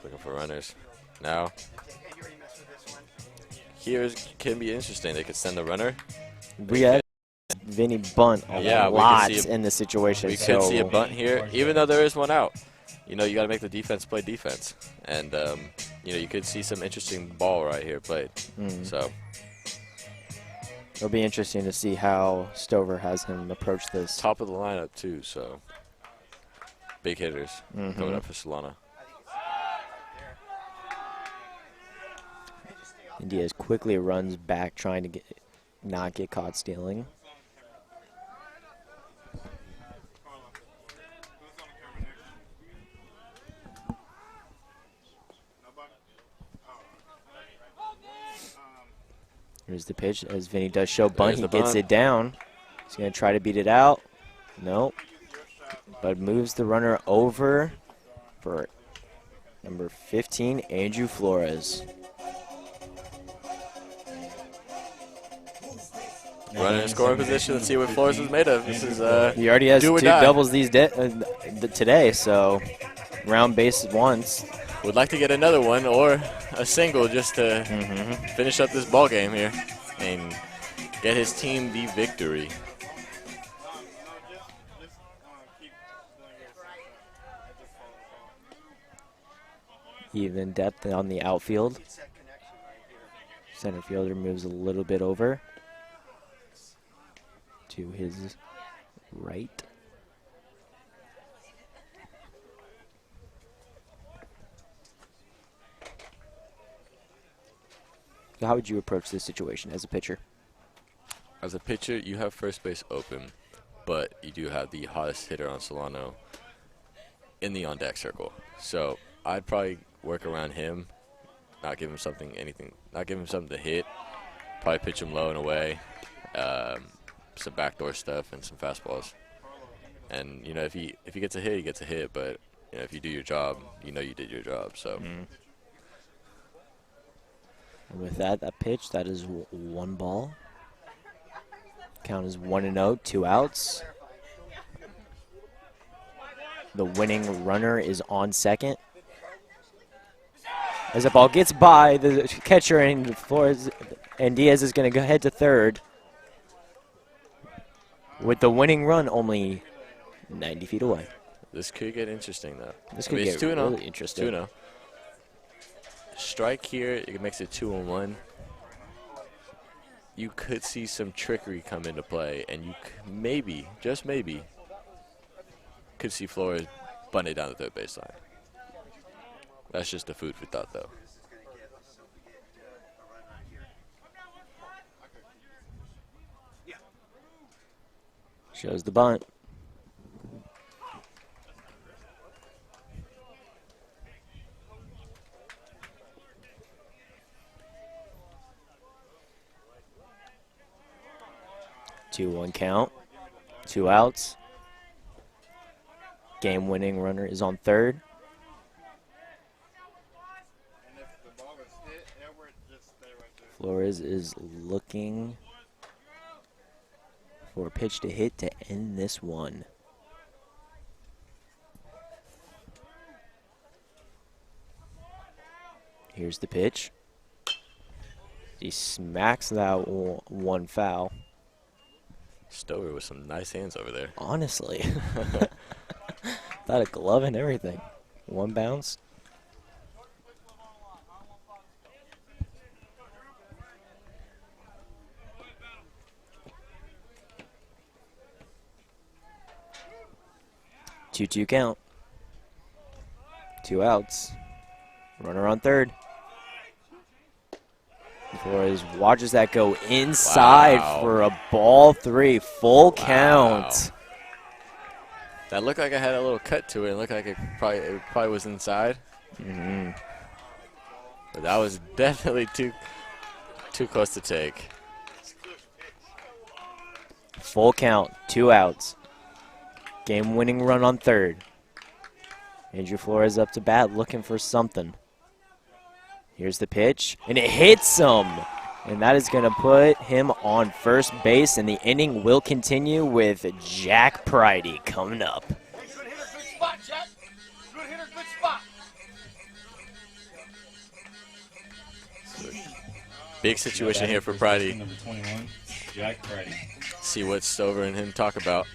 Looking for runners. Now, here can be interesting. They could send a runner. We had Vinny bunt a lot in this situation. We could see a bunt here, even though there is 1 out. You know, you got to make the defense play defense. And, you know, you could see some interesting ball right here played. So it'll be interesting to see how Stover has him approach this. Top of the lineup, too, so big hitters coming up for Solano. And Diaz quickly runs back, trying to not get caught stealing. Here's the pitch as Vinny does show bunt. He gets it down. He's going to try to beat it out. Nope. But moves the runner over for number 15, Andrew Flores. Running in scoring position. Let's see what Flores is made of. This is he already has do 2 doubles today, so round bases once. Would like to get another one or a single just to finish up this ball game here and get his team the victory. Even depth on the outfield. Center fielder moves a little bit over to his right. So how would you approach this situation as a pitcher? As a pitcher, you have first base open, but you do have the hottest hitter on Solano in the on-deck circle. So I'd probably work around him, not give him something to hit. Probably pitch him low and away, some backdoor stuff and some fastballs. And you know, if he gets a hit, he gets a hit. But you know, if you do your job, you know you did your job. So And with that pitch, that is one ball. Count is 1-0, 2 outs. The winning runner is on second. As the ball gets by the catcher and Flores, and Diaz is going to go head to third. With the winning run only 90 feet away. This could get interesting, though. This could get really interesting. 2-0. Strike here, it makes it 2-1. You could see some trickery come into play, and you maybe, just maybe, could see Flores bunt it down the third baseline. That's just the food for thought, though. Shows the bunt. Two-one count. 2 outs. Game-winning runner is on third. Flores is looking for a pitch to hit to end this one. Here's the pitch. He smacks that one foul. Stover with some nice hands over there. Honestly. Without a glove and everything. One bounce. Two count. 2 outs. Runner on third. Flores watches that go inside for a ball 3. Full count. That looked like it had a little cut to it. It looked like it probably was inside. But that was definitely too close to take. Full count. 2 outs. Game-winning run on third. Andrew Flores up to bat looking for something. Here's the pitch, and it hits him. And that is going to put him on first base, and the inning will continue with Jack Pridey coming up. Big situation here for Pridey. Number 21, Jack Pridey. See what Stover and him talk about.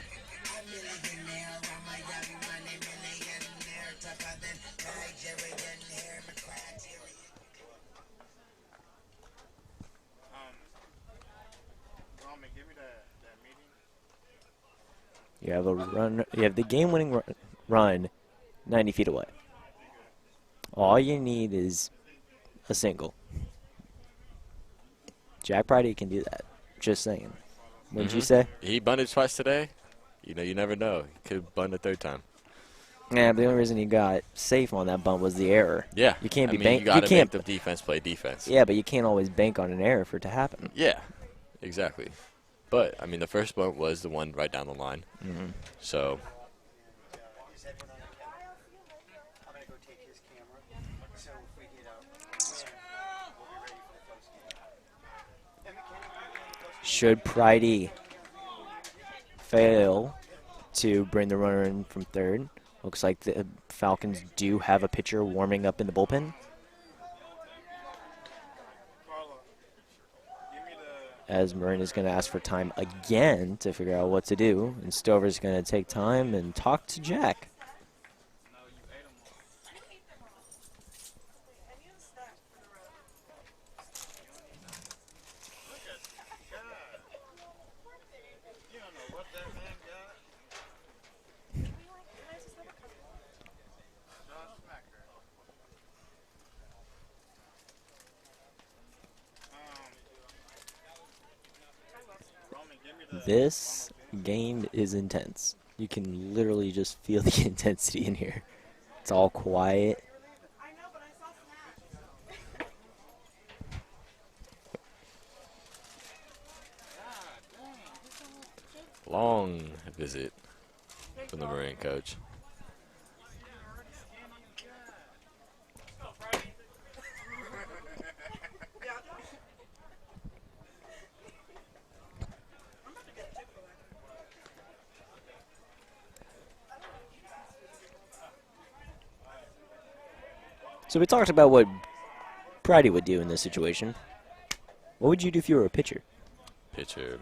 You have a run. You have the game-winning run 90 feet away. All you need is a single. Jack Pridey can do that. Just saying. What did you say? He bunted twice today. You know, you never know. He could bunt a third time. Yeah, but the only reason he got safe on that bunt was the error. Yeah. You can't be You got to make the defense play defense. Yeah, but you can't always bank on an error for it to happen. Yeah, exactly. But, I mean, the first bunt was the one right down the line. So. Should Pridey fail to bring the runner in from third, looks like the Falcons do have a pitcher warming up in the bullpen. As Marin is going to ask for time again to figure out what to do, and Stover's going to take time and talk to Jack. This game is intense. You can literally just feel the intensity in here. It's all quiet. Long visit from the Marin coach. So we talked about what Pridey would do in this situation. What would you do if you were a pitcher? Pitcher.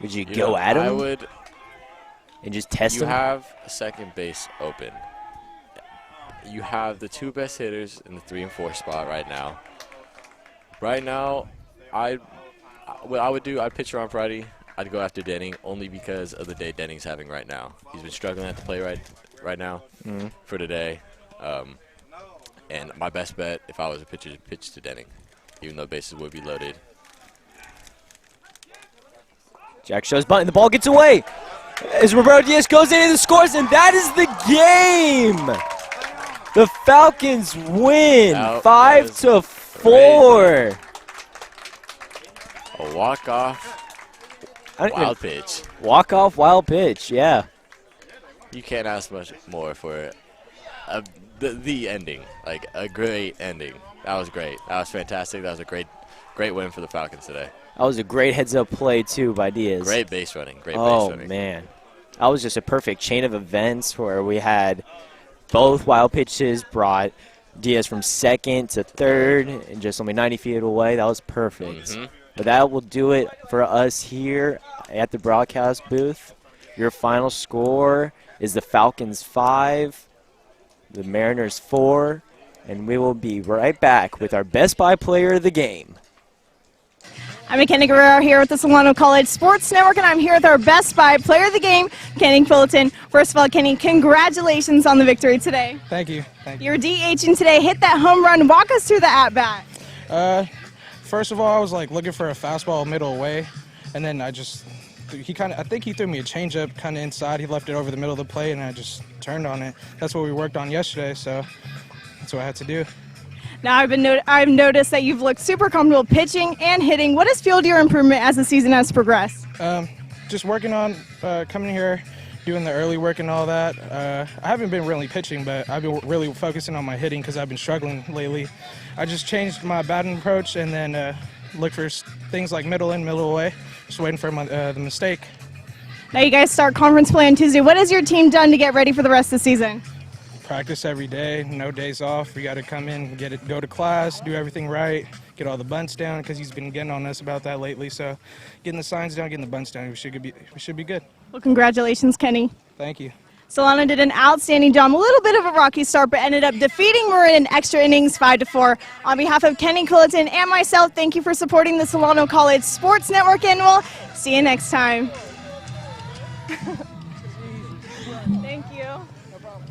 Would you go at him? I would. And just test him? You have a second base open. You have the 2 best hitters in the 3 and 4 spot right now. Right now, what I would do, I'd pitch around Friday. I'd go after Denning only because of the day Denning's having right now. He's been struggling at the plate right now for today. And my best bet, if I was a pitcher, is pitch to Denning, even though bases would be loaded. Jack shows bunt, and the ball gets away. As Roberto Diaz goes in and scores, and that is the game. The Falcons win 5-4. A walk-off wild pitch. Walk-off wild pitch, yeah. You can't ask much more for the ending, like a great ending. That was great. That was fantastic. That was a great win for the Falcons today. That was a great heads-up play, too, by Diaz. Great base running. Oh, man. That was just a perfect chain of events where we had both wild pitches brought Diaz from second to third and just only 90 feet away. That was perfect. But that will do it for us here at the broadcast booth. Your final score is the Falcons 5, the Mariners 4, and we will be right back with our Best Buy player of the game. I'm McKenna Guerrero here with the Solano College Sports Network, and I'm here with our Best Buy player of the game, Kenny Fulton. First of all, Kenny, congratulations on the victory today. Thank you. You're DHing today. Hit that home run. Walk us through the at-bat. First of all, I was looking for a fastball middle away, and then I think he threw me a changeup kind of inside. He left it over the middle of the plate, and I just turned on it. That's what we worked on yesterday, so that's what I had to do. Now, I've noticed that you've looked super comfortable pitching and hitting. What has fueled your improvement as the season has progressed? Just working on coming here, doing the early work and all that. I haven't been really pitching, but I've been really focusing on my hitting because I've been struggling lately. I just changed my batting approach and then look for things like middle in, middle away. Just waiting for the mistake. Now you guys start conference play on Tuesday. What has your team done to get ready for the rest of the season? Practice every day, no days off. We got to come in, go to class, do everything right, get all the bunts down because he's been getting on us about that lately. So getting the signs down, getting the bunts down, we should be good. Well, congratulations, Kenny. Thank you. Solano did an outstanding job. A little bit of a rocky start, but ended up defeating Marin in extra innings 5-4. On behalf of Kenny Culleton and myself, thank you for supporting the Solano College Sports Network, and we'll see you next time. Thank you. No problem.